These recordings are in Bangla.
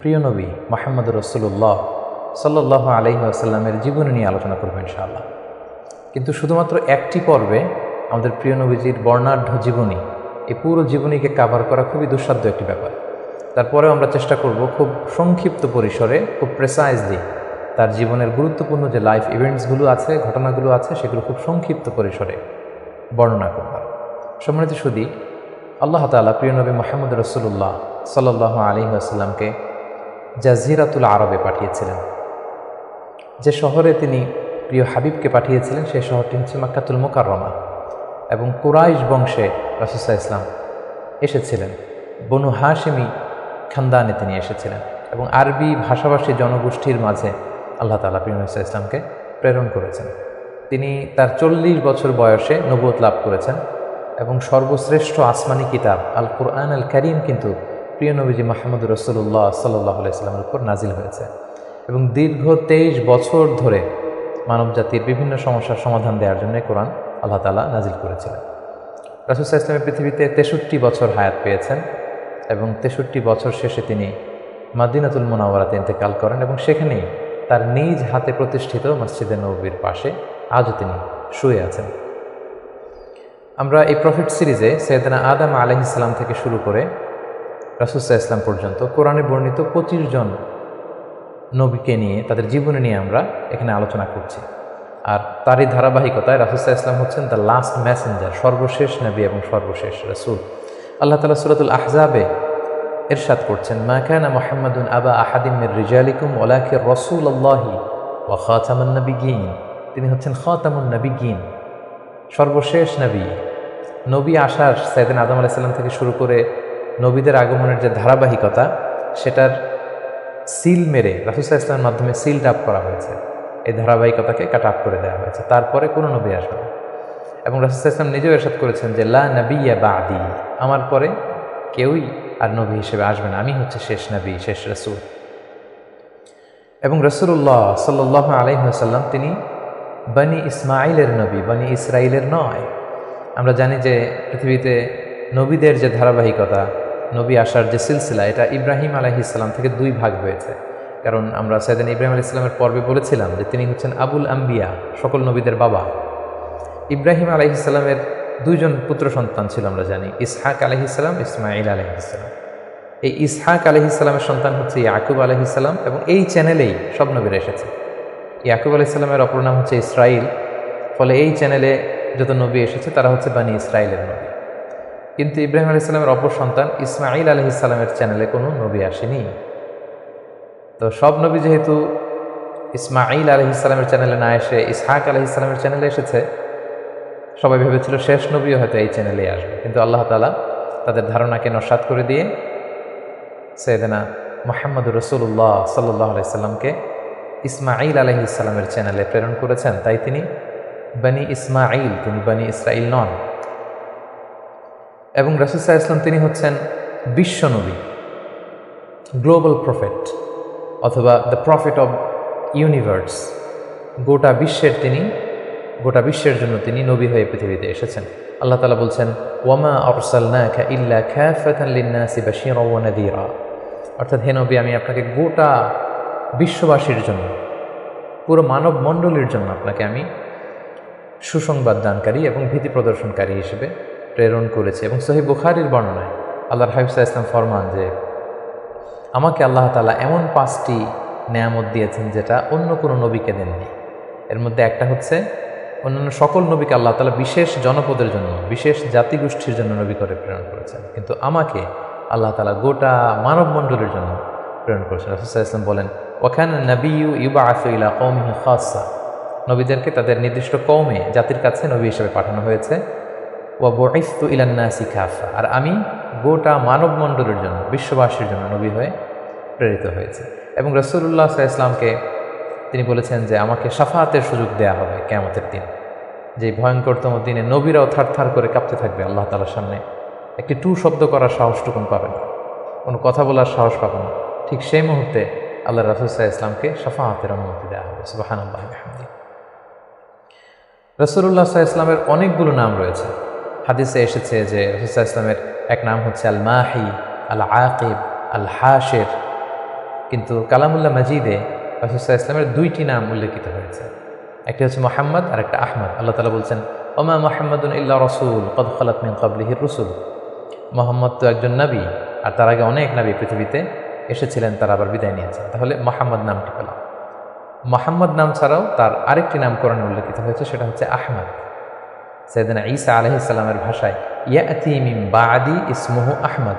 প্রিয় নবী মুহাম্মদ রাসূলুল্লাহ সাল্লাল্লাহু আলাইহি ওয়াসাল্লামের জীবনী নিয়ে আলোচনা করব ইনশাআল্লাহ। কিন্তু শুধুমাত্র একটি পর্বে আমাদের প্রিয় নবীজির বর্ণাঢ্য জীবনী, এই পুরো জীবনীকে কাভার করা খুবই দুঃসাধ্য একটি ব্যাপার। তারপরেও আমরা চেষ্টা করব খুব সংক্ষিপ্ত পরিসরে, খুব প্রেসাইজলি তার জীবনের গুরুত্বপূর্ণ যে লাইফ ইভেন্টসগুলো আছে, ঘটনাগুলো আছে, সেগুলো খুব সংক্ষিপ্ত পরিসরে বর্ণনা করবার। সম্মানিত সুধী, আল্লাহ তাআলা প্রিয় নবী মুহাম্মদ রাসূলুল্লাহ সাল্লাল্লাহু আলাইহি ওয়াসাল্লামকে জাজিরাতুল আরবে পাঠিয়েছিলেন। যে শহরে তিনি প্রিয় হাবিবকে পাঠিয়েছিলেন সেই শহরটি হচ্ছে মক্কাতুল মুকাররমা, এবং কুরাইশ বংশে রাসূল সাল্লাল্লাহু আলাইহি ওয়াসাল্লাম এসেছিলেন। বনু হাশিমি খানদানে তিনি এসেছিলেন, এবং আরবি ভাষাভাষী জনগোষ্ঠীর মাঝে আল্লাহ তাআলা প্রিয় নবী সাল্লাল্লাহু আলাইহি ওয়াসাল্লামকে প্রেরণ করেছেন। তিনি তার 40 বছর বয়সে নবুয়ত লাভ করেছেন, এবং সর্বশ্রেষ্ঠ আসমানি কিতাব আল কুরআন আল কারীম কিন্তু প্রিয় নবীজি মুহাম্মদ রাসূলুল্লাহ সাল্লাল্লাহু আলাইহি ওয়াসাল্লামের উপর নাজিল হয়েছে, এবং দীর্ঘ 23 বছর ধরে মানবজাতির বিভিন্ন সমস্যার সমাধান দেওয়ার জন্য কোরআন আল্লাহ তাআলা নাজিল করেছিলেন। রাসূল সাল্লাল্লাহু আলাইহি ওয়াসাল্লাম পৃথিবীতে 63 বছর হায়াত পেয়েছেন, এবং 63 বছর শেষে তিনি মদিনাতুল মুনাওয়ারাতে ইন্তেকাল করেন, এবং সেখানেই তার নিজ হাতে প্রতিষ্ঠিত মসজিদে নববীর পাশে আজও তিনি শুয়ে আছেন। আমরা এই প্রফিট সিরিজে সাইয়েদনা আদম আলাইহিস সালাম থেকে শুরু করে রাসূল সাল্লাল্লাহু আলাইহি ওয়াসাল্লাম পর্যন্ত কোরআনে বর্ণিত 25 জন নবীকে নিয়ে, তাদের জীবনে নিয়ে আমরা এখানে আলোচনা করছি। আর তারই ধারাবাহিকতায় রাসূল সাল্লাল্লাহু আলাইহি ওয়াসাল্লাম হচ্ছেন দ্য লাস্ট মেসেঞ্জার, সর্বশেষ নবী এবং সর্বশেষ রাসূল। আল্লাহ তাআলা সূরাতুল আহজাবে ইরশাদ করছেন, মা কানা মুহাম্মাদুন আবা আহাদিম মির রিজালিকুম ওয়ালাকিন রাসূলুল্লাহি ওয়া খাতামুন নাবিয়্যিন। তিনি হচ্ছেন খাতামুন নাবিয়্যিন, সর্বশেষ নবী। নবী আসার সাইয়েদনা আদম আলাইহিস সালাম থেকে শুরু করে নবীদের আগমনের যে ধারাবাহিকতা, সেটার সিল মেরে রাসূল সাল্লাল্লাহু আলাইহি ওয়াসাল্লামের মাধ্যমে সিল আপ করা হয়েছে। এই ধারাবাহিকতাকে কাট আপ করে দেওয়া হয়েছে, তারপরে কোনো নবী আসবে না। এবং রাসূল সাল্লাল্লাহু আলাইহি ওয়াসাল্লাম নিজেও ইরশাদ করেছেন যে লা নাবিয়্যা বা'দি, আমার পরে কেউই আর নবী হিসেবে আসবে না, আমি হচ্ছে শেষ নবী, শেষ রাসূল। এবং রাসূলুল্লাহ সাল্লাল্লাহু আলাইহি ওয়াসাল্লাম তিনি বনি ইসমাঈলের নবী, বনি ইসরাঈলের নয়। আমরা জানি যে পৃথিবীতে নবীদের যে ধারাবাহিকতা, নবী আসার যে সিলসিলা, এটা ইব্রাহিম আলাইহিস সালাম থেকে 2 ভাগ হয়েছে। কারণ আমরা সাইয়েদনা ইব্রাহিম আলাইহিস সালামের পর্বে বলেছিলাম যে তিনি হচ্ছেন আবুল আম্বিয়া, সকল নবীদের বাবা। ইব্রাহিম আলাইহিস সালামের 2 জন পুত্র সন্তান ছিল, আমরা জানি, ইসহাক আলাইহিস সালাম, ইসমাঈল আলাইহিস সালাম। এই ইসহাক আলাইহিস সালামের সন্তান হচ্ছে ইয়াকুব আলাইহিস সালাম, এবং এই চ্যানেলেই সব নবীরা এসেছে। ইয়াকুব আলাইহিস সালামের অপর নাম হচ্ছে ইসরাইল, ফলে এই চ্যানেলে যত নবী এসেছে তারা হচ্ছে বনি ইসরাইলের নবী। কিন্তু ইব্রাহিম আলাইহিস সালামের অপর সন্তান ইসমাঈল আলাইহিস সালামের চ্যানেলে কোনো নবী আসেনি। তো সব নবী যেহেতু ইসমাঈল আলাইহিস সালামের চ্যানেলে না এসে ইসহাক আলাইহিস সালামের চ্যানেলে এসেছে, সবাই ভেবেছিল শেষ নবীও হয়তো এই চ্যানেলেই আসবে। কিন্তু আল্লাহ তাআলা তাদের ধারণাকে নস্যাৎ করে দিয়ে সাইয়েদনা মুহাম্মদ রাসূলুল্লাহ সাল্লাল্লাহু আলাইহি সাল্লামকে ইসমাঈল আলাইহিস সালামের চ্যানেলে প্রেরণ করেছেন। তাই তিনি বনি ইসমাঈল, তিনি বনি ইসরাঈল নন। এবং রাসূল সাল্লাল্লাহু আলাইহি ওয়াসাল্লাম তিনি হচ্ছেন বিশ্ব নবী, গ্লোবাল প্রফেট, অথবা দ্য প্রফেট অব ইউনিভার্স। গোটা বিশ্বের জন্য তিনি নবী হয়ে পৃথিবীতে এসেছেন। আল্লাহ তাআলা বলছেন, ওয়ামা আরসালনাকা ইল্লা কাফাতান লিন-নাসি বাশীরাও ওয়া নাযীরা। অর্থাৎ হে নবী, আমি আপনাকে গোটা বিশ্ববাসীর জন্য, পুরো মানব মণ্ডলীর জন্য আপনাকে আমি সুসংবাদ দানকারী এবং ভীতি প্রদর্শনকারী হিসেবে প্রেরণ করেছে। এবং সহিহ বুখারীর বর্ণনায় আল্লাহর হাবিব সাল্লাল্লাহু আলাইহি ওয়াসাল্লাম ফরমান যে আমাকে আল্লাহ তাআলা এমন 5টি নেয়ামত দিয়েছেন যেটা অন্য কোনো নবীকে দেননি। এর মধ্যে একটা হচ্ছে, অন্যান্য সকল নবীকে আল্লাহ তাআলা বিশেষ জনপদের জন্য, বিশেষ জাতিগোষ্ঠীর জন্য নবী করে প্রেরণ করেছেন, কিন্তু আমাকে আল্লাহ তাআলা গোটা মানব মণ্ডলীর জন্য প্রেরণ করেছেন। রাসূল সাল্লাল্লাহু আলাইহি ওয়াসাল্লাম বলেন, ওয়া কানা নাবিয়্যু ইউবআসু ইলা কওমিহি খাসসা, নবীদেরকে তাদের নির্দিষ্ট কওমে, জাতির কাছে নবী হিসেবে পাঠানো হয়েছে। ওয়া বুইসতু ইলান নাসি কাফা, আর আমি গোটা মানব মণ্ডলীর জন্য, বিশ্ববাসীর জন্য নবী হয়ে প্রেরিত হয়েছে। এবং রাসূলুল্লাহ সাল্লাল্লাহু আলাইহি ওয়াসাল্লামকে তিনি বলেছেন যে আমাকে শাফাআতের সুযোগ দেয়া হবে কিয়ামতের দিন, যে ভয়ঙ্করতম দিনে নবীরাও থারথার করে কাঁপতে থাকবে আল্লাহ তাআলার সামনে, একটি টু শব্দ করার সাহসটুকুন পাবে না, কোনো কথা বলার সাহস পাবে না। ঠিক সেই মুহূর্তে আল্লাহ রাসূল সাল্লাল্লাহু আলাইহি ওয়াসাল্লামকে শাফাআতের অনুমতি দেওয়া হবে। সুবহানাল্লাহি ওয়া বিহামদিহি। রাসূলুল্লাহ সাল্লাল্লাহু আলাইহি ওয়াসাল্লামের অনেকগুলো নাম রয়েছে। হাদিসে এসেছে যে রাসূল সাল্লাল্লাহু আলাইহি ওয়াসাল্লামের এক নাম হচ্ছে আল মাহি, আল আকিব, আল হাশির, কিন্তু কালামুল্লাহ মাজিদে রাসূল সাল্লাল্লাহু আলাইহি ওয়াসাল্লামের দুইটি নাম উল্লেখিত হয়েছে, একটি হচ্ছে মুহাম্মদ আর একটা আহমদ। আল্লাহ তাআলা বলছেন, ওমা মুহাম্মাদুন ইল্লা রাসূল কদ খালাত মিন ক্বাবলিহির রুসুল। মুহাম্মদ তো একজন নবী, আর তার আগে অনেক নবী পৃথিবীতে এসেছিলেন, তারা আবার বিদায় নিয়েছেন। তাহলে মুহাম্মদ নামটি পেলাম। মুহাম্মদ নাম ছাড়াও তার আরেকটি নাম কোরআনে উল্লেখিত হয়েছে, সেটা হচ্ছে আহমদ। সাইয়েদনা ঈসা আলাইহিস সালামের ভাষায় ইয়াতি মিন বাদি ইসমুহু আহমদ,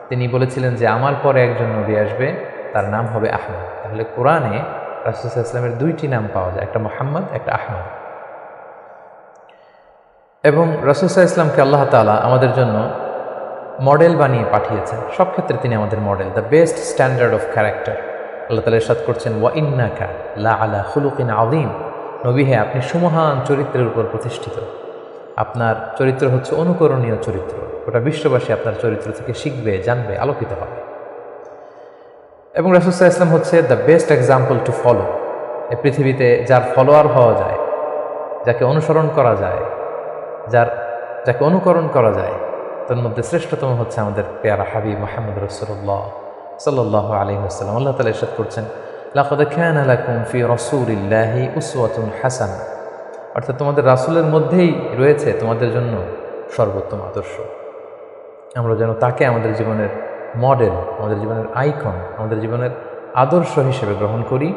তিনি বলেছিলেন যে আমার পরে একজন নবী আসবে, তার নাম হবে আহমদ। তাহলে কোরআনে রাসূল সাল্লাল্লাহু আলাইহি ওয়াসাল্লামের দুইটি নাম পাওয়া যায়, একটা মুহাম্মদ, একটা আহমদ। এবং রাসূল সাল্লাল্লাহু আলাইহি ওয়াসাল্লামকে আল্লাহ তাআলা আমাদের জন্য মডেল বানিয়ে পাঠিয়েছেন। সব ক্ষেত্রে তিনি আমাদের model, the best standard of character. আল্লাহ তাআলা ইরশাদ করছেন, ওয়া ইন্নাকা লা আলা খুলুকিন আযীম। নবী হে, আপনি সুমহান চরিত্রের উপর প্রতিষ্ঠিত। আপনার চরিত্র হচ্ছে অনুকরণীয় চরিত্র, গোটা বিশ্ববাসী আপনার চরিত্র থেকে শিখবে, জানবে, আলোকিত হবে। এবং রাসূল সাল্লাল্লাহু আলাইহি ওয়াসাল্লাম হচ্ছে the best example to follow. এই পৃথিবীতে যার ফলোয়ার হওয়া যায়, যাকে অনুসরণ করা যায়, যাকে অনুকরণ করা যায়, তার মধ্যে শ্রেষ্ঠতম হচ্ছে আমাদের পেয়ারা হাবিব মুহাম্মদ রাসূলুল্লাহ সাল্লাল্লাহু আলাইহি ওয়াসাল্লাম। আল্লাহ তাআলা ইরশাদ করছেন, লাকাদ কানা লাকুম ফি রাসূলিল্লাহি উসওয়াতুন হাসানাহ, অর্থাৎ তোমাদের রাসূলের মধ্যেই রয়েছে তোমাদের জন্য সর্বোত্তম আদর্শ। আমরা যেন তাকে আমাদের জীবনের মডেল, আমাদের জীবনের আইকন, আমাদের জীবনের আদর্শ হিসেবে গ্রহণ করি।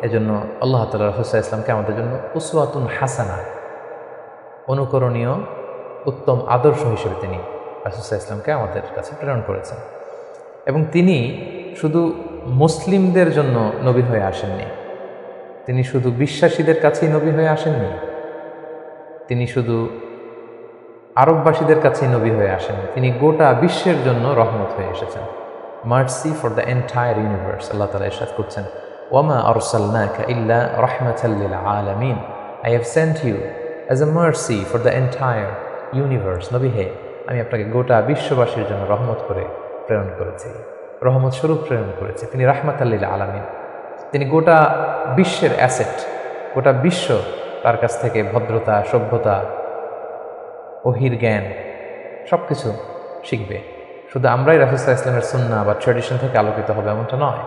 এজন্য আল্লাহ তাআলা রাসূল সাল্লাল্লাহু আলাইহি ওয়াসাল্লামকে আমাদের জন্য উসওয়াতুন হাসানাহ, অনুকরণীয় উত্তম আদর্শ হিসেবে তিনি রাসূল সাল্লাল্লাহু আলাইহি ওয়াসাল্লামকে আমাদের কাছে প্রেরণ করেছেন। এবং তিনি শুধু মুসলিমদের জন্য নবী হয়ে আসেননি, তিনি শুধু বিশ্বাসীদের কাছেই নবী হয়ে আসেননি, তিনি শুধু আরববাসীদের কাছেই নবী হয়ে আসেননি, তিনি গোটা বিশ্বের জন্য রহমত হয়ে এসেছেন। Mercy for the entire universe. আল্লাহ তাআলা ইরশাদ করছেন, ওয়ামা আরসালনাকা ইল্লা রাহমাতাল লিল আলামিন। I have sent you as a mercy for the entire universe. নবী হে, আমি আপনাকে গোটা বিশ্ববাসীর জন্য রহমত করে প্রেরণ করেছি, রহমত স্বরূপ প্রেরণ করেছি। তিনি রাহমাতাল লিল আলামিন, তিনি গোটা বিশ্বের অ্যাসেট। গোটা বিশ্ব তার কাছ থেকে ভদ্রতা, সভ্যতা, ওহির জ্ঞান সব কিছু শিখবে। শুধু আমরাই রাসূল সাল্লাল্লাহু আলাইহি ওয়াসাল্লামের সুন্নাহ বা ট্র্যাডিশন থেকে আলোকিত হবে এমনটা নয়।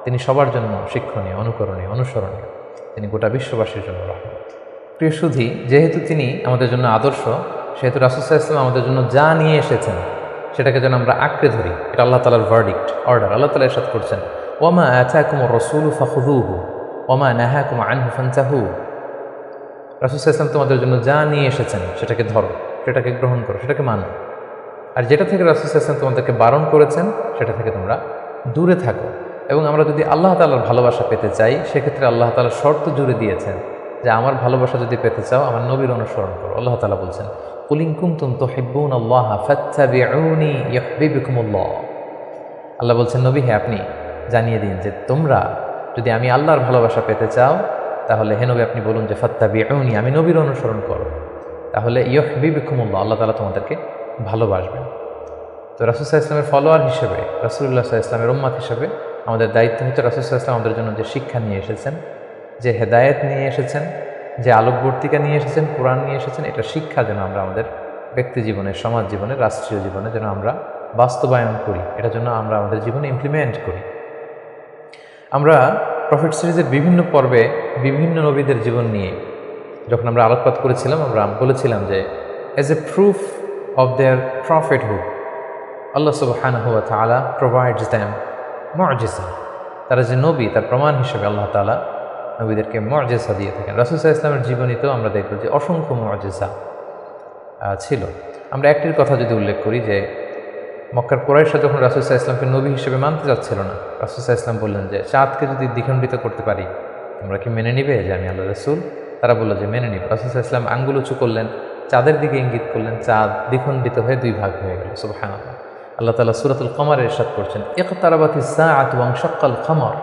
তিনি সবার জন্য শিক্ষণীয়, অনুকরণীয়, অনুসরণীয়। তিনি গোটা বিশ্ববাসীর জন্য রহমত। প্রিয় সুধী, যেহেতু তিনি আমাদের জন্য আদর্শ, সেহেতু রাসূল সাল্লাল্লাহু আলাইহি ওয়াসাল্লাম আমাদের জন্য যা নিয়ে এসেছেন সেটাকে যেন আমরা আঁকড়ে ধরি। এটা আল্লাহ তাআলার ভার্ডিক্ট, অর্ডার। আল্লাহ তাআলা ইরশাদ করছেন, ওয়ামা আতাকুমুর রাসূলু ফাখুযুহু ওয়ামা নাহাকুম আনহু ফান্তাহু। রাসূল সাল্লাল্লাহু আলাইহি ওয়াসাল্লাম তোমাদের জন্য যা নিয়ে এসেছেন সেটাকে ধরো, সেটাকে গ্রহণ করো, সেটাকে মানো। আর যেটা থেকে রাসূল সাল্লাল্লাহু আলাইহি ওয়াসাল্লাম তোমাদেরকে বারণ করেছেন সেটা থেকে তোমরা দূরে থাকো। এবং আমরা যদি আল্লাহ তাআলার ভালোবাসা পেতে চাই, সেক্ষেত্রে আল্লাহ তাআলা শর্ত জুড়ে দিয়েছেন যে আমার ভালোবাসা যদি পেতে চাও আমার নবীর অনুসরণ করো। আল্লাহ তাআলা বলছেন, কুল ইন কুনতুম তুহিব্বুনাল্লাহা ফাত্তাবিউনি ইউহিব্বুকুমুল্লাহ। আল্লাহ বলছেন, নবী হে, আপনি জানিয়ে দিন যে তোমরা যদি আমি আল্লাহর ভালোবাসা পেতে চাও, তাহলে হে নবী আপনি বলুন যে ফাত্তাবিউনি, আমি নবীর অনুসরণ করো, তাহলে ইউহিব্বুকুমুল্লাহ, আল্লাহ তাআলা তোমাদেরকে ভালোবাসবেন। তো রাসূল সাল্লাল্লাহু আলাইহি ওয়াসাল্লামের ফলোয়ার হিসেবে, রাসূলুল্লাহ সাল্লাল্লাহু আলাইহি ওয়াসাল্লামের উম্মত হিসেবে আমাদের দায়িত্ব হচ্ছে রাসূল সাল্লাল্লাহু আলাইহি ওয়াসাল্লাম আমাদের জন্য যে শিক্ষা নিয়ে এসেছেন, যে হেদায়েত নিয়ে এসেছেন, যে আলোকবর্তিকা নিয়ে এসেছেন, কোরআন নিয়ে এসেছেন, এটা শিক্ষা যেন আমরা আমাদের ব্যক্তি জীবনে, সমাজ জীবনে, রাষ্ট্রীয় জীবনে যেন আমরা বাস্তবায়ন করি, এটা যেন আমরা আমাদের জীবনে ইমপ্লিমেন্ট করি। আমরা প্রফেট সিরিজের বিভিন্ন পর্বে বিভিন্ন নবীদের জীবন নিয়ে যখন আমরা আলোকপাত করেছিলাম, আমরা বলেছিলাম যে as a proof of their prophethood আল্লাহ সুবহানাহু ওয়া তাআলা প্রোভাইডস দেম মুআজিজা। তারা যে নবী, তার প্রমাণ হিসেবে আল্লাহ তাআলা নবীদেরকে মুআজিজা দিয়ে থাকেন। রাসূল সাল্লাল্লাহু আলাইহি ওয়াসাল্লামের জীবনীতেও আমরা দেখব যে অসংখ্য মুআজিজা ছিল। আমরা একটির কথা যদি উল্লেখ করি যে মক্কার কুরাইশরা যখন রাসূল সাল্লাল্লাহু আলাইহি ওয়াসাল্লামকে নবী হিসেবে মানতে চাচ্ছিল না, রাসূল সাল্লাল্লাহু আলাইহি ওয়াসাল্লাম বললেন যে চাঁদকে যদি দ্বিখণ্ডিত করতে পারি তোমরা কি মেনে নিবে যে আমি আল্লাহর রাসূল? তারা বলল যে মেনে নিব। রাসূল সাল্লাল্লাহু আলাইহি ওয়াসাল্লাম আঙ্গুল উঁচু করলেন, চাঁদের দিকে ইঙ্গিত করলেন, চাঁদ দ্বিখণ্ডিত হয়ে দুই ভাগ হয়ে গেল। সুবহানাল্লাহ। আল্লাহ তাআলা সূরাতুল কমারে ইরশাদ করছেন, ইকতারাবাতিস সাআতু ওয়ানশাক্কাল কমর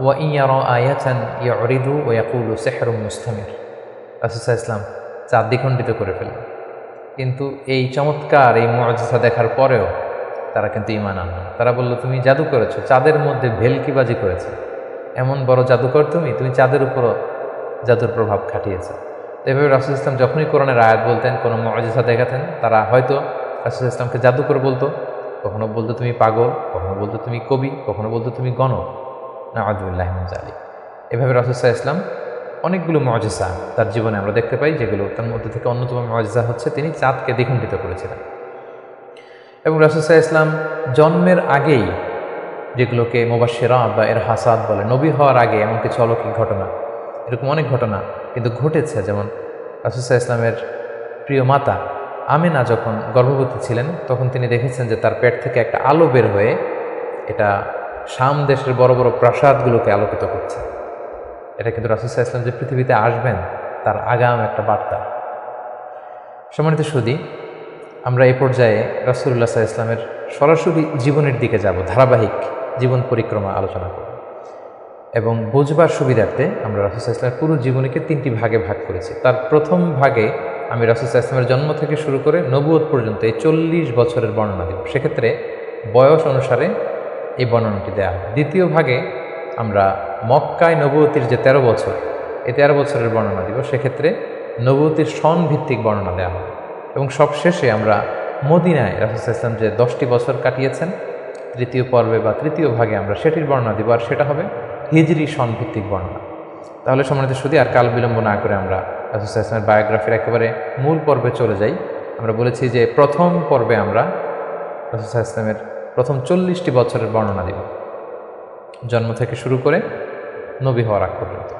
ওয়া ইন ইয়ারা আয়াতান ইউরিদু ওয়া ইয়াকুলু সিহরুম মুস্তামির। রাসূল সাল্লাল্লাহু আলাইহি ওয়াসাল্লাম চাঁদ দ্বিখণ্ডিত করে ফেললেন, কিন্তু এই চমৎকার এই মুআজিজা দেখার পরেও তারা কিন্তু ঈমান আনল না। তারা বলল, তুমি জাদু করেছো, চাঁদের মধ্যে ভেলকিবাজি করেছো, এমন বড় জাদুকর তুমি চাঁদের উপরও জাদুর প্রভাব খাটিয়েছো। তো এভাবে রাসূল ইসলাম যখনই কোরআনের আয়াত বলতেন, কোনো মুআজিজা দেখাতেন, তারা হয়তো রাসূল ইসলামকে জাদুকর বলতো, কখনো বলতো তুমি পাগল, কখনো বলতো তুমি কবি, কখনো বলতো তুমি গণক। নাউযুবিল্লাহি মিন যালিক। এভাবে রাসূল সাল্লাল্লাহু আলাইহি ওয়াসাল্লাম অনেকগুলো মুজিজা তার জীবনে আমরা দেখতে পাই, যেগুলো তার মধ্যে থেকে অন্যতম মুজিজা হচ্ছে তিনি চাঁদকে দ্বিখণ্ডিত করেছিলেন। এবং রাসূল সাল্লাল্লাহু আলাইহি ওয়াসাল্লাম জন্মের আগেই, যেগুলোকে মুবাশশিরাত বা ইরহাসাত বলে, নবী হওয়ার আগে এমন কিছু অলৌকিক ঘটনা, এরকম অনেক ঘটনা কিন্তু ঘটেছে। যেমন রাসূল সাল্লাল্লাহু আলাইহি ওয়াসাল্লামের প্রিয় মাতা আমিনা যখন গর্ভবতী ছিলেন, তখন তিনি দেখেছেন যে তার পেট থেকে একটা আলো বের হয়ে এটা শাম দেশের বড় বড় প্রাসাদগুলোকে আলোকিত করছে। এটা কিন্তু রাসূল সাল্লাল্লাহু আলাইহি ওয়াসাল্লাম যে পৃথিবীতে আসবেন তার আগাম একটা বার্তা। সম্মানিত সুধী, আমরা এই পর্যায়ে রাসূলুল্লাহ সাল্লাল্লাহু আলাইহি ওয়াসাল্লামের সরাসরি জীবনের দিকে যাব, ধারাবাহিক জীবন পরিক্রমা আলোচনা করব এবং বুঝবার সুবিধার্থে আমরা রাসূল সাল্লাল্লাহু আলাইহি ওয়াসাল্লামের পুরো জীবনীকে 3টি ভাগে ভাগ করেছি। তার প্রথম ভাগে আমি রাসূল সাল্লাল্লাহু আলাইহি ওয়াসাল্লামের জন্ম থেকে শুরু করে নবুয়ত পর্যন্ত এই 40 বছরের বর্ণনা দেব। সেক্ষেত্রে বয়স অনুসারে এই বর্ণনাটি দেওয়া হবে। দ্বিতীয় ভাগে আমরা মক্কায় নবুয়তির যে 13 বছর, এই 13 বছরের বর্ণনা দিব। সেক্ষেত্রে নবুয়তির সন ভিত্তিক বর্ণনা দেওয়া হবে। এবং সবশেষে আমরা মদিনায় রাসূল সাল্লাল্লাহু আলাইহি ওয়াসাল্লাম যে 10টি বছর কাটিয়েছেন, তৃতীয় পর্বে বা তৃতীয় ভাগে আমরা সেটির বর্ণনা দিব, আর সেটা হবে হিজরি সন ভিত্তিক বর্ণনা। তাহলে সম্মানিত সুধী, আর কাল বিলম্ব না করে আমরা রাসূল সাল্লাল্লাহু আলাইহি ওয়াসাল্লামের বায়োগ্রাফির একেবারে মূল পর্বে চলে যাই। আমরা বলেছি যে প্রথম পর্বে আমরা রাসূল সাল্লাল্লাহু আলাইহি ওয়াসাল্লামের প্রথম 40টি বছরের বর্ণনা দিব, জন্ম থেকে শুরু করে নবী হওয়ার আগ পর্যন্ত।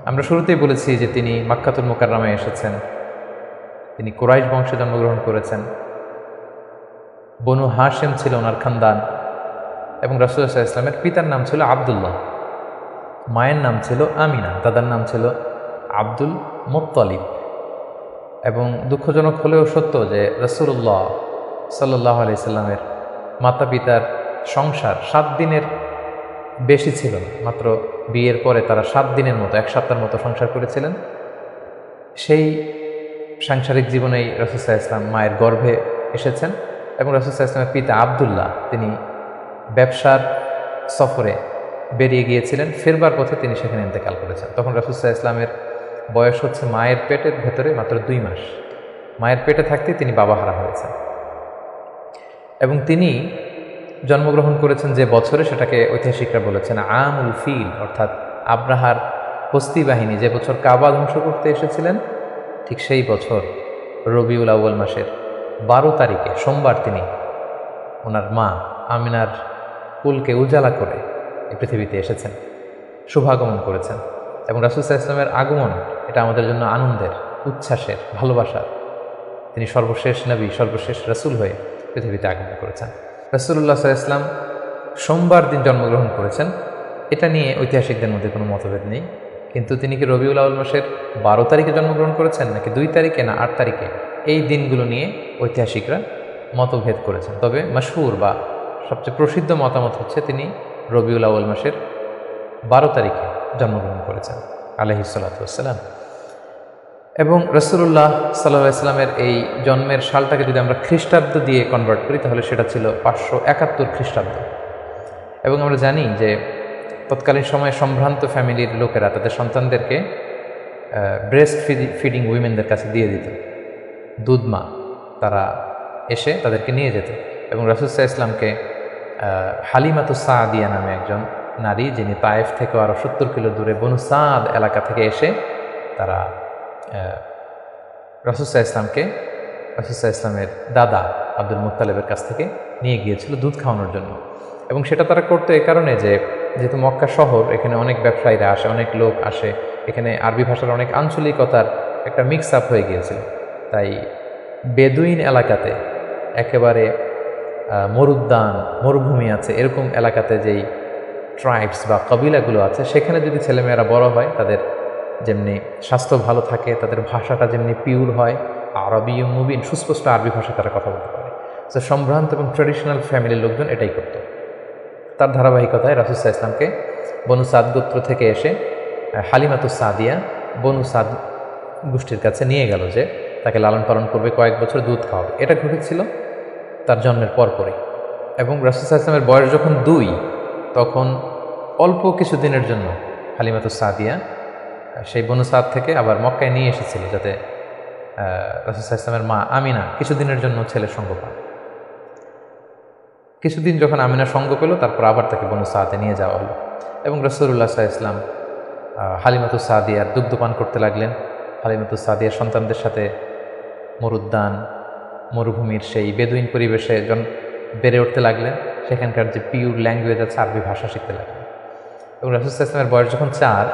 আমরা শুরুতেই বলেছি যে তিনি মক্কাতুল মুকাররমায় এসেছেন, তিনি কুরাইশ বংশে জন্মগ্রহণ করেছেন, বনু হাশিম ছিল ওনার খানদান, এবং রাসূলুল্লাহ সাল্লাল্লাহু আলাইহি ওয়াসাল্লামের পিতার নাম ছিল আব্দুল্লাহ, মায়ের নাম ছিল আমিনা, দাদার নাম ছিল আব্দুল মুত্তালিব। এবং দুঃখজনক হলেও সত্য যে রাসূলুল্লাহ সাল্লাল্লাহু আলাইহি ওয়াসাল্লামের মাতা পিতার সংসার 7 দিনের বেশি ছিল না। মাত্র বিয়ের পরে তারা 7 দিনের মতো, 1 সপ্তাহের মতো সংসার করেছিলেন। সেই সাংসারিক জীবনেই রাসূল সাল্লাল্লাহু আলাইহি ওয়াসাল্লাম মায়ের গর্ভে এসেছেন। এবং রাসূল সাল্লাল্লাহু আলাইহি ওয়াসাল্লামের পিতা আব্দুল্লাহ তিনি ব্যবসার সফরে বেরিয়ে গিয়েছিলেন, ফেরবার পথে তিনি সেখানে ইন্তেকাল করেছেন। তখন রাসূল সাল্লাল্লাহু আলাইহি ওয়াসাল্লামের বয়স হচ্ছে মায়ের পেটের ভেতরে মাত্র 2 মাস। মায়ের পেটে থাকতেই তিনি বাবাহারা হয়েছেন। এবং তিনি জন্মগ্রহণ করেছেন যে বছরে, সেটাকে ঐতিহাসিকরা বলেছেন আমুল ফিল, অর্থাৎ আব্রাহার হস্তি বাহিনী যে বছর কাবা ধ্বংস করতে এসেছিলেন, ঠিক সেই বছর রবিউল আউয়াল মাসের 12 তারিখে সোমবার তিনি ওনার মা আমিনার কুলকে উজালা করে এই পৃথিবীতে এসেছেন, শুভাগমন করেছেন। এবং রাসূল সাল্লাল্লাহু আলাইহি ওয়াসাল্লামের আগমন এটা আমাদের জন্য আনন্দের, উচ্ছ্বাসের, ভালোবাসার। তিনি সর্বশেষ নবী, সর্বশেষ রাসূল হয়ে পৃথিবীতে আগমন করেছেন। রাসূলুল্লাহ সাল্লাল্লাহু আলাইহি ওয়াসাল্লাম সোমবার দিন জন্মগ্রহণ করেছেন, এটা নিয়ে ঐতিহাসিকদের মধ্যে কোনো মতভেদ নেই। কিন্তু তিনি কি রবিউল আউয়াল মাসের 12 তারিখে জন্মগ্রহণ করেছেন নাকি 2 তারিখে না 8 তারিখে, এই দিনগুলো নিয়ে ঐতিহাসিকরা মতভেদ করেছেন। তবে মাশহুর বা সবচেয়ে প্রসিদ্ধ মতামত হচ্ছে তিনি রবিউল আউয়াল মাসের 12 তারিখে জন্মগ্রহণ করেছেন আলাইহিস সালাতু ওয়াসসালাম। এবং রাসূলুল্লাহ সাল্লাল্লাহু আলাইহি ওয়াসাল্লামের এই জন্মের সালটাকে যদি আমরা খ্রিস্টাব্দ দিয়ে কনভার্ট করি, তাহলে সেটা ছিল 571 খ্রিস্টাব্দ। এবং আমরা জানি যে তৎকালীন সময়ে সম্ভ্রান্ত ফ্যামিলির লোকেরা তাদের সন্তানদেরকে ব্রেস্ট ফিডিং উইমেনদের কাছে দিয়ে দিত, দুধ মা, তারা এসে তাদেরকে নিয়ে যেত। এবং রাসূল সাল্লাল্লাহু আলাইহি ওয়াসাল্লামকে হালিমাতুস সাদিয়া নামে একজন নারী, যিনি তায়েফ থেকে আরও 70 কিলো দূরে বনু সাদ এলাকা থেকে এসে তারা রাসূল সাল্লাল্লাহু আলাইহি ওয়াসাল্লামকে রাসূল সাল্লাল্লাহু আলাইহি ওয়াসাল্লামের দাদা আব্দুল মুত্তালিবের কাছ থেকে নিয়ে গিয়েছিল দুধ খাওয়ানোর জন্য। এবং সেটা তারা করতো এই কারণে যে যেহেতু মক্কা শহর, এখানে অনেক ব্যবসায়ীরা আসে, অনেক লোক আসে, এখানে আরবি ভাষার অনেক আঞ্চলিকতার একটা মিক্স আপ হয়ে গিয়েছিল। তাই বেদুইন এলাকাতে, একেবারে মরুদ্যান, মরুভূমি আছে, এরকম এলাকাতে যেই ট্রাইবস বা কবিলাগুলো আছে, সেখানে যদি ছেলেমেয়েরা বড় হয়, তাদের যেমনি স্বাস্থ্য ভালো থাকে, তাদের ভাষাটা যেমনি পিওর হয়, আরবি মুবিন, সুস্পষ্ট আরবি ভাষা তারা কথা বলতে পারে। তো সম্ভ্রান্ত এবং ট্র্যাডিশনাল ফ্যামিলির লোকজন এটাই করত। তার ধারাবাহিকতায় রাসূল সাল্লাল্লাহু আলাইহি ওয়াসাল্লামকে বনু সাদ গোত্র থেকে এসে হালিমাতুস সাদিয়া বনু সাদ গোষ্ঠীর কাছে নিয়ে গেল, যে তাকে লালন পালন করবে, কয়েক বছর দুধ খাওয়াবে। এটা ঘটেছিল তার জন্মের পরপরই। এবং রাসূল সাল্লাল্লাহু আলাইহি ওয়াসাল্লামের বয়স যখন 2, তখন অল্প কিছু দিনের জন্য হালিমাতুস সাদিয়া সেই বনু সাদ থেকে আবার মক্কায় নিয়ে এসেছিল, যাতে রাসূল সাল্লাল্লাহু আলাইহি ওয়াসাল্লামের মা আমিনা কিছুদিনের জন্য ছেলের সঙ্গ পান। কিছুদিন যখন আমিনা সঙ্গ পেল, তারপর আবার তাকে বনু সাদে নিয়ে যাওয়া হলো। এবং রাসূলুল্লাহ সাল্লাল্লাহু আলাইহি ওয়াসাল্লাম হালিমাতুস সাদিয়ার দুগ্ধপান করতে লাগলেন। হালিমাতুস সাদিয়ার সন্তানদের সাথে মরুদ্যান, মরুভূমির সেই বেদুইন পরিবেশে বেড়ে উঠতে লাগলেন। সেখানকার যে পিওর ল্যাঙ্গুয়েজ আছে, আরবি ভাষা শিখতে লাগলেন। এবং রাসূল সাল্লাল্লাহু আলাইহি ওয়াসাল্লামের বয়স যখন 4,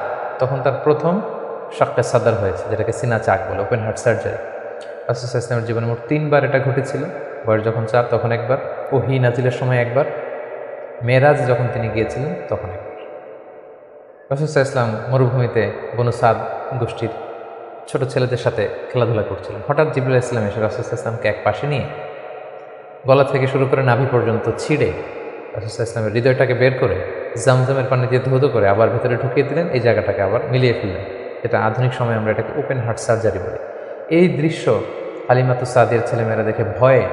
তখন তার প্রথম শাক্কে সাদর হয়েছে, যেটাকে সিনা চাক বলে, ওপেন হার্ট সার্জারি। রাসূল সাল্লাল্লাহু আলাইহি ওয়াসাল্লামের জীবনে মোট 3বার এটা ঘটেছিল। বয়স যখন 4 তখন একবার, ওহী নাজিলের সময় একবার, মেরাজ যখন তিনি গিয়েছিলেন তখন একবার। রাসূল সাল্লাল্লাহু আলাইহি ওয়াসাল্লাম মরুভূমিতে বনু সাদ গোষ্ঠীর ছোট ছেলেদের সাথে খেলাধুলা করছিলেন। হঠাৎ জিবরাইল আলাইহিস সালাম এসে রাসূল সাল্লাল্লাহু আলাইহি ওয়াসাল্লামকে এক পাশে নিয়ে গলা থেকে শুরু করে নাভি পর্যন্ত ছিঁড়ে রাসূল সাল্লাল্লাহু আলাইহি ওয়াসাল্লামের হৃদয়টাকে বের করে জামজামের পানি দিয়ে ধৌত করে আবার ভেতরে ঢুকিয়ে দিলেন, এই জায়গাটাকে আবার মিলিয়ে ফেললেন। এটা আধুনিক সময়ে আমরা এটাকে ওপেন হার্ট সার্জারি বলি। এই দৃশ্য হালিমাতুস সাদিয়ার ছেলেমেয়েরা দেখে ভয়ে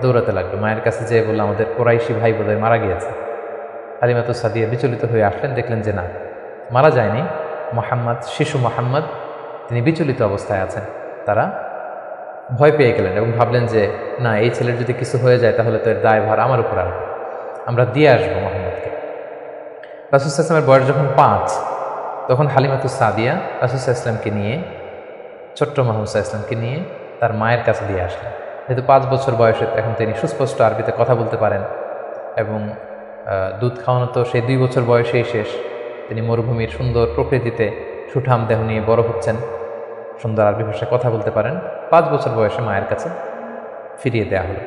দৌড়াতে লাগলো। মায়ের কাছে যেয়ে বললো, আমাদের কোরাইশি ভাই বোধহয় মারা গিয়েছে। হালিমাতুস সাদিয়া বিচলিত হয়ে আসলেন, দেখলেন যে না, মারা যায়নি, মোহাম্মদ, শিশু মোহাম্মদ, তিনি বিচলিত অবস্থায় আছেন। তারা ভয় পেয়ে গেলেন এবং ভাবলেন যে না, এই ছেলের যদি কিছু হয়ে যায় তাহলে তো এর দায়ভার আমার উপর আসবে, আমরা দিয়ে আসবো মোহাম্মদকে। রাসূল সাল্লাল্লাহু আলাইহি ওয়াসাল্লামের বয়স যখন 5, তখন হালিমাতুস সাদিয়া রাসূল সাল্লাল্লাহু আলাইহি ওয়াসাল্লামকে নিয়ে, ছোট্ট মোহাম্মদ সাল্লাল্লাহু আলাইহি ওয়াসাল্লামকে নিয়ে তার মায়ের কাছে দিয়ে আসলেন। যেহেতু 5 বছর বয়সে এখন তিনি সুস্পষ্ট আরবিতে কথা বলতে পারেন এবং দুধ খাওয়ানো তো সেই 2 বছর বয়সেই শেষ। তিনি মরুভূমির সুন্দর প্রকৃতিতে সুঠাম দেহ নিয়ে বড় হচ্ছেন, সুন্দর আরবি ভাষায় কথা বলতে পারেন। 5 বছর বয়সে মায়ের কাছে ফিরিয়ে দেওয়া হলো।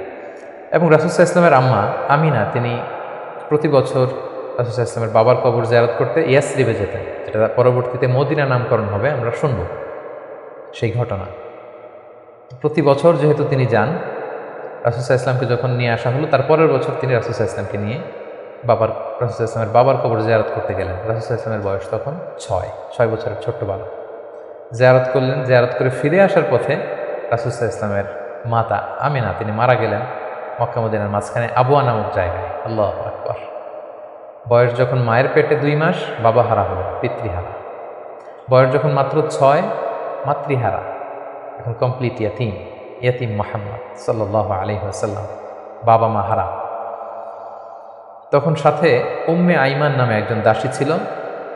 এবং রাসূল সাল্লাল্লাহু আলাইহি ওয়াসাল্লামের আম্মা আমিনা, তিনি প্রতি বছর রাসূল সাল্লাল্লাহু আলাইহি ওয়াসাল্লামের বাবার কবর জিয়ারত করতে ইয়াসরিবে যেতেন, যেটা পরবর্তীতে মদিনা নামকরণ হবে, আমরা শুনব সেই ঘটনা। প্রতি বছর যেহেতু তিনি যান, রাসূল সাল্লাল্লাহু আলাইহি ওয়াসাল্লামকে যখন নিয়ে আসা হলো, তার পরের বছর তিনি রাসূল সাল্লাল্লাহু আলাইহি ওয়াসাল্লামকে নিয়ে রাসূল সাল্লাল্লাহু আলাইহি ওয়াসাল্লামের বাবার কবর জিয়ারত করতে গেলেন। রাসূল সাল্লাল্লাহু আলাইহি ওয়াসাল্লামের বয়স তখন 6 বছরের ছোট্ট বালক। জিয়ারত করলেন। জিয়ারত করে ফিরে আসার পথে রাসূল সাল্লাল্লাহু আলাইহি ওয়াসাল্লামের মাতা আমিনা, তিনি মারা গেলেন মক্কা মদিনার মাঝখানে আবওয়া নামক জায়গায়। আল্লাহু আকবার। বয়স যখন মায়ের পেটে 2 মাস, বাবা হারা হলো, পিতৃহারা। বয়স যখন মাত্র 6, মাতৃহারা, এখন কমপ্লিট ইয়াতিম মুহাম্মদ সাল্লাল্লাহু আলাইহি ওয়াসাল্লাম, বাবা মা হারা। তখন সাথে উম্মে আইমান নামে একজন দাসী ছিল,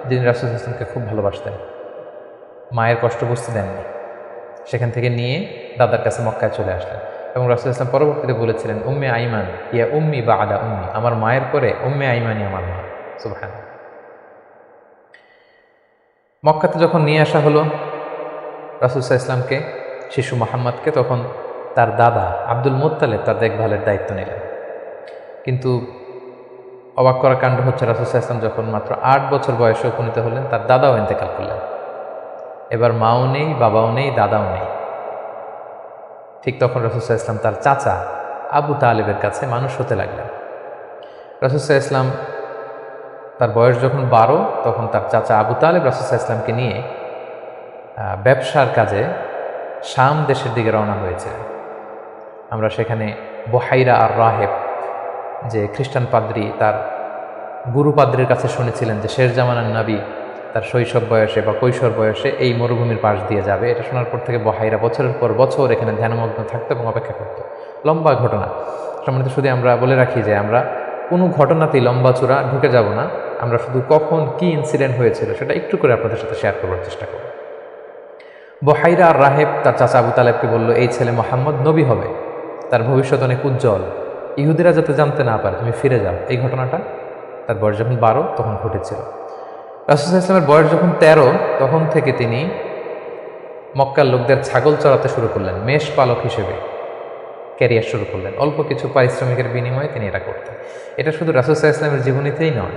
যিনি রাসূল সাল্লাল্লাহু আলাইহি ওয়াসাল্লামকে খুব ভালোবাসতেন, মায়ের কষ্ট বুঝতে দেননি। সেখান থেকে নিয়ে দাদার কাছে মক্কায় চলে আসলেন এবং রাসূল সাল্লাল্লাহু আলাইহি ওয়াসাল্লাম পরবর্তীতে বলেছিলেন, উম্মে আইমান ইয়া উম্মি বা'দা উম্মি, আমার মায়ের পরে উম্মে আইমানই আমার মা। সুবহানাল্লাহ। মক্কাতে যখন নিয়ে আসা হলো রাসূল সাল্লাল্লাহু আলাইহি ওয়াসাল্লামকে, শিশু মুহাম্মদকে, তখন তার দাদা আব্দুল মুত্তালিব তার দেখভালের দায়িত্ব নিলেন। কিন্তু অবাক করা কাণ্ড হচ্ছে, রাসূল সাল্লাল্লাহু আলাইহি ওয়াসাল্লাম যখন মাত্র 8 বছর বয়সে উপনীত হলেন, তার দাদাও ইন্তেকাল করলেন। এবার মাও নেই, বাবাও নেই, দাদাও নেই। ঠিক তখন রাসূল সাল্লাল্লাহু আলাইহি ওয়াসাল্লাম তার চাচা আবু তালেবের কাছে মানুষ হতে লাগলেন। রাসূল সাল্লাল্লাহু আলাইহি ওয়াসাল্লাম তার বয়স যখন 12, তখন তার চাচা আবু তালেব রাসূল সাল্লাল্লাহু আলাইহি ওয়াসাল্লামকে নিয়ে ব্যবসার কাজে শাম দেশের দিকে রওনা হয়েছে। আমরা সেখানে বুহাইরা আর রাহেব, যে খ্রিস্টান পাদ্রী, তার গুরু পাদ্রীর কাছে শুনেছিলেন যে শেষ জামানার নবী তার শৈশব বয়সে বা কৈশোর বয়সে এই মরুভূমির পাশ দিয়ে যাবে। এটা শোনার পর থেকে বুহাইরা বছরের পর বছর এখানে ধ্যানমগ্ন থাকতো এবং অপেক্ষা করত। লম্বা ঘটনা। সম্মানিত, শুধু আমরা বলে রাখি যে আমরা কোনো ঘটনাতেই লম্বা চূড়া ঢুকে যাব না, আমরা শুধু কখন কি ইনসিডেন্ট হয়েছিল সেটা একটু করে আপনাদের সাথে শেয়ার করবার চেষ্টা করব। বুহাইরা আর রাহেব তার চাচা আবু তালেবকে বলল, এই ছেলে মুহাম্মদ নবী হবে, তার ভবিষ্যৎ অনেক উজ্জ্বল, ইহুদিরা যাতে জানতে না পারে, তুমি ফিরে যাও। এই ঘটনাটা তার বয়স যখন 12 তখন ঘটেছিল। রাসূল সাল্লাল্লাহু আলাইহি ওয়াসাল্লামের বয়স যখন 13, তখন থেকে তিনি মক্কার লোকদের ছাগল চড়াতে শুরু করলেন, মেষ পালক হিসেবে ক্যারিয়ার শুরু করলেন। অল্প কিছু পারিশ্রমিকের বিনিময়ে তিনি এটা করতেন। এটা শুধু রাসূল সাল্লাল্লাহু আলাইহি ওয়াসাল্লামের জীবনীতেই নয়,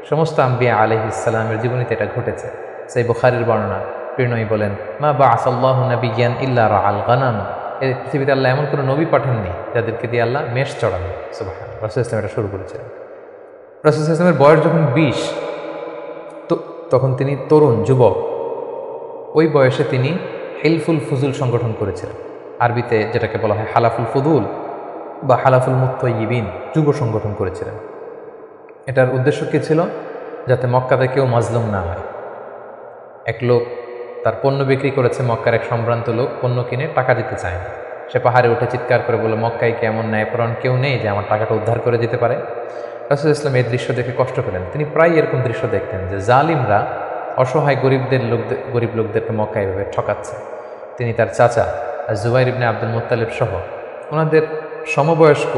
সমস্ত আম্বিয়া আলাইহিস সালামের জীবনীতে এটা ঘটেছে। সেই বুখারীর বর্ণনা, প্রিয়নবী বলেন, মা বা'আসাল্লাহু নাবিয়্যান ইল্লা রাআল গানাম, এই পৃথিবীতে আল্লাহ এমন কোনো নবী পাঠাননি যাদেরকে দিয়ে আল্লাহ মেষ চড়ানো। সুবহানাল্লাহ। রাসূল সাল্লাল্লাহু আলাইহি ওয়াসাল্লাম এটা শুরু করেছিলেন। রাসূল সাল্লাল্লাহু আলাইহি ওয়াসাল্লামের বয়স যখন 20, তখন তিনি তরুণ যুবক। ওই বয়সে তিনি হিলফুল ফুজুল সংগঠন করেছিলেন, আরবিতে যেটাকে বলা হয় হালাফুল ফুদুল বা হালাফুল মুত্তাইয়িবিন, যুব সংগঠন করেছিলেন। এটার উদ্দেশ্য কী ছিল? যাতে মক্কাতে কেউ মাজলুম না হয়। এক লোক তার পণ্য বিক্রি করেছে, মক্কার এক সম্ভ্রান্ত লোক পণ্য কিনে টাকা দিতে চায় না। সে পাহাড়ে উঠে চিৎকার করে বলে, মক্কায় কি এমন ন্যায়পরায়ণ কেউ নেই যে আমার টাকাটা উদ্ধার করে দিতে পারে? রাসূল ইসলাম এই দৃশ্য দেখে কষ্ট পেলেন। তিনি প্রায় এরকম দৃশ্য দেখতেন যে জালিমরা অসহায় গরিব লোকদেরকে মক্কায় এভাবে ঠকাচ্ছে। তিনি তার চাচা জুবাইর ইবনে আব্দুল মুত্তালিব সহ ওনাদের সমবয়স্ক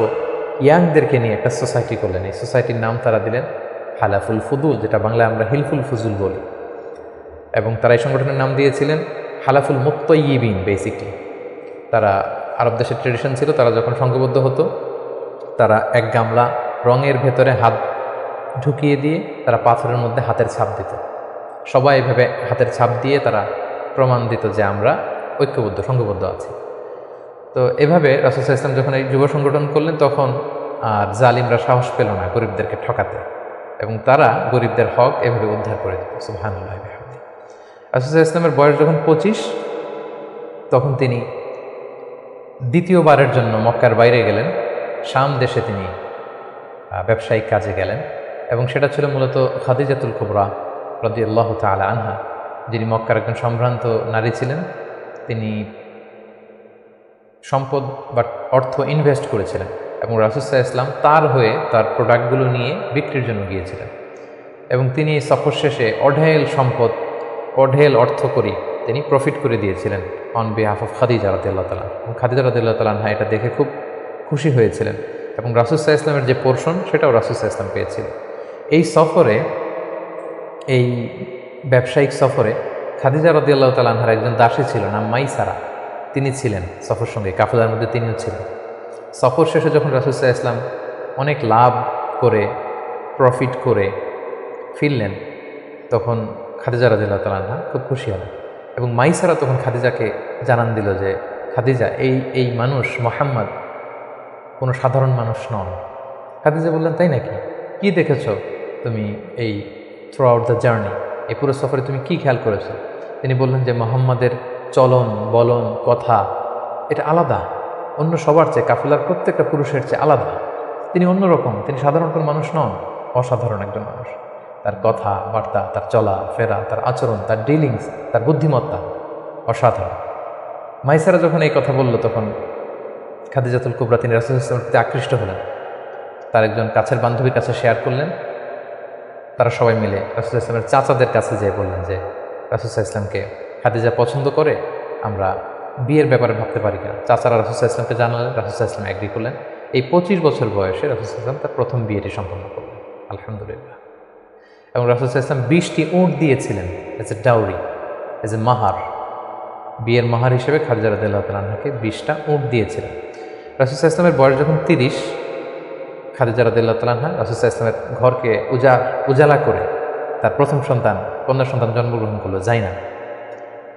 ইয়াংদেরকে নিয়ে একটা সোসাইটি করলেন। এই সোসাইটির নাম তারা দিলেন হালাফুল ফুদুল, যেটা বাংলায় আমরা হিলফুল ফুজুল বলি। এবং তারা এই সংগঠনের নাম দিয়েছিলেন হালাফুল মুত্তাইয়িবিন। বেসিকলি তারা আরব দেশের ট্রেডিশন ছিল, তারা যখন সংঘবদ্ধ হতো তারা এক গামলা রঙের ভেতরে হাত ঢুকিয়ে দিয়ে তারা পাথরের মধ্যে হাতের ছাপ দিত। সবাই এভাবে হাতের ছাপ দিয়ে তারা প্রমাণ দিত যে আমরা ঐক্যবদ্ধ সংঘবদ্ধ আছি। তো এভাবে রাসূল সাল্লাল্লাহু আলাইহি ওয়াসাল্লাম যখন এই যুব সংগঠন করলেন তখন আর জালিমরা সাহস পেল না গরিবদেরকে ঠকাতে, এবং তারা গরিবদের হক এভাবে উদ্ধার করে দিত। সুবহানাল্লাহ। রাসূল সাল্লাল্লাহু আলাইহি ওয়াসাল্লামের বয়স যখন 25 তখন তিনি দ্বিতীয়বারের জন্য মক্কার বাইরে গেলেন। শাম দেশে তিনি ব্যবসায়িক কাজে গেলেন, এবং সেটা ছিল মূলত খাদিজাতুল কুবরা রাদিয়াল্লাহু তাআলা আনহা, যিনি মক্কার একজন সম্ভ্রান্ত নারী ছিলেন। তিনি সম্পদ বা অর্থ ইনভেস্ট করেছিলেন এবং রাসূল সাল্লাল্লাহু আলাইহি ওয়াসাল্লাম তার হয়ে তার প্রোডাক্টগুলো নিয়ে বিক্রির জন্য গিয়েছিলেন। এবং তিনি সফর শেষে অঢেল সম্পদ, অঢেল অর্থ করি তিনি প্রফিট করে দিয়েছিলেন অন বিহাফ অফ খাদিজা রাদিয়াল্লাহু তাআলা। এবং খাদিজা রাদিয়াল্লাহু তাআলা আনহা এটা দেখে খুব খুশি হয়েছিলেন, এবং রাসূল সাল্লাল্লাহু আলাইহি ওয়াসাল্লামের যে পোর্শন সেটাও রাসূল সাল্লাল্লাহু আলাইহি ওয়াসাল্লাম পেয়েছিলেন। এই সফরে, এই ব্যবসায়িক সফরে খাদিজা রাদিয়াল্লাহু তাআলা আনহার একজন দাসী ছিল নাম মাইসারা, তিনি ছিলেন সফর সঙ্গে, কাফেলার মধ্যে তিনিও ছিলেন। সফর শেষে যখন রাসূল সাল্লাল্লাহু আলাইহি ওয়াসাল্লাম অনেক লাভ করে প্রফিট করে ফিরলেন তখন খাদিজা রাদিয়াল্লাহু তাআলা আনহা খুব খুশি হলেন, এবং মাইসারা তখন খাদিজাকে জানান দিল যে খাদিজা, এই মানুষ মুহাম্মদ কোনো সাধারণ মানুষ নন। খাদিজা বললেন, তাই নাকি? কি দেখেছ তুমি এই থ্রু আউট দ্য জার্নি, এই পুরো সফরে তুমি কি খেয়াল করেছো? তিনি বললেন যে মুহাম্মাদের চলন বলন কথা এটা আলাদা, অন্য সবার চেয়ে, কাফেলার প্রত্যেকটা পুরুষের চেয়ে আলাদা। তিনি অন্যরকম, তিনি সাধারণ কোনো মানুষ নন, অসাধারণ একজন মানুষ। তার কথা বার্তা, তার চলা ফেরা, তার আচরণ, তার ডিলিংস, তার বুদ্ধিমত্তা অসাধারণ। মাইসারা যখন এই কথা বলল তখন খাদিজাতুল কুবরা তিনি রাসূল সাল্লাল্লাহু আলাইহি ওয়াসাল্লামের প্রতি আকৃষ্ট হলেন, তার একজন কাছের বান্ধবীর কাছে শেয়ার করলেন। তারা সবাই মিলে রাসূল সাল্লাল্লাহু আলাইহি ওয়াসাল্লামের চাচাদের কাছে যেয়ে বললেন যে রাসূল সাল্লাল্লাহু আলাইহি ওয়াসাল্লামকে খাদিজা পছন্দ করে, আমরা বিয়ের ব্যাপারে ভাবতে পারি না। চাচারা রাসূল সাল্লাল্লাহু আলাইহি ওয়াসাল্লামকে জানালেন, রাসূল সাল্লাল্লাহু আলাইহি ওয়াসাল্লাম এগ্রি করলেন। এই 25 বছর বয়সে রাসূল সাল্লাল্লাহু আলাইহি ওয়াসাল্লাম তার প্রথম বিয়েটি সম্পন্ন করলেন, আলহামদুলিল্লাহ। এবং রাসূল সাল্লাল্লাহু আলাইহি ওয়াসাল্লাম 20টি উট দিয়েছিলেন as a dowry, as a মাহার, বিয়ের মাহার হিসেবে খাদিজা রাদিয়াল্লাহু তাআলা আনহাকে 20টা উট দিয়েছিলেন। রাসূল সাল্লাল্লাহু আলাইহি ওয়াসাল্লামের বয়স যখন 30, খাদিজা রাদিয়াল্লাহু তাআলা আনহা রাসূল সাল্লাল্লাহু আলাইহি ওয়াসাল্লামের ঘরকে উজালা করে তার প্রথম সন্তান, কন্যা সন্তান জন্মগ্রহণ করলো, জাইনাব।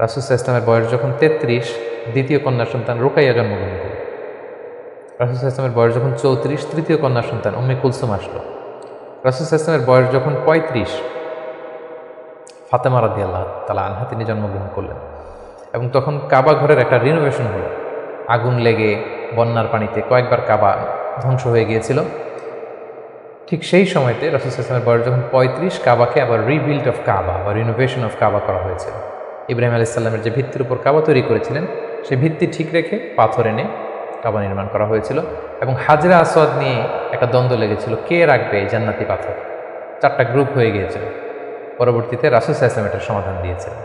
রাসূল সাল্লাল্লাহু আলাইহি ওয়াসাল্লামের বয়স যখন 33, দ্বিতীয় কন্যা সন্তান রুকাইয়া জন্মগ্রহণ করল। রাসূল সাল্লাল্লাহু আলাইহি ওয়াসাল্লামের বয়স যখন 34, তৃতীয় কন্যা সন্তান উম্মে কুলসুম আসলো। রাসূল সাল্লাল্লাহু আলাইহি ওয়াসাল্লামের বয়স যখন 35, ফাতেমা রাদিয়াল্লাহু তাআলা আনহা তিনি জন্মগ্রহণ করলেন। এবং তখন কাবা ঘরের একটা রিনোভেশন হলো, আগুন লেগে বন্যার পানিতে কয়েকবার কাবা ধ্বংস হয়ে গিয়েছিল। ঠিক সেই সময়তে রাসূল সাল্লাল্লাহু আলাইহি ওয়াসাল্লামের বয়স যখন 35, কাবাকে আবার রিবিল্ড অফ কাবা বা রিনোভেশন অফ কাবা করা হয়েছিল। ইব্রাহিম আলাইহিস সালামের যে ভিত্তির উপর কাবা তৈরি করেছিলেন সেই ভিত্তি ঠিক রেখে পাথর এনে কাবা নির্মাণ করা হয়েছিল। এবং হাজরা আসওয়াদ নিয়ে একটা দ্বন্দ্ব লেগেছিল, কে রাখবে এই জান্নাতি পাথর। 4টা গ্রুপ হয়ে গিয়েছিল। পরবর্তীতে রাসূল সাল্লাল্লাহু আলাইহি ওয়াসাল্লাম এটার সমাধান দিয়েছিলেন।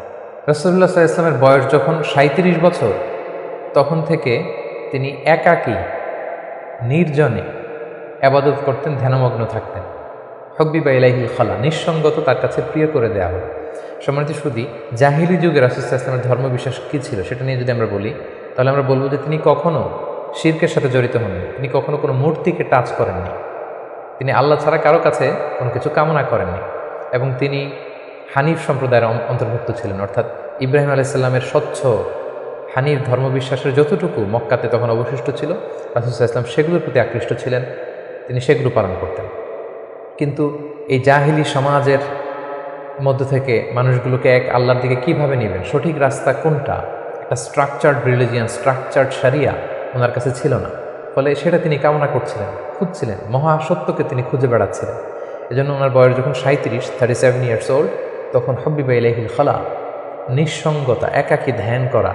রাসূলুল্লাহ সাল্লাল্লাহু আলাইহি ওয়াসাল্লামের বয়স যখন 37 বছর, তখন থেকে তিনি একাকী নির্জনে ইবাদত করতেন, ধ্যানমগ্ন থাকতেন। হুব্বিবা ইলাইহিল খালা, নিঃসঙ্গত তার কাছে প্রিয় করে দেওয়া হলো। সম্মানিত সুধী, জাহিলি যুগে রাসূল সাল্লাল্লাহু আলাইহি ওয়াসাল্লামের ধর্মবিশ্বাস কী ছিল সেটা নিয়ে যদি আমরা বলি, তাহলে আমরা বলবো যে তিনি কখনো শিরকের সাথে জড়িত হননি, তিনি কখনো কোনো মূর্তিকে টাচ করেননি, তিনি আল্লাহ ছাড়া কারো কাছে কোনো কিছু কামনা করেননি, এবং তিনি হানিফ সম্প্রদায়ের অন্তর্ভুক্ত ছিলেন। অর্থাৎ ইব্রাহিম আলাইহিস সালামের স্বচ্ছ হানিফ ধর্মবিশ্বাসের যতটুকু মক্কাতে তখন অবশিষ্ট ছিল, রাসূল সাল্লাল্লাহু আলাইহি ওয়াসাল্লাম সেগুলোর প্রতি আকৃষ্ট ছিলেন, তিনি সেগুলো পালন করতেন। কিন্তু এই জাহিলি সমাজের মধ্য থেকে মানুষগুলোকে এক আল্লাহর দিকে কিভাবে নেবেন, সঠিক রাস্তা কোনটা, একটা স্ট্রাকচার্ড রিলিজিয়ান, স্ট্রাকচার্ড শারিয়া ওনার কাছে ছিল না। ফলে সেটা তিনি কামনা করছিলেন, খুঁজছিলেন, মহাসত্যকে তিনি খুঁজে বেড়াচ্ছিলেন। এজন্য ওনার বয়স যখন 37 ইয়ার্স ওল্ড, তখন হুব্বিবা ইলাইহিল খালা, নিঃসঙ্গতা, একাকী ধ্যান করা,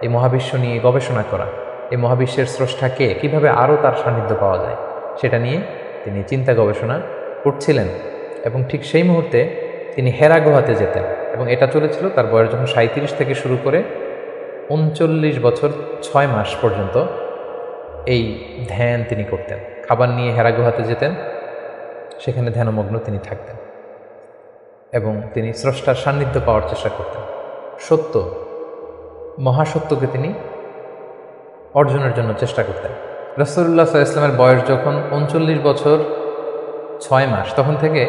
এই মহাবিশ্ব নিয়ে গবেষণা করা, এই মহাবিশ্বের স্রষ্টাকে কীভাবে আরও তার সান্নিধ্য পাওয়া যায় সেটা নিয়ে তিনি চিন্তা গবেষণা করছিলেন এবং ঠিক সেই মুহূর্তে তিনি হেরা গুহাতে যেতেন এবং এটা চলেছিল তার বয়স যখন 37 থেকে শুরু করে 39 বছর 6 মাস পর্যন্ত এই ধ্যান তিনি করতেন। খাবার নিয়ে হেরা গুহাতে যেতেন, সেখানে ধ্যানমগ্ন তিনি থাকতেন এবং তিনি স্রষ্টার সান্নিধ্য পাওয়ার চেষ্টা করতেন। সত্য, মহাসত্যকে তিনি অর্জনের জন্য চেষ্টা করতেন। রাসূলুল্লাহ সাল্লাল্লাহু আলাইহি ওয়াসাল্লামের বয়স যখন 39 বছর 6 মাস, তখন থেকে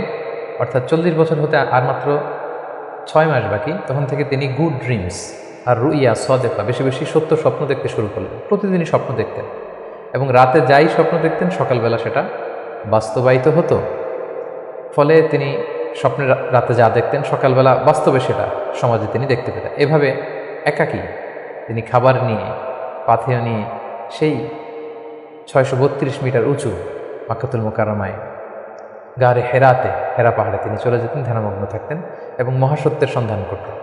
অর্থাৎ 40 বছর হতে আর মাত্র 6 মাস বাকি, তখন থেকে তিনি গুড ড্রিমস আর রুইয়া সাদেকা, বেশি বেশি সত্য স্বপ্ন দেখতে শুরু করলেন। প্রতিদিনই স্বপ্ন দেখতেন এবং রাতে যাই স্বপ্ন দেখতেন সকালবেলা সেটা বাস্তবায়িত হতো। ফলে তিনি স্বপ্নে রাতে যা দেখতেন সকালবেলা বাস্তবে সেটা সমাজে তিনি দেখতে পেতেন। এভাবে একাকী তিনি খাবার নিয়ে, পাথেয় নিয়ে সেই 632 মিটার উঁচু মাক্কাতুল মুকাররমায় গারে হেরাতে, হেরা পাহাড়ে তিনি চলে যেতেন, ধ্যানমগ্ন থাকতেন এবং মহাসত্যের সন্ধান করতেন।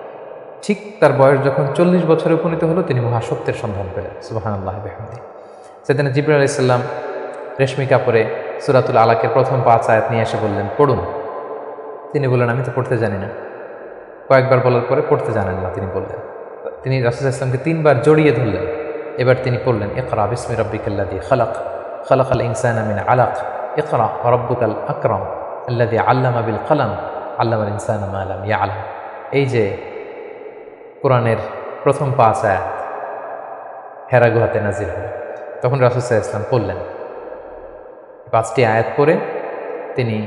ঠিক তার বয়স যখন 40 বছরে উপনীত হলো, তিনি মহাসত্যের সন্ধান পেলেন। সুবহানাল্লাহ বিহামদিহি। সেদিন জিবরাইল আলাইহিস সালাম রেশমি কাপড়ে সূরাতুল আলাকের প্রথম 5 আয়াত নিয়ে এসে বললেন, পড়ুন। তিনি বললেন, আমি তো পড়তে জানি না। কয়েকবার বলার পরে পড়তে জানেন না তিনি বললেন। তিনি রাসূল সাল্লাল্লাহু আলাইহি ওয়াসাল্লামকে 3 বার জড়িয়ে ধরলেন। এবার তিনি পড়লেন, ইকরা বিসমি রাব্বিকাল্লাযী খালাক, খালাকাল ইনসানা মিন আলাক, ইকরা ওয়া রাব্বুকাল আকরাম আল্লাযী আল্লামা বিল কলম, আল্লামাল ইনসানা মা লাম ইয়ালাম। এই যে কোরআনের প্রথম 5 আয়াত হেরা গুহাতে নাজিল হলো, তখন রাসূল সাল্লাল্লাহু আলাইহি ওয়াসাল্লাম পড়লেন। 5টি আয়াত পড়ে তিনি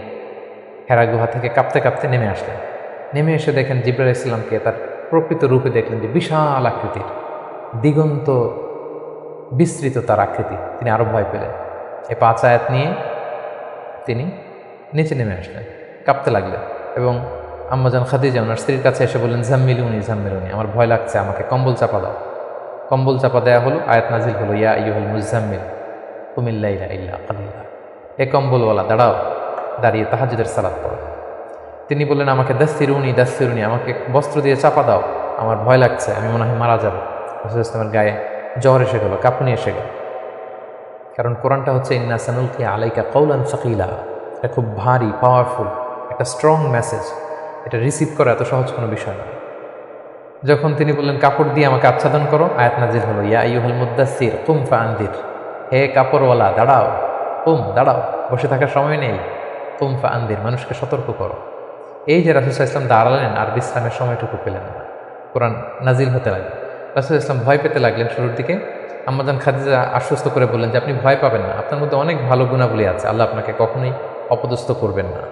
হেরা গুহা থেকে কাঁপতে কাঁপতে নেমে আসলেন। নেমে এসে দেখেন জিবরাইল আলাইহিস সালামকে তার প্রকৃত রূপে দেখলেন, যে বিশাল আকৃতির, দিগন্ত বিস্তৃত তার আকৃতি। তিনি আরো ভয় পেলেন। এই 5 আয়াত নিয়ে তিনি নিচে নেমে আসলেন, কাঁপতে লাগলেন এবং আম্মাজান খাদিজা ওনার স্ত্রীর কাছে এসে বললেন, জাম্মিলুনি জাম্মিলুনি, আমার ভয় লাগছে, আমাকে কম্বল চাপা দাও। কম্বল চাপা দেয়া হলো, আয়াত নাজিল হলো, ইয়া আইয়ুহাল মুজাম্মিল কুমিল লাইলা ইল্লা কালিলা। এ কম্বলওয়ালা দাঁড়াও, দাঁড়িয়ে তাহাজ্জুদের সালাত পড়ো। তিনি বললেন, আমাকে দাসসিরুনি দাসসিরুনি, আমাকে বস্ত্র দিয়ে চাপা দাও, আমার ভয় লাগছে, আমি মনে হয় মারা যাব। রাসূলুল্লাহ ইসলামের গায়ে জ্বর এসে গেল, কাঁপুনি এসে গেল। কারণ কোরআনটা হচ্ছে ইন্না সানুলকি আলাইকা কওলান সাকিলা, এটা খুব ভারী, পাওয়ারফুল একটা স্ট্রং মেসেজ। এটা রিসিভ করা এত সহজ কোনো বিষয় না। যখন তিনি বললেন, কাপড় দিয়ে আমাকে আচ্ছাদন করো, আয়াত নাজিল হলো, ইয়া আইয়ুহাল মুদ্দাসসির কুম ফাআনদির, হে কাপড়ওয়ালা দাঁড়াও, কুম দাঁড়াও, বসে থাকার সময় নেই, কুম ফাআনদির, মানুষকে সতর্ক করো। এই যে রাসূল সাল্লাল্লাহু আলাইহি ওয়াসাল্লাম দাঁড়ালেন আর বিশ্রামের সময়টুকু পেলেন না, কোরআন নাজিল হতে লাগলো। রাসূল সাল্লাল্লাহু আলাইহি ওয়াসাল্লাম ভয় পেতে লাগলেন শুরুর দিকে। আম্মাজান খাদিজা আশ্বস্ত করে বললেন যে আপনি ভয় পাবেন না, আপনার মধ্যে অনেক ভালো গুণাবলী আছে, আল্লাহ আপনাকে কখনোই অপদস্থ করবেন না।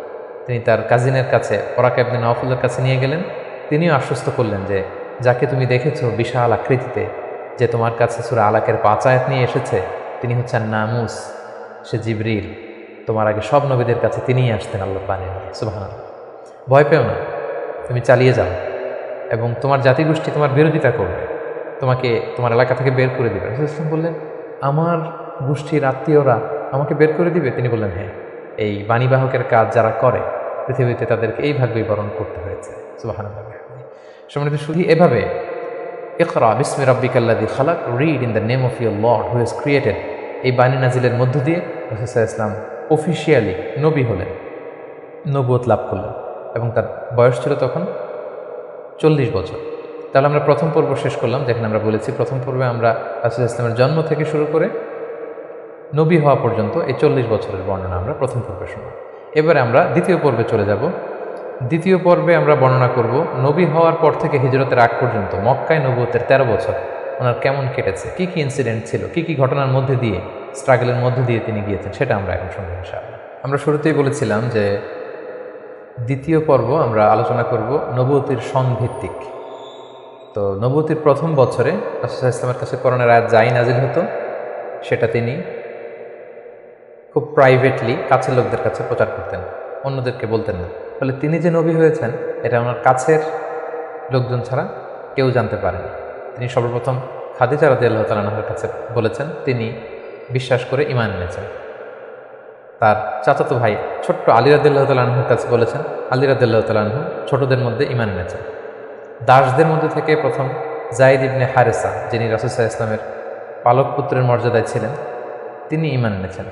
তিনি তার কাজিনের কাছে, ওরাকা ইবনে নাওফলের কাছে নিয়ে গেলেন। তিনিও আশ্বস্ত করলেন যে যাকে তুমি দেখেছো বিশাল আকৃতিতে, যে তোমার কাছে সূরা আলাকের 5 আয়াত নিয়ে এসেছে, তিনি হচ্ছেন নামুস, সে জিবরিল। তোমার আগে সব নবীদের কাছে তিনিই আসতেন আল্লাহর বাণী নিয়ে। সুবহানাল্লাহ। ভয় পেও না, তুমি চালিয়ে যাও এবং তোমার জাতিগোষ্ঠী তোমার বিরোধিতা করবে, তোমাকে তোমার এলাকা থেকে বের করে দিবে। রাসূল সাল্লাল্লাহু আলাইহি ওয়াসাল্লাম বললেন, আমার গোষ্ঠীর আত্মীয়রা আমাকে বের করে দিবে? তিনি বললেন, হ্যাঁ, এই বাণীবাহকের কাজ যারা করে পৃথিবীতে তাদেরকে এই ভাগ্যই বরণ করতে হয়েছে। সুবহানাল্লাহ। সম্মানিত শুধু এভাবে ইকরা বিসমি রাব্বিকাল্লাযী খালাক, read in the name of your lord who has created, এই বাণী নাজিলের মধ্য দিয়ে রাসূল সাল্লাল্লাহু আলাইহি ওয়াসাল্লাম অফিশিয়ালি নবী হলেন, নবুয়ত লাভ করলেন এবং তার বয়স ছিল তখন 40 বছর। তাহলে আমরা প্রথম পর্ব শেষ করলাম, যেখানে আমরা বলেছি প্রথম পর্বে আমরা রাসূল ইসলামের জন্ম থেকে শুরু করে নবী হওয়া পর্যন্ত এই 40 বছরের বর্ণনা আমরা প্রথম পর্বে শুনব। এবারে আমরা দ্বিতীয় পর্বে চলে যাব। দ্বিতীয় পর্বে আমরা বর্ণনা করব নবী হওয়ার পর থেকে হিজরতের আগ পর্যন্ত মক্কায় নবুয়তের 13 বছর ওনার কেমন কেটেছে, কি কি ইনসিডেন্ট ছিল, কি কি ঘটনার মধ্যে দিয়ে, স্ট্রাগলের মধ্যে দিয়ে তিনি গিয়েছেন, সেটা আমরা এখন শুনব ইনশাআল্লাহ। আমরা শুরুতেই বলেছিলাম যে দ্বিতীয় পর্ব আমরা আলোচনা করব নবুয়তের সংভিত্তিক। তো নবুয়তের প্রথম বছরে রাসূল সাল্লাল্লাহু আলাইহি ওয়াসাল্লামের কাছে কোরআনের আয়াত যাই নাজিল হতো, সেটা তিনি খুব প্রাইভেটলি কাছের লোকদের কাছে প্রচার করতেন, অন্যদেরকে বলতেন না। ফলে তিনি যে নবী হয়েছেন এটা ওনার কাছের লোকজন ছাড়া কেউ জানতে পারেনি। তিনি সর্বপ্রথম খাদিজা রাদিয়াল্লাহু তাআলা আনহার কাছে বলেছেন, তিনি বিশ্বাস করে ঈমান এনেছেন। তার চাচাতো ভাই ছোট্ট আলী রাদিয়াল্লাহু তাআলা আনহুর কাছে বলেছেন, আলী রাদিয়াল্লাহু তাআলা আনহু ছোটদের মধ্যে ঈমান এনেছেন। দাসদের মধ্যে থেকে প্রথম যায়েদ ইবনে হারেসা, যিনি রাসূল সাল্লাল্লাহু আলাইহি ওয়াসাল্লামের পালক পুত্রের মর্যাদায় ছিলেন, তিনি ঈমান এনেছেন।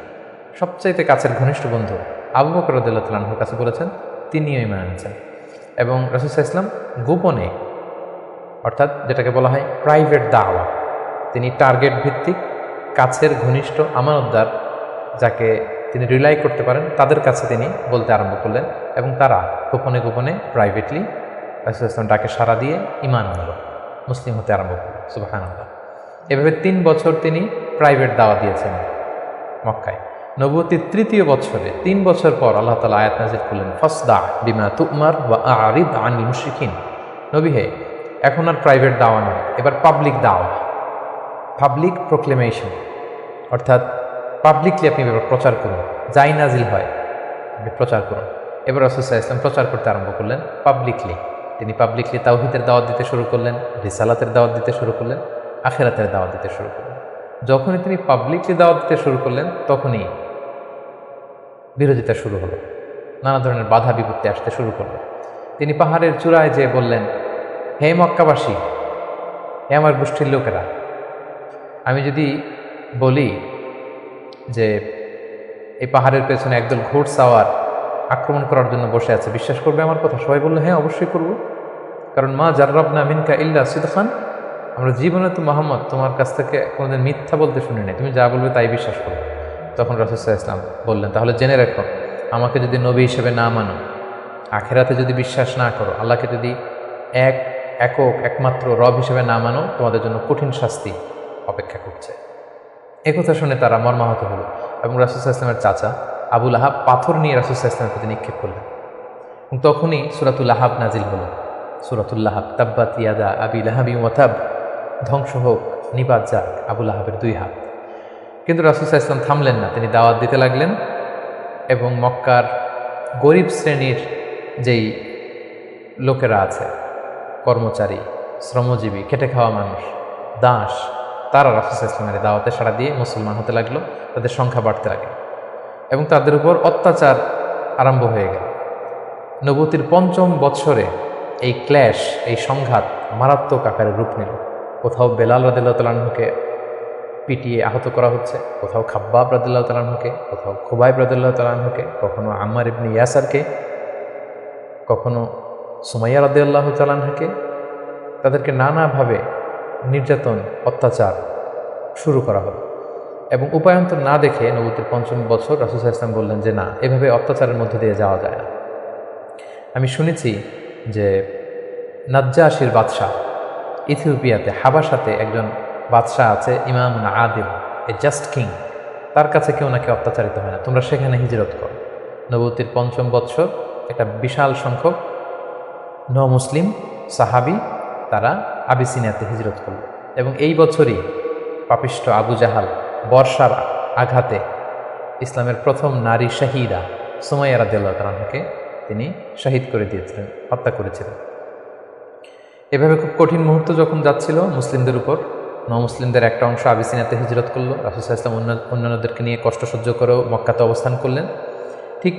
সবচাইতে কাছের ঘনিষ্ঠ বন্ধু আবু বকর রাদিয়াল্লাহু তাআলা আনহুর কাছে বলেছেন, তিনিও ঈমান এনেছেন। এবং রাসূল সাল্লাল্লাহু আলাইহি ওয়াসাল্লাম গোপনে, অর্থাৎ যেটাকে বলা হয় প্রাইভেট দাওয়া, তিনি টার্গেট ভিত্তিক কাছের ঘনিষ্ঠ আমানতদার যাকে তিনি রিলাই করতে পারেন তাদের কাছে তিনি বলতে আরম্ভ করলেন, এবং তারা গোপনে গোপনে প্রাইভেটলি রাসূল সাল্লাল্লাহু আলাইহি ওয়াসাল্লাম ডাকে সাড়া দিয়ে ঈমান আনল, মুসলিম হতে আরম্ভ করল। সুবহানাল্লাহ। এভাবে 3 বছর তিনি প্রাইভেট দাওয়া দিয়েছেন মক্কায়। নবুয়তির 3য় বছরে 3 বছর পর আল্লাহ তাআলা আয়াত নাযিল করলেন, ফাসদা বিমা তু'মার ওয়া আ'রিদ আনিল মুশরিকিন। নবী হে, এখন আর প্রাইভেট দাওয়া নয়, এবার পাবলিক দাওয়া, পাবলিক প্রোক্লেমেশন, অর্থাৎ পাবলিকলি আপনি এবার প্রচার করুন, যাই নাজিল হয় আপনি প্রচার করুন। এবার রাসূল সাল্লাল্লাহু আলাইহি ওয়াসাল্লাম প্রচার করতে আরম্ভ করলেন পাবলিকলি। তিনি পাবলিকলি তাওহীদের দাওয়াত দিতে শুরু করলেন, রিসালাতের দাওয়াত দিতে শুরু করলেন, আখিরাতের দাওয়াত দিতে শুরু করলেন। যখনই তিনি পাবলিকলি দাওয়াত দিতে শুরু করলেন তখনই বিরোধিতা শুরু হলো, নানা ধরনের বাধা বিপত্তি আসতে শুরু করলো। তিনি পাহাড়ের চূড়ায় যেয়ে বললেন, হে মক্কাবাসী, হে আমার গোষ্ঠীর লোকেরা, আমি যদি বলি যে এই পাহাড়ের পেছনে একদল ঘোড়সাওয়ার আক্রমণ করার জন্য বসে আছে, বিশ্বাস করবে আমার কথা? সবাই বললো, হ্যাঁ অবশ্যই করব, কারণ মা জাররাবনা মিনকা ইল্লা সিদখান, আমরা জীবনে তো মুহাম্মদ তোমার কাছ থেকে কোনোদিন মিথ্যা বলতে শুনি নাই, তুমি যা বলবে তাই বিশ্বাস করবে। তখন রাসূল সাল্লাল্লাহু আলাইহি ওয়াসাল্লাম বললেন, তাহলে জেনে রাখো, আমাকে যদি নবী হিসেবে না মানো, আখিরাতে যদি বিশ্বাস না করো, আল্লাহকে যদি একমাত্র রব হিসেবে না মানো, তোমাদের জন্য কঠিন শাস্তি অপেক্ষা করছে। একথা শুনে তারা মর্মাহত হলো এবং রাসূল সাল্লাল্লাহু আলাইহি ওয়াসাল্লামের চাচা আবু লাহাব পাথর নিয়ে রাসূল সাল্লাল্লাহু আলাইহি ওয়াসাল্লামের প্রতি নিক্ষেপ করলেন। এবং তখনই সূরাতুল লাহাব নাজিল হলো। সূরাতুল লাহাব, তাব্বাত ইয়াদা আবি লাহাবিন ওয়া তাব, ধ্বংস হোক, নিপাত যাক আবু লাহাবের 2 হাত। কিন্তু রাসূল সাল্লাল্লাহু আলাইহি ওয়াসাল্লাম থামলেন না, তিনি দাওয়াত দিতে লাগলেন এবং মক্কার গরিব শ্রেণীর যেই লোকেরা আছে, কর্মচারী, শ্রমজীবী, খেটে খাওয়া মানুষ, দাস, তারা রাসূল সাল্লাল্লাহু আলাইহি ওয়াসাল্লামের দাওয়াতে সাড়া দিয়ে মুসলমান হতে লাগলো, তাদের সংখ্যা বাড়তে লাগলো এবং তাদের উপর অত্যাচার আরম্ভ হয়ে গেল। নবুয়তির 5ম বৎসরে এই ক্ল্যাশ, এই সংঘাত মারাত্মক আকারে রূপ নিল। কোথাও বেলাল রাদিয়াল্লাহু তাআলা আনহুকে পিটিয়ে আহত করা হচ্ছে, কোথাও খাব্বাব রাদিয়াল্লাহু তাআলা আনহুকে, কোথাও খুবাইব রাদিয়াল্লাহু তাআলা আনহুকে, কখনো আম্মার ইবনে ইয়াসারকে, কখনো সুমাইয়া রাদিয়াল্লাহু তাআলা আনহাকে, তাদেরকে নানাভাবে নির্যাতন, অত্যাচার শুরু করা হলো। এবং উপায়ন্তর না দেখে নবুয়তির 5ম বছর রাসূল সাল্লাল্লাহু আলাইহি ওয়াসাল্লাম বললেন যে না, এভাবে অত্যাচারের মধ্যে দিয়ে যাওয়া যায় না। আমি শুনেছি যে নাজ্জাশীর বাদশাহ, ইথিওপিয়াতে হাবাসাতে একজন বাদশাহ আছে, ইমামুন আদিল, এ জাস্ট কিং, তার কাছে কেউ নাকি অত্যাচারিত হয় না, তোমরা সেখানে হিজরত করো। নবুয়তির 5ম বৎসর একটা বিশাল সংখ্যক মুসলিম সাহাবী তারা আবিসিনিয়াতে হিজরত করল এবং এই বছরই পাপিষ্ঠ আবু জাহাল বর্ষার আঘাতে ইসলামের প্রথম নারী শাহিদা সুমাইয়া রাদিয়াল্লাহু তাআলা আনহাকে তিনি শহীদ করে দিয়েছিলেন, হত্যা করেছিলেন। এভাবে খুব কঠিন মুহূর্ত যখন যাচ্ছিল মুসলিমদের উপর, মুসলিমদের একটা অংশ আবিসিনিয়াতে হিজরত করলো, রাসূল সাল্লাল্লাহু আলাইহি ওয়াসাল্লাম অন্যান্যদেরকে নিয়ে কষ্ট সহ্য করেও মক্কাতে অবস্থান করলেন। ঠিক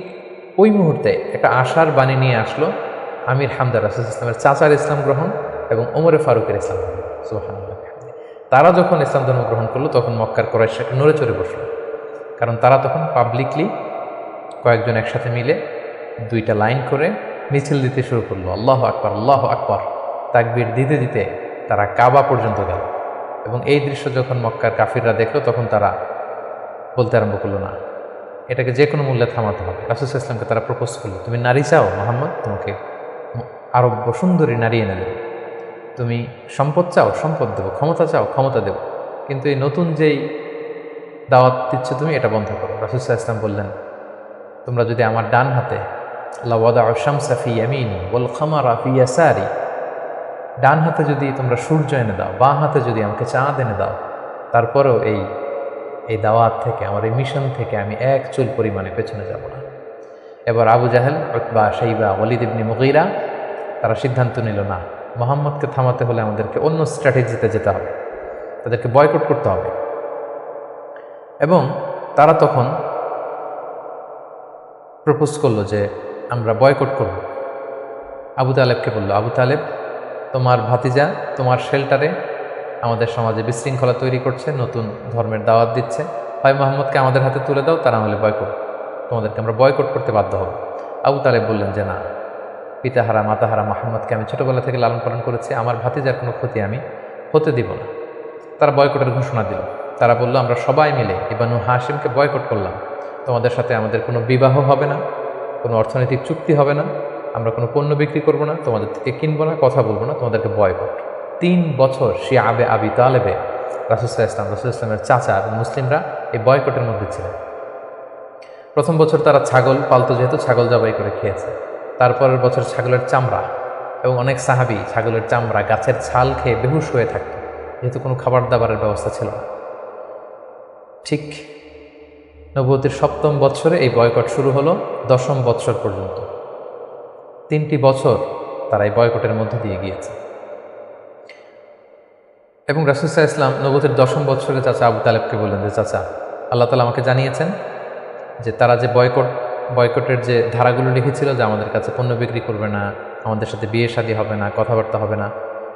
ওই মুহূর্তে একটা আশার বাণী নিয়ে আসলো আমির হামজা, রাসূল সাল্লাল্লাহু আলাইহি ওয়াসাল্লামের চাচার ইসলাম গ্রহণ এবং ওমরে ফারুকের ইসলাম গ্রহণ। সুবহানাল্লাহ। তারা যখন ইসলাম ধর্ম গ্রহণ করলো তখন মক্কার কুরাইশ নড়ে চড়ে বসলো, কারণ তারা তখন পাবলিকলি কয়েকজন একসাথে মিলে 2টা লাইন করে মিছিল দিতে শুরু করলো, আল্লাহু আকবার, আল্লাহু আকবার, তাকবীর দিতে দিতে তারা কাবা পর্যন্ত গেল। এবং এই দৃশ্য যখন মক্কার কাফিররা দেখলো তখন তারা বলতে আরম্ভ করলো, না, এটাকে যে কোনো মূল্যে থামাতে হবে। রাসূল সাল্লাল্লাহু আলাইহি ওয়াসাল্লামকে তারা প্রপোজ করলো, তুমি নারী চাও মুহাম্মদ, তোমাকে আরব্য সুন্দরী নারী এনে দেব, তুমি সম্পদ চাও, সম্পদ দেব, ক্ষমতা চাও, ক্ষমতা দেব, কিন্তু এই নতুন যেই দাওয়াত দিচ্ছ তুমি, এটা বন্ধ করো। রাসূল সাল্লাল্লাহু আলাইহি ওয়াসাল্লাম বললেন, তোমরা যদি আমার ডান হাতে লাওয়াদাউ শামসা ফি ইয়ামিনি ওয়াল খামারা ফি ইয়াসারি, ডান হাতে যদি তোমরা সূর্য এনে দাও, বাঁ হাতে যদি আমাকে চাঁদ এনে দাও, তারপরেও এই দাওয়াত থেকে, আমার এই মিশন থেকে আমি এক চুল পরিমাণে পেছনে যাব না। এবার আবু জাহেল, উতবা, শাইবা, ওয়ালিদ ইবনে মুগীরা তারা সিদ্ধান্ত নিল, না, মুহাম্মদকে থামাতে হলে আমাদেরকে অন্য স্ট্র্যাটেজিতে যেতে হবে, তাদেরকে বয়কট করতে হবে। এবং তারা তখন প্রপোজ করলো যে আমরা বয়কট করব। আবু তালেবকে বলল, আবু তালেব, তোমার ভাতিজা তোমার শেল্টারে আমাদের সমাজে বিশৃঙ্খলা তৈরি করছে, নতুন ধর্মের দাওয়াত দিচ্ছে, হয় মোহাম্মদকে আমাদের হাতে তুলে দাও, তারা হলে বয়কট, তোমাদেরকে আমরা বয়কট করতে বাধ্য হব। আবু তালেব বললেন যে না, পিতাহারা মাতাহারা মোহাম্মদকে আমি ছোটোবেলা থেকে লালন পালন করেছি, আমার ভাতিজার কোনো ক্ষতি আমি হতে দিব না। তারা বয়কটের ঘোষণা দিল। তারা বলল আমরা সবাই মিলে ইবানু হাশিমকে বয়কট করলাম, তোমাদের সাথে আমাদের কোনো বিবাহ হবে না, কোনো অর্থনৈতিক চুক্তি হবে না, আমরা কোনো পণ্য বিক্রি করব না, তোমাদের থেকে কিনবো না, কথা বলবো না, তোমাদেরকে বয়কট। 3 বছর শিয়াবে আবি তালেবে রাসূল ইসলামের চাচা এবং মুসলিমরা এই বয়কটের মধ্যে ছিলেন। প্রথম বছর তারা ছাগল পালতো, যেহেতু ছাগল জবাই করে খেয়েছে। তারপরের বছর ছাগলের চামড়া, এবং অনেক সাহাবী ছাগলের চামড়া গাছের ছাল খেয়ে বেহুশ হয়ে থাকত, যেহেতু কোনো খাবার দাবারের ব্যবস্থা ছিল না। ঠিক নবুয়তের 7ম বৎসরে এই বয়কট শুরু হলো 10ম বৎসর পর্যন্ত। 3টি বছর তারা এই বয়কটের মধ্যে দিয়ে গিয়েছে। এবং রাসূল সাল্লাল্লাহু আলাইহি ওয়াসাল্লাম নবুয়তের 10ম বৎসরে চাচা আবু তালেবকে বললেন যে চাচা, আল্লাহ তাআলা আমাকে জানিয়েছেন যে তারা যে বয়কটের যে ধারাগুলো লিখেছিল যে আমাদের কাছে পণ্য বিক্রি করবে না, আমাদের সাথে বিয়ে শাদী হবে না, কথাবার্তা হবে না,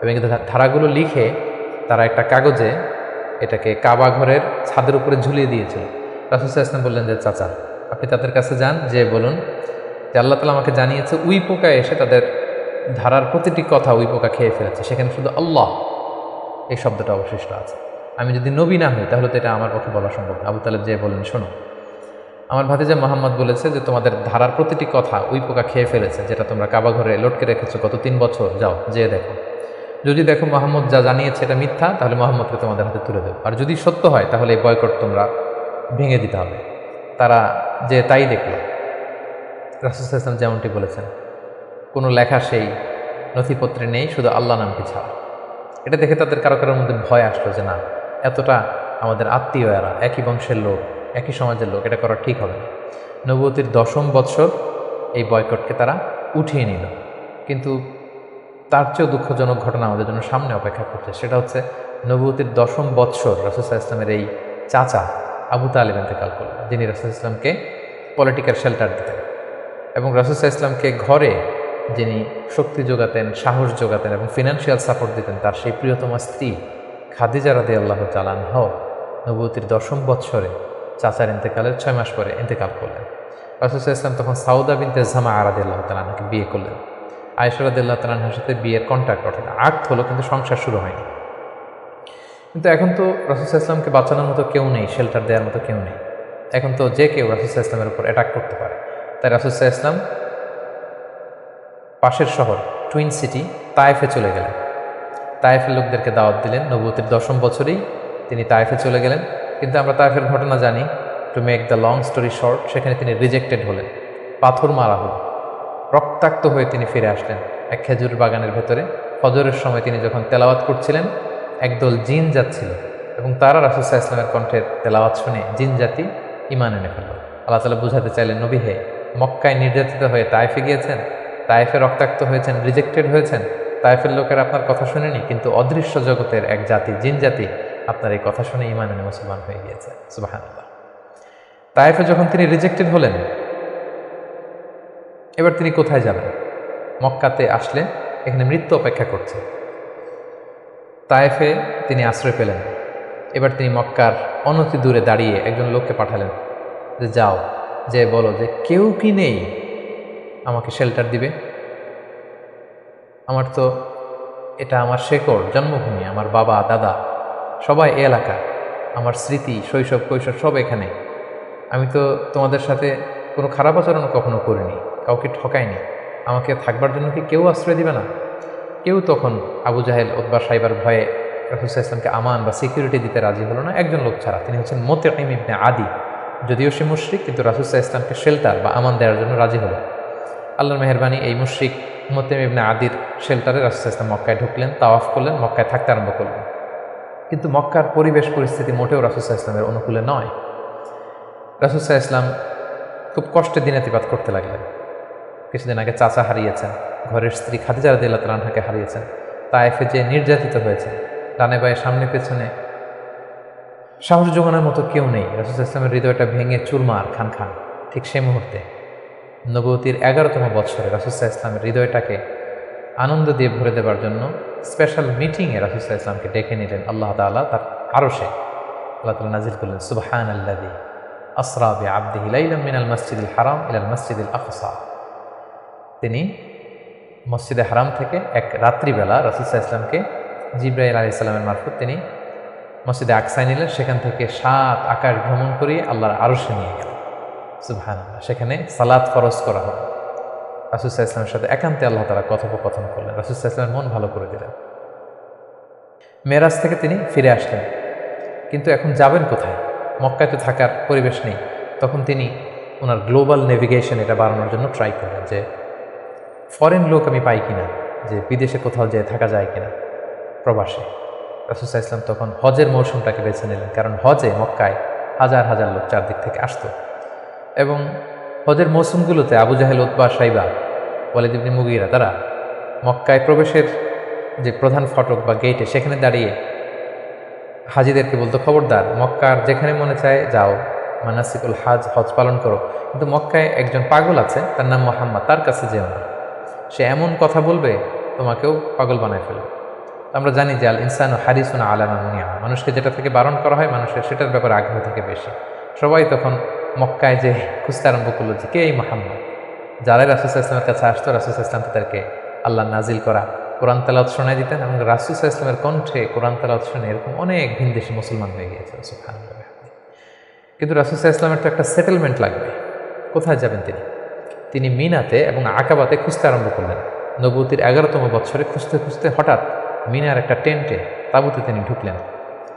এবং এই ধারাগুলো লিখে তারা একটা কাগজে এটাকে কাবা ঘরের ছাদের উপরে ঝুলিয়ে দিয়েছিল। রাসূল সাল্লাল্লাহু আলাইহি ওয়াসাল্লাম বললেন যে চাচা, আপনি তাদের কাছে যান, যে বলুন যে আল্লাহ তাআলা আমাকে জানিয়েছে উই পোকা এসে তাদের ধারার প্রতিটি কথা উই পোকা খেয়ে ফেলেছে, সেখানে শুধু আল্লাহ এই শব্দটা অবশিষ্ট আছে। আমি যদি নবী না হই তাহলে তো এটা আমার পক্ষে বলা সম্ভব না। আবু তালেব যে বললেন, শোনো, আমার ভাতিজা মোহাম্মদ বলেছে যে তোমাদের ধারার প্রতিটি কথা উই পোকা খেয়ে ফেলেছে, যেটা তোমরা কাবা ঘরে লটকে রেখেছো গত 3 বছর, যাও যেয়ে দেখো। যদি দেখো মোহাম্মদ যা জানিয়েছে এটা মিথ্যা, তাহলে মোহাম্মদকে তোমাদের হাতে তুলে দেবো, আর যদি সত্য হয় তাহলে এই বয়কট তোমরা ভেঙে দিতে হবে। তারা যে তাই দেখল। রাসূল সাল্লাল্লাহু আলাইহি ওয়াসাল্লাম যেমনটি বলেছেন, কোনো লেখা সেই নথিপত্রে নেই, শুধু আল্লাহ নামটি ছাড়া। এটা দেখে তাদের কারো কারোর মধ্যে ভয় আসলো যে না, এতটা আমাদের আত্মীয়, এরা একই বংশের লোক, একই সমাজের লোক, এটা করা ঠিক হবে না। নবুয়তের 10ম বৎসর এই বয়কটকে তারা উঠিয়ে নিল। কিন্তু তার চেয়েও দুঃখজনক ঘটনা আমাদের জন্য সামনে অপেক্ষা করছে। সেটা হচ্ছে নবুয়তের 10ম বৎসর রাসূল সাল্লাল্লাহু আলাইহি ওয়াসাল্লামের এই চাচা আবু তালেব ইন্তেকাল করলেন, যিনি রাসূল সাল্লাল্লাহু আলাইহি ওয়াসাল্লামকে পলিটিক্যাল শেল্টার দিতেন, এবং রাসূল সাল্লাল্লাহু আলাইহি ওয়াসাল্লামকে ঘরে যিনি শক্তি যোগাতেন, সাহস যোগাতেন এবং ফিনান্সিয়াল সাপোর্ট দিতেন, তার সেই প্রিয়তমা স্ত্রী খাদিজা রাদিয়াল্লাহু তাআলা আনহা নবুয়তের 10ম বৎসরে চাচার ইন্তেকালের 6 মাস পরে ইন্তেকাল করলেন। রাসূল সাল্লাল্লাহু আলাইহি ওয়াসাল্লাম তখন সাউদা বিনতে জামাআ রাদিয়াল্লাহু তাআলা আনহাকে বিয়ে করলেন। আয়েশা রাদিয়াল্লাহু তাআলা আনহার সাথে বিয়ের কন্ট্রাক্ট, অর্থাৎ আক্ট হলো, কিন্তু সংসার শুরু হয়নি। কিন্তু এখন তো রাসূল সাল্লাল্লাহু আলাইহি ওয়াসাল্লামকে বাঁচানোর মতো কেউ নেই, শেল্টার দেওয়ার মতো কেউ নেই। এখন তো যে কেউ রাসূল সাল্লাল্লাহু আলাইহি ওয়াসাল্লামের উপর অ্যাটাক করতে পারে। তাই রাসূল সাল্লাল্লাহু আলাইহি ওয়াসাল্লাম পাশের শহর টুইন সিটি তায়েফে চলে গেলেন। তায়েফের লোকদেরকে দাওয়াত দিলেন। নবুয়তের 10ম বছরেই তিনি তায়েফে চলে গেলেন। কিন্তু আমরা তায়েফের ঘটনা জানি। To make the long story short, সেখানে তিনি রিজেক্টেড হলেন, পাথর মারা হল, রক্তাক্ত হয়ে তিনি ফিরে আসলেন এক খেজুর বাগানের ভেতরে। ফজরের সময় তিনি যখন তেলাওয়াত করছিলেন, একদল জিন যাচ্ছিল, এবং তারা রাসূল সাল্লাল্লাহু আলাইহি ওয়াসাল্লামের কণ্ঠের তেলাওয়াত শুনে জিন জাতি ঈমান এনে ফেলল। আল্লাহ তাআলা বুঝাতে চাইলেন, নবী হে, মক্কায় নির্যাতিত হয়ে তায়েফে গিয়েছেন, তায়েফে রক্তাক্ত হয়েছেন, রিজেক্টেড হয়েছেন, তায়েফের লোকের আপনার কথা শুনেনি, কিন্তু অদৃশ্য জগতের এক জাতি, জিন জাতি, আপনার এই কথা শুনে ঈমান এনে মুসলমান হয়ে গিয়েছে। সুবহানাল্লাহ। তায়েফে যখন তিনি রিজেক্টেড হলেন, এবার তিনি কোথায় যাবেন? মক্কাতে আসলে এখানে মৃত্যু অপেক্ষা করছে। তায়েফে তিনি আশ্রয় পেলেন। এবার তিনি মক্কার অনতি দূরে দাঁড়িয়ে একজন লোককে পাঠালেন যে যাও, যে বলো যে কেউ কি নেই আমাকে শেল্টার দিবে? আমার তো এটা আমার শেকড়, জন্মভূমি, আমার বাবা দাদা সবাই এ এলাকা, আমার স্মৃতি, শৈশব কৈশোর সব এখানে। আমি তো তোমাদের সাথে কোনো খারাপ আচরণ কখনো করিনি, কাউকে ঠকাইনি, আমাকে থাকবার জন্য কি কেউ আশ্রয় দিবে না? কেউ তখন আবু জাহেল, উতবা, সাইবার ভয়ে রাসূল সাল্লাল্লাহু আলাইহি ওয়াসাল্লামকে আমান বা সিকিউরিটি দিতে রাজি হলো না, একজন লোক ছাড়া। তিনি হচ্ছেন মুতঈম ইবনে আদি। যদিও সে মুশরিক, কিন্তু রাসূল সাল্লাল্লাহু আলাইহি ওয়াসাল্লামকে শেল্টার বা আমান দেওয়ার জন্য রাজি হলো। আল্লাহর মেহেরবানি, এই মুশরিক মুতঈম ইবনে আদির শেল্টারে রাসূল সাল্লাল্লাহু আলাইহি ওয়াসাল্লাম মক্কায় ঢুকলেন, তাওয়াফ করলেন, মক্কায় থাকতে আরম্ভ করলেন। কিন্তু মক্কার পরিবেশ পরিস্থিতি মোটেও রাসূল সাল্লাল্লাহু আলাইহি ওয়াসাল্লামের অনুকূলে নয়। রাসূল সাল্লাল্লাহু আলাইহি ওয়াসাল্লাম খুব কষ্টে দিনাতিপাত করতে লাগলেন। কিছুদিন আগে চাচা হারিয়েছেন, ঘরের স্ত্রী খাদিজা রাদিয়াল্লাহু তাআলা আনহাকে হারিয়েছেন, তায়েফে যে নির্যাতিত হয়েছেন, ডানে বায়ে সামনে পেছনে সাহস জোগানোর মতো কেউ নেই। রাসূল সাল্লাল্লাহু আলাইহি ওয়াসাল্লামের হৃদয়টা ভেঙে চুরমার খান খান। ঠিক সেই মুহূর্তে নবুয়তির 11তম বৎসরে রাসূল সাল্লাল্লাহু আলাইহি ওয়াসাল্লামের হৃদয়টাকে আনন্দ দিয়ে ভরে দেওয়ার জন্য স্পেশাল মিটিংয়ে রাসূল সাল্লাল্লাহু আলাইহি ওয়াসাল্লামকে ডেকে নিলেন আল্লাহ তাআলা তার আরশে। আল্লাহ তাআলা নাজিল করলেন সুবহানাল্লাযী আসরা বিআবদিহি লাইলাম মিনাল মাসজিদিল হারাম ইলাল মাসজিদিল আকসা। তিনি মসজিদে হারাম থেকে এক রাত্রিবেলা রাসূল সাল্লাল্লাহু আলাইহি ওয়াসাল্লামকে জিবরাইল আলাইহিস সালামের মারফত তিনি মসজিদে আকসায় নিলেন, সেখান থেকে 7 আকাশ ভ্রমণ করিয়ে আল্লাহর আরশে নিয়ে গেলেন। সুবহানাল্লাহ। সেখানে সালাত ফরজ করা হলো। রাসূল সাল্লাল্লাহু আলাইহি ওয়াসাল্লামের সাথে একান্তে আল্লাহ তাআলা কথোপকথন করলেন, রাসূল সাল্লাল্লাহু আলাইহি ওয়াসাল্লামের মন ভালো করে দিলেন। মেরাজ থেকে তিনি ফিরে আসলেন, কিন্তু এখন যাবেন কোথায়? মক্কায় তো থাকার পরিবেশ নেই। তখন তিনি ওনার গ্লোবাল নেভিগেশন এটা বাড়ানোর জন্য ট্রাই করলেন যে ফরেন লোক আমি পাই কিনা, যে বিদেশে কোথাও যেয়ে থাকা যায় কিনা প্রবাসে। রাসূল সাল্লাল্লাহু আলাইহি ওয়াসাল্লাম তখন হজের মৌসুমটাকে বেছে নিলেন, কারণ হজে মক্কায় হাজার হাজার লোক চারদিক থেকে আসতো এবং হজের মৌসুমগুলোতে আবু জাহেল, উতবা, শাইবা, ওয়ালিদ ইবনে মুগীরা তারা মক্কায় প্রবেশের যে প্রধান ফটক বা গেটে সেখানে দাঁড়িয়ে হাজিদেরকে বলতো, খবরদার, মক্কার যেখানে মনে চায় যাও, মানাসিকুল হজ পালন করো, কিন্তু মক্কায় একজন পাগল আছে, তার নাম মুহাম্মদ, তার কাছে যেও না, সে এমন কথা বলবে তোমাকেও পাগল বানায় ফেলবে। আমরা জানি যে আল ইনসানু হারিসুন আলা মা মুনিআ, মানুষকে যেটা থেকে বারণ করা হয় মানুষের সেটার ব্যাপারে আগ্রহ থাকে বেশি। সবাই তখন মক্কায় যে খুঁজতে আরম্ভ করলো যে কে এই মুহাম্মদ। যারাই রাসূল সাল্লাল্লাহু আলাইহি ওয়াসাল্লামের কাছে আসতো, রাসূল সাল্লাল্লাহু আলাইহি ওয়াসাল্লাম তাদেরকে আল্লাহ নাজিল করা কোরআন তেলাওয়াত শোনায় দিতেন এবং রাসূল সাল্লাল্লাহু আলাইহি ওয়াসাল্লামের কণ্ঠে কোরআন তেলাওয়াত শুনে এরকম অনেক ভিনদেশী মুসলমান হয়ে গিয়েছিল। সুবহানাল্লাহ। কিন্তু রাসূল সাল্লাল্লাহু আলাইহি ওয়াসাল্লামের তো একটা সেটেলমেন্ট লাগবে। কোথায় যাবেন তিনি মিনাতে এবং আকাবাতে খুঁজতে আরম্ভ করলেন। নবুয়তির 11তম বছরে খুঁজতে খুঁজতে হঠাৎ মিনার একটা টেন্টে, তাঁবুতে তিনি ঢুকলেন।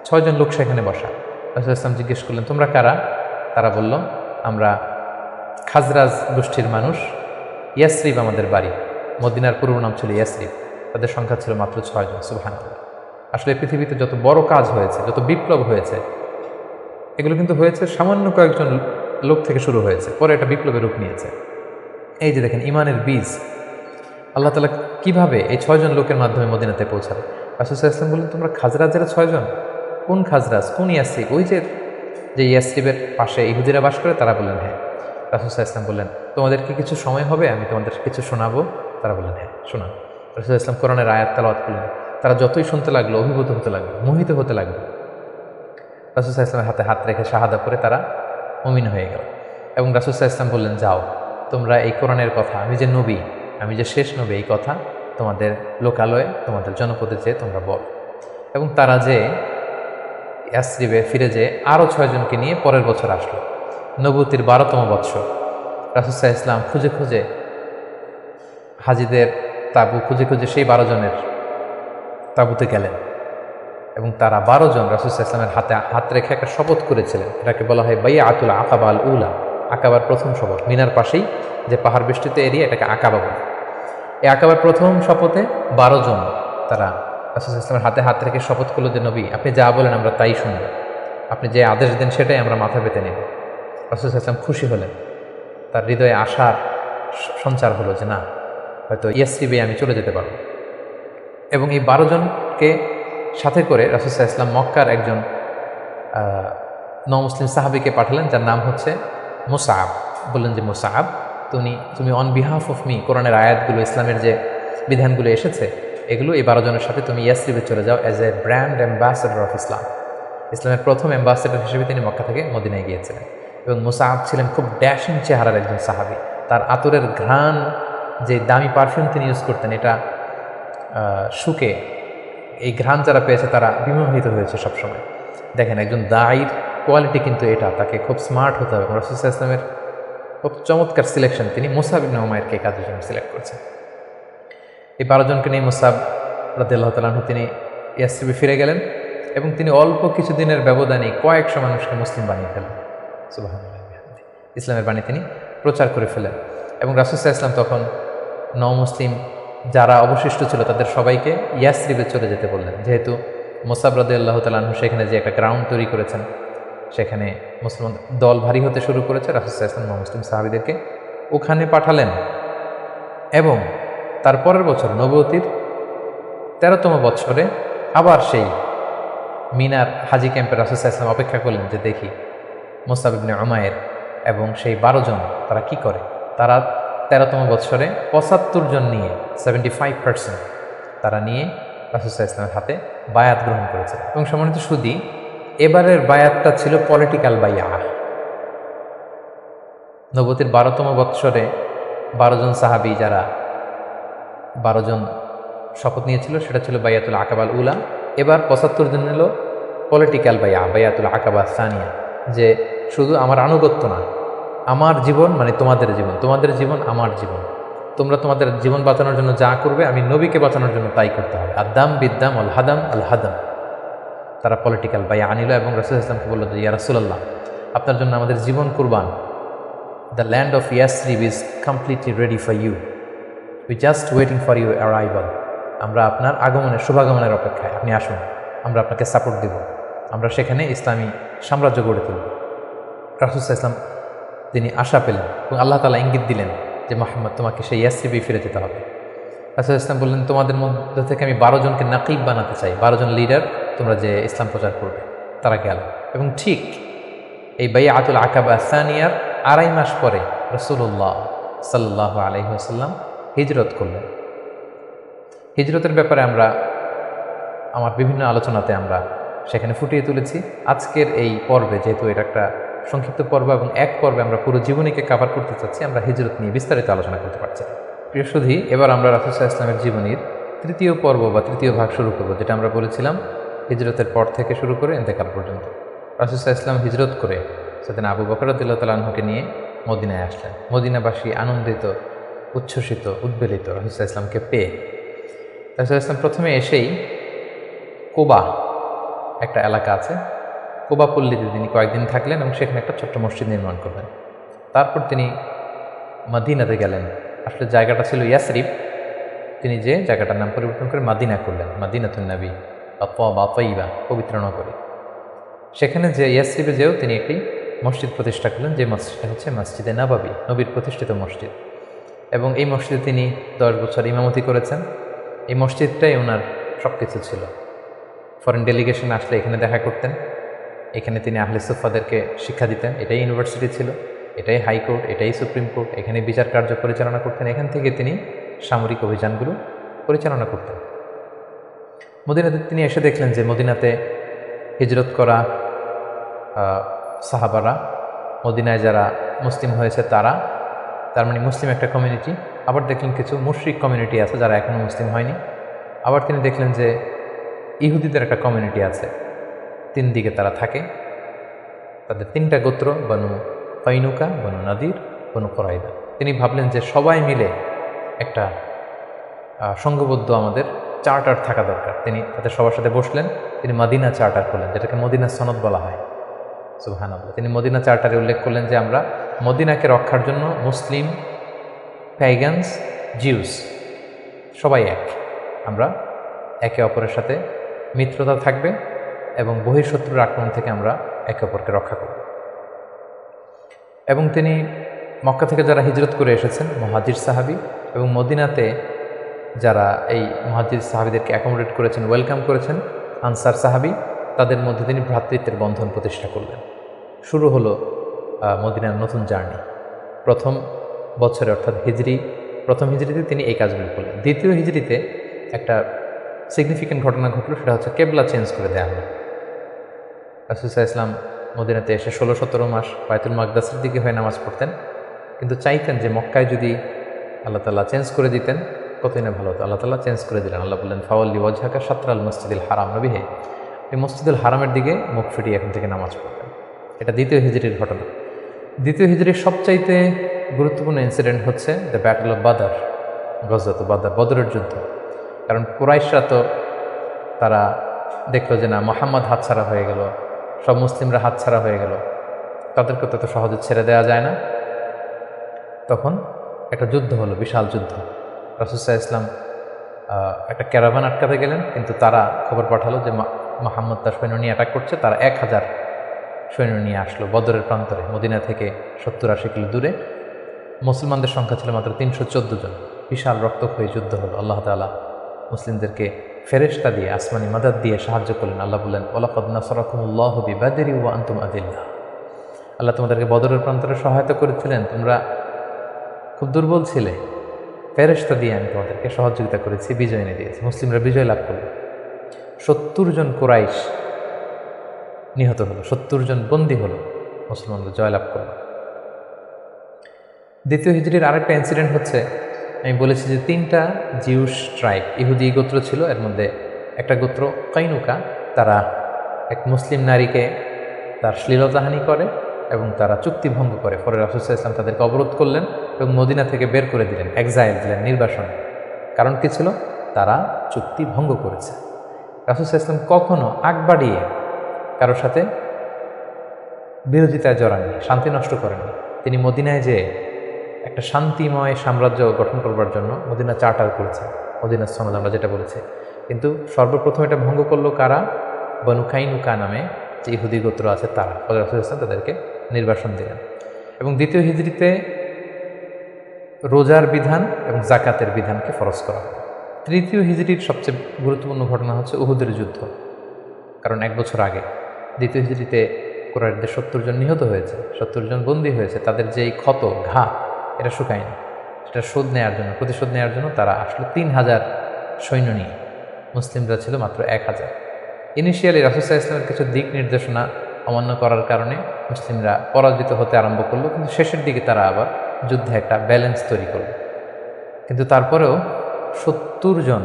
6 জন লোক সেখানে বসা। রাসূল সাল্লাল্লাহু আলাইহি ওয়াসাল্লাম জিজ্ঞেস করলেন, তোমরা কারা? তারা বলল, আমরা খাজরাজ গোষ্ঠীর মানুষ, ইয়াসরিব আমাদের বাড়ি। মদিনার পূর্ব নাম ছিল ইয়াসরিব। তাদের সংখ্যা ছিল মাত্র 6 জন। সুবহানাল্লাহ। আসলে পৃথিবীতে যত বড় কাজ হয়েছে, যত বিপ্লব হয়েছে, এগুলো কিন্তু হয়েছে সামান্য কয়েকজন লোক থেকে শুরু হয়েছে, পরে এটা বিপ্লবের রূপ নিয়েছে। এই যে দেখেন ইমানের বীজ আল্লাহ তাআলা কিভাবে এই 6 জন লোকের মাধ্যমে মদিনাতে পৌঁছাবে। রাসূল সাল্লাল্লাহু আলাইহি ওয়াসাল্লাম বললেন, তোমরা খাজরাজের 6 জন? কোন খাজরাজ, কোন ইয়াসরিব? ওই যে ইয়াসরিবের পাশে ইহুদিরা বাস করে? তারা বললেন হ্যাঁ। রাসূল সাল্লাল্লাহু আলাইহি ওয়াসাল্লাম বললেন, তোমাদের কি কিছু সময় হবে, আমি তোমাদের কিছু শোনাবো? তারা বললেন হ্যাঁ, শোনান। রাসূল সাল্লাল্লাহু আলাইহি ওয়াসাল্লাম কোরআনের আয়াত তেলাওয়াত করলেন। তারা যতই শুনতে লাগলো অভিভূত হতে লাগলো, মোহিত হতে লাগলো। রাসূল সাল্লাল্লাহু আলাইহি ওয়াসাল্লামের হাতে হাত রেখে শাহাদা করে তারা মুমিন হয়ে গেল। এবং রাসূল সাল্লাল্লাহু আলাইহি ওয়াসাল্লাম বললেন, যাও, তোমরা এই কোরআনের কথা, আমি যে নবী, আমি যে শেষ নবী, এই কথা তোমাদের লোকালয়ে, তোমাদের জনপদে যেয়ে তোমরা বল। এবং তারা যে ইয়াসরিবে ফিরে যেয়ে আরও 6 জনকে নিয়ে পরের বছর আসলো। নবুয়তির 12তম বৎসর রাসূল সাল্লাল্লাহু আলাইহি ওয়াসাল্লাম খুঁজে খুঁজে হাজিদের তাঁবু খুঁজে খুঁজে সেই 12 জনের তাঁবুতে গেলেন এবং তারা 12 জন রাসূল সাল্লাল্লাহু আলাইহি ওয়াসাল্লামের হাতে হাত রেখে একটা শপথ করেছিলেন। এটাকে বলা হয় বাইআতুল আকাবা আল উলা, আকাবার প্রথম শপথ। মিনার পাশেই যে পাহাড় বেষ্টিত এরিয়া, এটাকে আকাবা বলে। এই আকাবার প্রথম শপথে 12 জন তারা রাসূল সাল্লাল্লাহু আলাইহি ওয়াসাল্লামের হাতে হাত রেখে শপথ করলো যে নবী, আপনি যা বলেন আমরা তাই শুনব, আপনি যে আদেশ দেন সেটাই আমরা মাথা পেতে নেব। রাসূল সাল্লাল্লাহু আলাইহি ওয়াসাল্লাম খুশি হলেন, তার হৃদয়ে আশার সঞ্চার হলো যে না, হয়তো ইয়াসরিবে আমি চলে যেতে পারবো। এবং এই 12 জনকে সাথে করে রাসূল সাল্লাল্লাহু আলাইহি ওয়াসাল্লাম মক্কার একজন নও-মুসলিম সাহাবীকে পাঠালেন, যার নাম হচ্ছে মুসআব। বললেন যে মুসআব, তুমি অন বিহাফ অফ মি কোরআনের আয়াতগুলো, ইসলামের যে বিধানগুলো এসেছে, এগুলো এই 12 জনের সাথে তুমি ইয়াসরিবে চলে যাও as a brand ambassador of Islam. ইসলামের প্রথম অ্যাম্বাসেডর হিসেবে তিনি মক্কা থেকে মদিনায় গিয়েছিলেন। এবং মুসআব ছিলেন খুব ড্যাশিং চেহারার একজন সাহাবী। তার আতরের ঘ্রাণ, যে দামি পারফিউম তিনি ইউজ করতেন, এটা শুকে এই ঘ্রাণ যারা পেয়েছে তারা বিমোহিত হয়েছে সবসময়। দেখেন একজন দায়ীর কোয়ালিটি কিন্তু এটা, তাকে খুব স্মার্ট হতে হবে। রাসূল সাল্লাল্লাহু আলাইহি ওয়াসাল্লামের খুব চমৎকার সিলেকশন, তিনি মুসআব ইবনে উমাইরকে কাজের জন্য সিলেক্ট করেছেন। এই 12 জনকে নিয়ে মুসআব রাদিয়াল্লাহু তাআলা আনহু তিনি ইয়াসরিবে ফিরে গেলেন এবং তিনি অল্প কিছুদিনের ব্যবধানে কয়েকশো মানুষকে মুসলিম বানিয়ে ফেলেন। সুবহানাল্লাহ। ইসলামের বাণী তিনি প্রচার করে ফেলেন এবং রাসূল সাল্লাল্লাহু আলাইহি ওয়াসাল্লাম তখন নও-মুসলিম যারা অবশিষ্ট ছিল তাদের সবাইকে ইয়াসরিবে চলে যেতে বললেন। যেহেতু মুসআব রাদিয়াল্লাহু তাআলা আনহু সেখানে যে একটা গ্রাউন্ড তৈরি করেছেন, সেখানে মুসলমান দল ভারী হতে শুরু করেছে, রাসূল সাল্লাল্লাহু আলাইহি ওয়াসাল্লাম মুসলিম সাহাবীদেরকে ওখানে পাঠালেন। এবং তার পরের বছর নবুয়তির 13তম বৎসরে আবার সেই মিনার হাজি ক্যাম্পে রাসূল সাল্লাল্লাহু আলাইহি ওয়াসাল্লাম অপেক্ষা করলেন যে দেখি মুসআব ইবনে উমাইর এবং সেই 12 জন তারা কি করে। তারা 13তম বৎসরে 75 জন নিয়ে 75% তারা নিয়ে রাসূল সাল্লাল্লাহু আলাইহি ওয়াসাল্লামের হাতে বায়াত গ্রহণ করেছে। এবং সম্মানিত সুদী, এবারের বায়াতটা ছিল পলিটিক্যাল বাইয়া। নবুয়তের 12তম বৎসরে 12 জন সাহাবী, যারা 12 জন শপথ নিয়েছিল, সেটা ছিল বাইয়াতুল আকাবাল উলা। এবার 75 জন নিল পলিটিক্যাল বাইয়া, বাইয়াতুল আকাবা সানিয়া, যে শুধু আমার আনুগত্য না, আমার জীবন মানে তোমাদের জীবন, তোমাদের জীবন আমার জীবন, তোমরা তোমাদের জীবন বাঁচানোর জন্য যা করবে আমি নবীকে বাঁচানোর জন্য তাই করতে হবে। আদাম বিদ্দাম আল হাদাম আল হাদাম। তারা পলিটিক্যাল বাইয়া আনিল এবং রাসূল ইসলামকে বলল যে ইয়া রাসূলুল্লাহ, আপনার জন্য আমাদের জীবন কুরবান। The land of Yathrib is completely ready for you, we just waiting for you arrival. আমরা আপনার আগমনের, শুভাগমনের অপেক্ষায়, আপনি আসুন, আমরা আপনাকে সাপোর্ট দেব, আমরা সেখানে ইসলামী সাম্রাজ্য গড়ে তুলব। রাসূল ইসলাম তিনি আশা পেলেন এবং আল্লাহ তাআলা ইঙ্গিত দিলেন যে মুহাম্মদ, তোমাকে সেই ইয়াসরিবে ফিরে যেতে হবে। রাসূল ইসলাম বললেন, তোমাদের মধ্যে থেকে আমি 12 জনকে নাকিব বানাতে চাই, 12 জন লিডার, তোমরা যে ইসলাম প্রচার করবে। তারা গেল এবং ঠিক এই বাইআতুল আকাবা সানিয়ার 2.5 মাস পরে রাসূলুল্লাহ সাল্লাল্লাহু আলাইহি ওয়াসাল্লাম হিজরত করলেন। হিজরতের ব্যাপারে আমার বিভিন্ন আলোচনাতে আমরা সেখানে ফুটিয়ে তুলেছি। আজকের এই পর্বে, যেহেতু এটা একটা সংক্ষিপ্ত পর্ব এবং এক পর্বে আমরা পুরো জীবনীকে কভার করতে চাচ্ছি, আমরা হিজরত নিয়ে বিস্তারিত আলোচনা করতে পারছি। প্রিয় সুধী, এবার আমরা রাসূল সাল্লাল্লাহু আলাইহি ওয়াসাল্লামের জীবনীর 3য় পর্ব বা 3য় ভাগ শুরু করব, যেটা আমরা বলেছিলাম হিজরতের পর থেকে শুরু করে ইন্তেকাল পর্যন্ত। রাসূল সাল্লাল্লাহু আলাইহি ওয়াসাল্লাম হিজরত করে সেদিন আবু বকর রাদিয়াল্লাহু তাআলা আনহুকে নিয়ে মদিনায় আসলেন। মদিনাবাসী আনন্দিত, উচ্ছ্বসিত, উদ্বেলিত রাসূল সাল্লাল্লাহু আলাইহি ওয়াসাল্লামকে পেয়ে। রাসূল সাল্লাল্লাহু আলাইহি ওয়াসাল্লাম প্রথমে এসেই কোবা একটা এলাকা আছে, কোবা পল্লীতে তিনি কয়েকদিন থাকলেন এবং সেখানে একটা ছোট্ট মসজিদ নির্মাণ করলেন। তারপর তিনি মদিনাতে গেলেন। আসলে জায়গাটা ছিল ইয়াসরিব, তিনি যে জায়গাটার নাম পরিবর্তন করে মাদিনা করলেন, মাদিনাতুন নবী বা তাইয়্যিবা, পবিত্র নগরী। সেখানে যে ইয়াসরিবে যেও তিনি একটি মসজিদ প্রতিষ্ঠা করলেন, যে মসজিদটা হচ্ছে মসজিদে নববী, নবীর প্রতিষ্ঠিত মসজিদ। এবং এই মসজিদে তিনি 10 বছর ইমামতি করেছেন। এই মসজিদটাই ওনার সব কিছু ছিল। ফরেন ডেলিগেশন আসলে এখানে দেখা করতেন, এখানে তিনি আহলে সুফাদেরকে শিক্ষা দিতেন। এটাই ইউনিভার্সিটি ছিল, এটাই হাইকোর্ট, এটাই সুপ্রিম কোর্ট, এখানে বিচার কার্য পরিচালনা করতেন। এখান থেকে তিনি সামরিক অভিযানগুলো পরিচালনা করতেন। মদিনাতে তিনি এসে দেখলেন যে মদিনাতে হিজরত করা সাহাবারা, মদিনায় যারা মুসলিম হয়েছে তারা, তার মানে মুসলিম একটা কমিউনিটি। আবার দেখলেন কিছু মুশরিক কমিউনিটি আছে যারা এখনও মুসলিম হয়নি। আবার তিনি দেখলেন যে ইহুদিদের একটা কমিউনিটি আছে, 3 দিকে তারা থাকে। তাদের 3টা গোত্র, বনু কাইনুকা, বনু নাদির, বনু কুরাইদা। তিনি ভাবলেন যে সবাই মিলে একটা সংঘবদ্ধ আমাদের চার্টার থাকা দরকার। তিনি তাদের সবার সাথে বসলেন, তিনি মদিনা চার্টার করলেন, যেটাকে মদিনা সনদ বলা হয়। সুবহানাল্লাহ। তিনি মদিনা চার্টারে উল্লেখ করলেন যে আমরা মদিনাকে রক্ষার জন্য মুসলিম, প্যাগানস, জিউস সবাই এক, আমরা একে অপরের সাথে মিত্রতা থাকবে এবং বহিঃশত্রুর আক্রমণ থেকে আমরা একে অপরকে রক্ষা করব। এবং তিনি মক্কা থেকে যারা হিজরত করে এসেছেন মুহাজির সাহাবী, এবং মদিনাতে যারা এই মুহাজির সাহাবীদেরকে অ্যাকোমোডেট করেছেন, ওয়েলকাম করেছেন, আনসার সাহাবী, তাদের মধ্যে তিনি ভ্রাতৃত্বের বন্ধন প্রতিষ্ঠা করলেন। শুরু হলো মদিনার নতুন জার্নি। প্রথম বছরে অর্থাৎ প্রথম হিজরিতে তিনি এই কাজগুলো করলেন। দ্বিতীয় হিজরিতে একটা সিগনিফিক্যান্ট ঘটনা ঘটল, সেটা হচ্ছে কেবলা চেঞ্জ করে দেওয়া হলো। রাসূল সাল্লাল্লাহু আলাইহি ওয়াসাল্লাম মদিনাতে এসে 16-17 মাস বাইতুল মাকদাসের দিকে হয়ে নামাজ পড়তেন, কিন্তু চাইতেন যে মক্কায় যদি আল্লাহ তাআলা চেঞ্জ করে দিতেন কতই না ভালো হতো। আল্লাহ তাআলা চেঞ্জ করে দিলেন। আল্লাহ বললেন, ফাওয়াল্লি ওয়াজহাকা শাতরাল মসজিদিল হারাম, নবী হে এই মসজিদুল হারামের দিকে মুখ ফিরিয়ে এখন থেকে নামাজ পড়তেন। এটা দ্বিতীয় হিজরির ঘটনা। দ্বিতীয় হিজরির সবচাইতে গুরুত্বপূর্ণ ইনসিডেন্ট হচ্ছে দ্য ব্যাটল অফ বাদর, গজওয়াত বাদর, বদরের যুদ্ধ। কারণ কুরাইশরা তো তারা দেখলো যে না, মুহাম্মদ হাতছাড়া হয়ে গেল, সব মুসলিমরা হাতছাড়া হয়ে গেল, তাদেরকে তো সহজে ছেড়ে দেওয়া যায় না। তখন একটা যুদ্ধ হলো, বিশাল যুদ্ধ। রাসূল সাল্লাল্লাহু আলাইহি ওয়াসাল্লাম একটা ক্যারাভান আটকাতে গেলেন, কিন্তু তারা খবর পাঠালো যে মুহাম্মদ তার সৈন্য নিয়ে অ্যাটাক করছে। তারা 1000 সৈন্য নিয়ে আসলো বদরের প্রান্তরে, মদিনা থেকে 70-80 কিলো দূরে। মুসলমানদের সংখ্যা ছিল মাত্র 314 জন। বিশাল রক্তক্ষয়ী যুদ্ধ হলো। আল্লাহ তাআলা মুসলিমদেরকে ফেরেশতা দিয়ে, আসমানি মাদাদ দিয়ে সাহায্য করলেন। আল্লাহ বললেন, ওয়ালাকাদ নাসারাকুমুল্লাহু বিবাদরি ওয়া আনতুম আদিল্লাহ। আল্লাহ তোমাদেরকে বদরের প্রান্তরে সহায়তা করেছিলেন, তোমরা খুব দুর্বল ছিলে, ফেরেশতা দিয়ে আমি তোমাদেরকে সহযোগিতা করেছি, বিজয় এনে দিয়েছি। মুসলিমরা বিজয় লাভ করল। 70 জন কুরাইশ নিহত হলো, 70 জন বন্দী হলো, মুসলমানরা জয়লাভ করল। দ্বিতীয় হিজরির আরেকটা ইনসিডেন্ট হচ্ছে, আমি বলেছি যে 3টা জিউস ট্রাইব, ইহুদি গোত্র ছিল। এর মধ্যে একটা গোত্র কাইনুকা, তারা এক মুসলিম নারীকে তার শ্লীলতাহানি করে এবং তারা চুক্তি ভঙ্গ করে। পরে রাসূল সাল্লাল্লাহু আলাইহি ওয়াসাল্লাম তাদেরকে অবরোধ করলেন এবং মদিনা থেকে বের করে দিলেন, এক্সাইল দিলেন, নির্বাসন। কারণ কি ছিল? তারা চুক্তি ভঙ্গ করেছে। রাসূল সাল্লাল্লাহু আলাইহি ওয়াসাল্লাম কখনো আগ বাড়িয়ে কারোর সাথে বিরোধিতায় জড়াননি, শান্তি নষ্ট করেননি। তিনি মদিনায় যে একটা শান্তিময় সাম্রাজ্য গঠন করবার জন্য মদিনা চার্টার করেছেন, মদিনা সনদ আমরা যেটা বলেছি। কিন্তু সর্বপ্রথম এটা ভঙ্গ করলো কারা? বনু কাইনুকা নামে যে ইহুদি গোত্র আছে তারা। ফলে রাসূল সাল্লাল্লাহু আলাইহি ওয়াসাল্লাম তাদেরকে নির্বাসন দিলেন। এবং দ্বিতীয় হিজরিতে রোজার বিধান এবং জাকাতের বিধানকে ফরজ করা হয়। তৃতীয় হিজরির সবচেয়ে গুরুত্বপূর্ণ ঘটনা হচ্ছে উহুদের যুদ্ধ। কারণ 1 বছর আগে দ্বিতীয় হিজরিতে কুরাইশদের 70 জন নিহত হয়েছে, 70 জন বন্দী হয়েছে। তাদের যেই ক্ষত, ঘা, এটা শুকায়নি। সেটা শোধ নেওয়ার জন্য, প্রতিশোধ নেওয়ার জন্য তারা আসলে 3000 সৈন্য নিয়ে, মুসলিমরা ছিল মাত্র 1000। ইনিশিয়ালি রাসূল সাল্লাল্লাহু আলাইহি ওয়াসাল্লামের কিছু দিক নির্দেশনা অমান্য করার কারণে মুসলিমরা পরাজিত হতে আরম্ভ করলো, কিন্তু শেষের দিকে তারা আবার যুদ্ধে একটা ব্যালেন্স তৈরি করল। কিন্তু তারপরেও 70 জন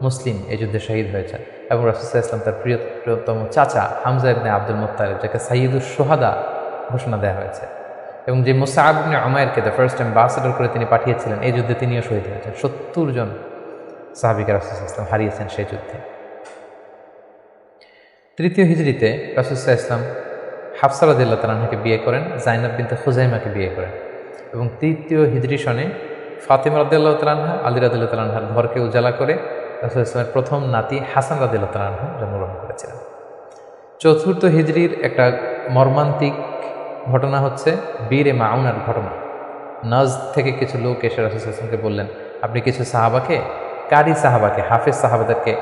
মুসলিম এই যুদ্ধে শহীদ হয়েছেন এবং রাসূল সাল্লাল্লাহু আলাইহি ওয়াসাল্লাম তার প্রিয়তম চাচা হামজা ইবনে আব্দুল মুত্তালিব, যাকে সাইয়্যিদুশ শুহাদা ঘোষণা দেওয়া হয়েছে, এবং যে মুসআব ইবনে উমাইরকে দ্য ফার্স্ট অ্যাম্বাসেডর করে তিনি পাঠিয়েছিলেন, এই যুদ্ধে তিনিও শহীদ হয়েছেন। 70 জন সাহাবীকে রাসূল সাল্লাল্লাহু আলাইহি ওয়াসাল্লাম হারিয়েছেন সেই যুদ্ধে। তৃতীয় হিজরিতে রাসূল সাল্লাল্লাহু আলাইহি ওয়াসাল্লাম হাফসা রাদিয়াল্লাহু তাআলা আনহাকে বিয়ে করেন, জাইনাব বিনতে খুজাইমাকে বিয়ে করেন। এবং তৃতীয় হিজরি সনে ফাতিমা রাদিয়াল্লাহু তাআলা আনহা, আলী রাদিয়াল্লাহু তাআলা আনহার ঘরকে উজালা করে রাসূল সাল্লাল্লাহু আলাইহি ওয়াসাল্লামের প্রথম নাতি হাসান রাদিয়াল্লাহু তাআলা আনহু জন্মগ্রহণ করেছিলেন। চতুর্থ হিজরির একটা মর্মান্তিক ঘটনা হচ্ছে বীরে মাউনার ঘটনা। নাজদ থেকে কিছু লোক এসে রাসূল সাল্লাল্লাহু আলাইহি ওয়াসাল্লামকে বললেন, আপনি কিছু সাহাবাকে, কারি সাহাবাকে, হাফেজ সাহাবাদেরকে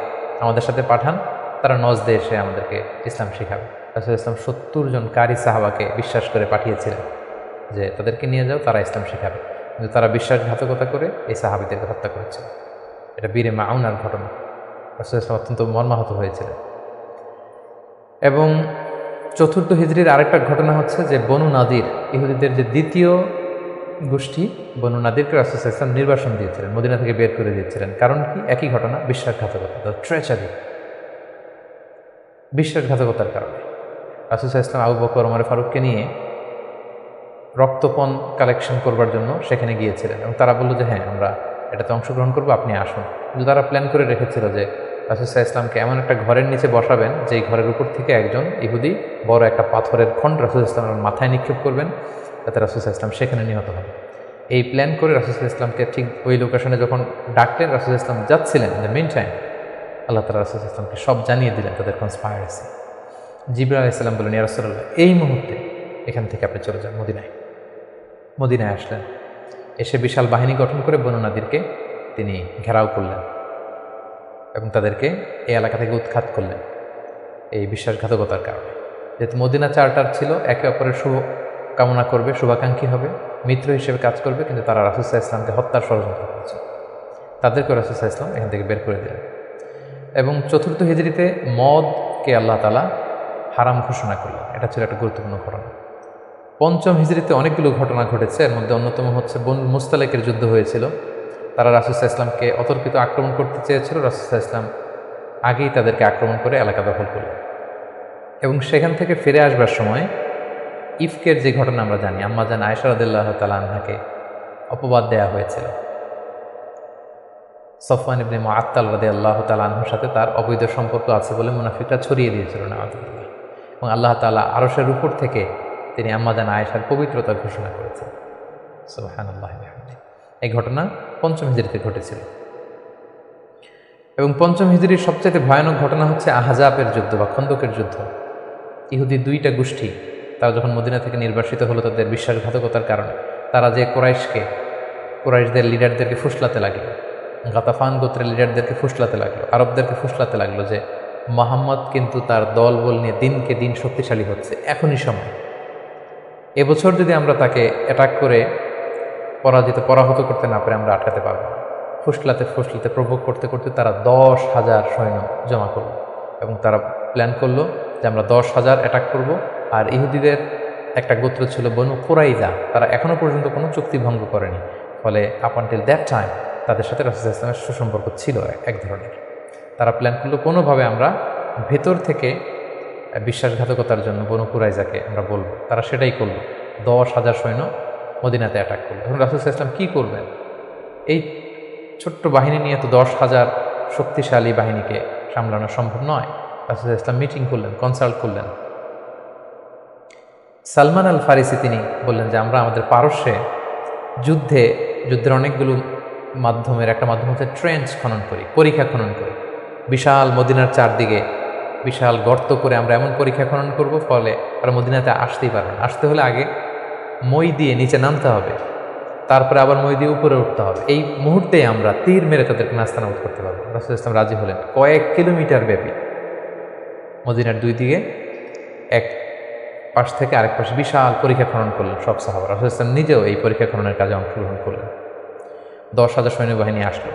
আমাদের সাথে পাঠান, তারা নজদে এসে আমাদেরকে ইসলাম শেখাবে। রাসূল সাল্লাল্লাহু আলাইহি ওয়াসাল্লাম 70 জন কারি সাহাবাকে বিশ্বাস করে পাঠিয়েছিলেন যে তাদেরকে নিয়ে যাও, তারা ইসলাম শেখাবে। কিন্তু তারা বিশ্বাসঘাতকতা করে এই সাহাবীদেরকে হত্যা করেছিল। এটা বীরে মাউনার ঘটনা। রাসূল সাল্লাল্লাহু আলাইহি ওয়াসাল্লাম অত্যন্ত মর্মাহত হয়েছিলেন। এবং চতুর্থ হিজরির আরেকটা ঘটনা হচ্ছে যে বনু নাদির, ইহুদিদের যে দ্বিতীয় গোষ্ঠী, বনু নাদিরকে রাসূল সাল্লাল্লাহু আলাইহি ওয়াসাল্লাম নির্বাসন দিয়েছিলেন, মদিনা থেকে বের করে দিয়েছিলেন। কারণ কি? একই ঘটনা, বিশ্বাসঘাতকতা, ট্রেচারি, বিশ্বাসঘাতকতার কারণে। রাসূল সাল্লাল্লাহু আলাইহি ওয়াসাল্লাম আবু বকর, ওমর ফারুককে নিয়ে রক্তপণ কালেকশন করবার জন্য সেখানে গিয়েছিলেন এবং তারা বলল যে হ্যাঁ, আমরা এটাতে অংশগ্রহণ করবো, আপনি আসুন। কিন্তু তারা প্ল্যান করে রেখেছিল যে রাসূল সাল্লাল্লাহু আলাইহি ওয়াসাল্লামকে এমন একটা ঘরের নিচে বসাবেন যেই ঘরের উপর থেকে একজন ইহুদি বড় একটা পাথরের খণ্ড রাসূল সাল্লাল্লাহু আলাইহি ওয়াসাল্লামের মাথায় নিক্ষেপ করবেন, যাতে রাসূল সাল্লাল্লাহু আলাইহি ওয়াসাল্লাম সেখানে নিহত হন। এই প্ল্যান করে রাসূল সাল্লাল্লাহু আলাইহি ওয়াসাল্লামকে ঠিক ওই লোকেশনে যখন ডাকলেন, রাসূল সাল্লাল্লাহু আলাইহি ওয়াসাল্লাম যাচ্ছিলেন, দ্য মেইন টাইম আল্লাহ তাআলা রাসূল সাল্লাল্লাহু আলাইহি ওয়াসাল্লামকে সব জানিয়ে দিলেন তাদের কনস্পাইরেসি। জিবরাইল আলাইহিস সালাম বললেন, ইয়া রাসূলুল্লাহ, এই মুহূর্তে এখান থেকে আপনি চলে যান মদিনায়। মদিনায় আসলেন, এসে বিশাল বাহিনী গঠন করে বনু নাদিরকে তিনি ঘেরাও করলেন এবং তাদেরকে এই এলাকা থেকে উৎখাত করলেন এই বিশ্বাসঘাতকতার কারণে। যেহেতু মদিনা চার্টার ছিল, একে অপরের শুভ কামনা করবে, শুভাকাঙ্ক্ষী হবে, মিত্র হিসেবে কাজ করবে, কিন্তু তারা রাসূল সাল্লাল্লাহু আলাইহি ওয়াসাল্লামকে হত্যার ষড়যন্ত্র করেছে। তাদেরকে রাসূল সাল্লাল্লাহু আলাইহি ওয়াসাল্লাম এখান থেকে বের করে দিলেন। এবং চতুর্থ হিজরিতে মদকে আল্লাহ তাআলা হারাম ঘোষণা করলেন। এটা ছিল একটা গুরুত্বপূর্ণ ঘটনা। পঞ্চম হিজরিতে অনেকগুলো ঘটনা ঘটেছে, এর মধ্যে অন্যতম হচ্ছে বনু মুস্তালিকের যুদ্ধ হয়েছিল। তারা রাসূল সাল্লাল্লাহু আলাইহি ওয়াসাল্লামকে অতর্কিত আক্রমণ করতে চেয়েছিল, রাসূল সাল্লাল্লাহু আলাইহি ওয়াসাল্লাম আগেই তাদেরকে আক্রমণ করে এলাকা দখল করলেন। এবং সেখান থেকে ফিরে আসবার সময় ইফকের যে ঘটনা আমরা জানি, আম্মা জান আয়েশা রাদিয়াল্লাহু তাআলা আনহাকে অপবাদ দেয়া হয়েছিল। সফওয়ান ইবনে মুআত্তাল রাদিয়াল্লাহু তাআলা আনহুর সাথে তার অবৈধ সম্পর্ক আছে বলে মুনাফিকরা ছড়িয়ে দিয়েছিল নাউযুবিল্লাহ। এবং আল্লাহ তাআলা আরশের উপর থেকে তিনি আম্মা জান আয়েশার পবিত্রতা ঘোষণা করেছেন। সুবহানাল্লাহ ওয়া বিহামদিহি। এই ঘটনা পঞ্চম হিজরিতে ঘটেছিল। এবং পঞ্চম হিজরির সবচেয়ে ভয়ানক ঘটনা হচ্ছে আহজাবের যুদ্ধ বা খন্দকের যুদ্ধ। ইহুদি দুইটা গোষ্ঠী তারা যখন মদিনা থেকে নির্বাসিত হলো তাদের বিশ্বাসঘাতকতার কারণে, তারা যে কুরাইশদের লিডারদেরকে ফুসলাতে লাগলো, গাতাফান গোত্রের লিডারদেরকে ফুসলাতে লাগলো, আরবদেরকে ফুসলাতে লাগলো যে মুহাম্মদ কিন্তু তার দলবল নিয়ে দিনকে দিন শক্তিশালী হচ্ছে, এখনই সময়, এবছর যদি আমরা তাকে অ্যাটাক করে পরাহত করতে না পারে আমরা আটকাতে পারবো না। ফুসলাতে প্রভোগ করতে করতে তারা 10,000 সৈন্য জমা করলো এবং তারা প্ল্যান করলো যে আমরা 10,000 অ্যাটাক করব। আর ইহুদিদের একটা গোত্র ছিল বনু কুরাইজা, তারা এখনও পর্যন্ত কোনো চুক্তি ভঙ্গ করেনি, ফলে আপ আনটিল দ্যাট টাইম তাদের সাথে রাসূল সাল্লাল্লাহু আলাইহি ওয়াসাল্লামের সুসম্পর্ক ছিল এক ধরনের। তারা প্ল্যান করলো কোনোভাবে আমরা ভেতর থেকে বিশ্বাসঘাতকতার জন্য বনু কুরাইজাকে আমরা বলবো। তারা সেটাই করলো, 10,000 সৈন্য মদিনাতে অ্যাটাক করলো। তখন রাসূল সাল্লাল্লাহু আলাইহি ওয়াসাল্লাম কী করবেন? এই ছোট্ট বাহিনী নিয়ে তো 10,000 শক্তিশালী বাহিনীকে সামলানো সম্ভব নয়। রাসূল সাল্লাল্লাহু আলাইহি ওয়াসাল্লাম মিটিং করলেন, কনসাল্ট করলেন। সালমান আল ফারিসি তিনি বললেন যে আমরা আমাদের পারস্যে যুদ্ধের অনেকগুলো মাধ্যমের একটা মাধ্যম হচ্ছে ট্রেঞ্চ খনন করি, পরীক্ষা খনন করি। বিশাল মদিনার চারদিকে বিশাল গর্ত করে আমরা এমন পরীক্ষা খনন করব, ফলে তারা মদিনাতে আসতেই পারবে না। আসতে হলে আগে মই দিয়ে নিচে নামতে হবে, তারপরে আবার মই দিয়ে উপরে উঠতে হবে। এই মুহূর্তেই আমরা তীর মেরে তাদেরকে নাস্তানাবুদ করতে পারবো। রাসূল ইসলাম রাজি হলেন। কয়েক কিলোমিটার ব্যাপী মদিনার দুই দিকে এক পাশ থেকে আরেক পাশে বিশাল পরীক্ষা খনন করলেন সব সাহাবা। রাসূল ইসলাম নিজেও এই পরীক্ষা খননের কাজে অংশগ্রহণ করলেন। 10,000 সৈন্যবাহিনী আসলো।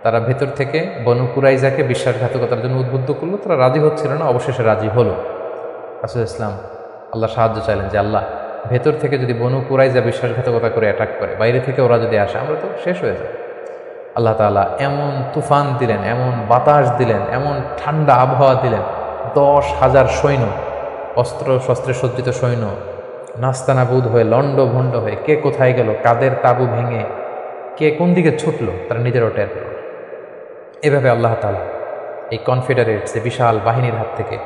তারা ভেতর থেকে বনু কুরাইজাকে বিশ্বাসঘাতকতার জন্য উদ্বুদ্ধ করলো। তারা রাজি হচ্ছিল না, অবশেষে রাজি হলো। রাসূল ইসলাম আল্লাহ সাহায্য চাইলেন যে আল্লাহ, ভেতর থেকে যদি বনু কুরাইজা বিশ্বাসঘাতকতা করে অ্যাটাক করে, বাইরে থেকে ওরা যদি আসে, আমরা তো শেষ হয়ে যাব। আল্লাহ তাআলা এমন তুফান দিলেন, এমন বাতাস দিলেন, এমন ঠান্ডা আবহাওয়া দিলেন, 10,000 সৈন্য, অস্ত্র শস্ত্রে সজ্জিত সৈন্য নাস্তানাবুদ হয়ে লণ্ডভণ্ড হয়ে কে কোথায় গেল, কাদের তাবু ভেঙে কে কোন দিকে ছুটলো, তারা নিজেরও টের পেল। এভাবে আল্লাহ তাআলা এই কনফেডারেটস, এই বিশাল বাহিনীর হাত থেকে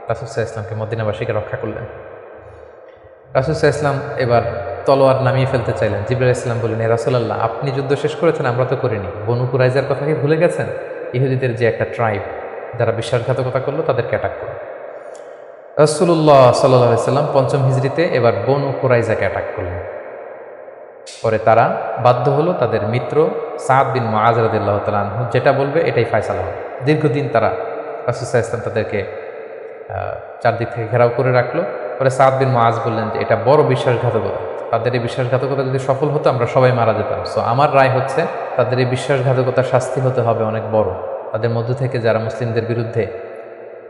রাসূল সাল্লাল্লাহু আলাইহি ওয়াসাল্লামকে মদিনাবাসীকে রক্ষা করলেন। রাসূল সাল্লাল্লাহু আলাইহি ওয়াসাল্লাম এবার তলোয়ার নামিয়ে ফেলতে চাইলেন। জিবরাইল আলাইহিস সালাম বললেন, হে রাসূলুল্লাহ, আপনি যুদ্ধ শেষ করেছেন, আমরা তো করিনি। বনু কুরাইজার কথা কি ভুলে গেছেন? ইহুদিদের যে একটা ট্রাইব, যারা বিশ্বাসঘাতকতা করলো, তাদেরকে অ্যাটাক করলো। রাসূলুল্লাহ সাল্লাল্লাহু আলাইহি ওয়াসাল্লাম ৫ম হিজরিতে এবার বনু কুরাইজাকে অ্যাটাক করলেন। পরে তারা বাধ্য হলো তাদের মিত্র সাদ বিন মুআয রাদিয়াল্লাহু তাআলা আনহু যেটা বলবে এটাই ফায়সালা হবে। দীর্ঘদিন তারা রাসূল সাল্লাল্লাহু আলাইহি ওয়াসাল্লাম তাদেরকে চারদিক থেকে ঘেরাও করে রাখলো। পরে সাদ বিন মুআয বললেন যে এটা বড় বিশ্বাসঘাতকতা, তাদের এই বিশ্বাসঘাতকতা যদি সফল হতো আমরা সবাই মারা যেতাম। সো আমার রায় হচ্ছে তাদের এই বিশ্বাসঘাতকতার শাস্তি হতে হবে অনেক বড়। তাদের মধ্য থেকে যারা মুসলিমদের বিরুদ্ধে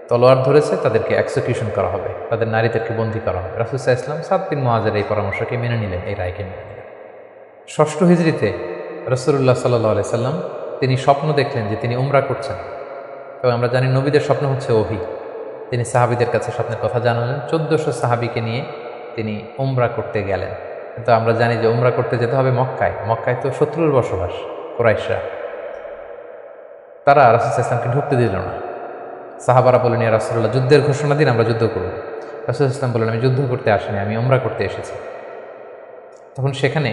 তলোয়ার ধরেছে তাদেরকে এক্সিকিউশন করা হবে, তাদের নারীদেরকে বন্দী করা হবে। রাসূল সাল্লাল্লাহু আলাইহি ওয়াসাল্লাম সাদ বিন মুআযের এই পরামর্শকে মেনে নিলেন, এই রায়কে মেনে নিলেন। ৬ষ্ঠ হিজরিতে রাসূলুল্লাহ সাল্লাল্লাহু আলাইহি ওয়াসাল্লাম তিনি স্বপ্ন দেখলেন যে তিনি উমরা করছেন। এবং আমরা জানি নবীদের স্বপ্ন হচ্ছে ওহী। তিনি সাহাবীদের কাছে স্বপ্নের কথা জানালেন। ১৪০০ সাহাবীকে নিয়ে তিনি উমরা করতে গেলেন। কিন্তু আমরা জানি যে উমরা করতে যেতে হবে মক্কায়। মক্কায় তো শত্রুর বসবাস, কুরাইশরা। তারা রাসূল সাল্লাল্লাহু আলাইহি ওয়াসাল্লামকে ঢুকতে দিল না। সাহাবারা বললেন, ইয়া রাসূলুল্লাহ, যুদ্ধের ঘোষণা দিন, আমরা যুদ্ধ করব। রাসূল সাল্লাল্লাহু আলাইহি ওয়াসাল্লাম বললেন, আমি যুদ্ধ করতে আসিনি, আমি উমরা করতে এসেছি। তখন সেখানে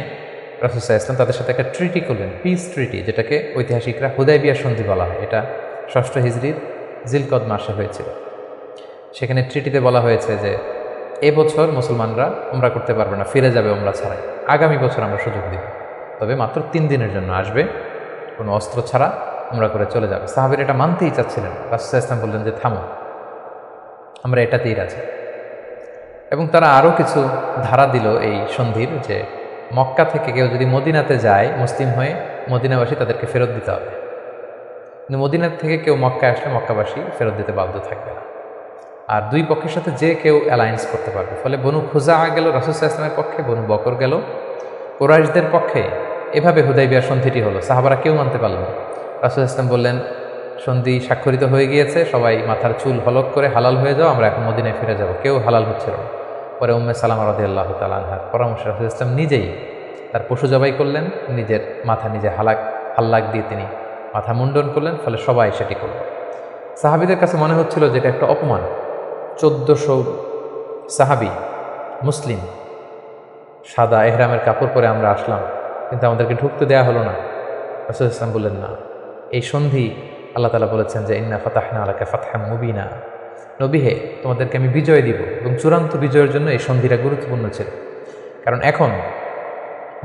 রাসূল সাল্লাল্লাহু আলাইহি ওয়াসাল্লাম তাদের সাথে একটা ট্রিটি করলেন, পিস ট্রিটি, যেটাকে ঐতিহাসিকরা হুদায়বিয়া সন্ধি বলা হয়। এটা ৬ষ্ঠ হিজরির জিলকদ মাসে হয়েছিল। সেখানে ট্রিটিতে বলা হয়েছে যে এবছর মুসলমানরা উমরা করতে পারবে না, ফিরে যাবে উমরা ছাড়াই। আগামী বছর আমরা সুযোগ দিব, তবে মাত্র 3 দিনের জন্য আসবে, কোনো অস্ত্র ছাড়া উমরা করে চলে যাবে। সাহাবীরা এটা মানতেই চাচ্ছিলেন। রাসূল সাল্লাল্লাহু আলাইহি ওয়াসাল্লাম বললেন যে থামো, আমরা এটাতেই রাজি। এবং তারা আরও কিছু ধারা দিল এই সন্ধির, যে মক্কা থেকে কেউ যদি মদিনাতে যায় মুসলিম হয়ে, মদিনাবাসী তাদেরকে ফেরত দিতে হবে। কিন্তু মদিনা থেকে কেউ মক্কায় আসলে মক্কাবাসী ফেরত দিতে বাধ্য থাকবে না। আর দুই পক্ষের সাথে যে কেউ অ্যালায়েন্স করতে পারবে। ফলে বনু খুজা গেল রাসূল সাল্লাল্লাহু আলাইহি ওয়াসাল্লামের পক্ষে, বনু বকর গেল কুরাইশদের পক্ষে। এভাবে হুদায়বিয়ার সন্ধিটি হলো। সাহাবারা কেউ মানতে পারল না। রাসূল সাল্লাল্লাহু আলাইহি ওয়াসাল্লাম বললেন, সন্ধি স্বাক্ষরিত হয়ে গিয়েছে, সবাই মাথার চুল হলক করে হালাল হয়ে যাও, আমরা এখন মদিনায় ফিরে যাব। কেউ হালাল হচ্ছিল না। পরে উম্মে সালামা রাদিয়াল্লাহু তাআলা আনহার পরামর্শে রাসূল সাল্লাল্লাহু আলাইহি ওয়াসাল্লাম নিজেই তার পশু জবাই করলেন, নিজের মাথা নিজে হাল্লাক দিয়ে তিনি মাথা মুন্ডন করলেন। ফলে সবাই সেটি করল। সাহাবীদের কাছে মনে হচ্ছিল যে এটা একটা অপমান। ১৪০০ সাহাবী মুসলিম, সাদা এহরামের কাপড় পরে আমরা আসলাম, কিন্তু আমাদেরকে ঢুকতে দেয়া হলো না। রাসূল সাল্লাল্লাহু আলাইহি ওয়াসাল্লাম বললেন, না, এই সন্ধি আল্লাহ তাআলা বলেছেন যে ইন্না ফাতাহনা আলাকা ফাতহাম মুবিনা, নবী হে, তোমাদেরকে আমি বিজয় দিব। এবং চূড়ান্ত বিজয়ের জন্য এই সন্ধিটা গুরুত্বপূর্ণ ছিল। কারণ এখন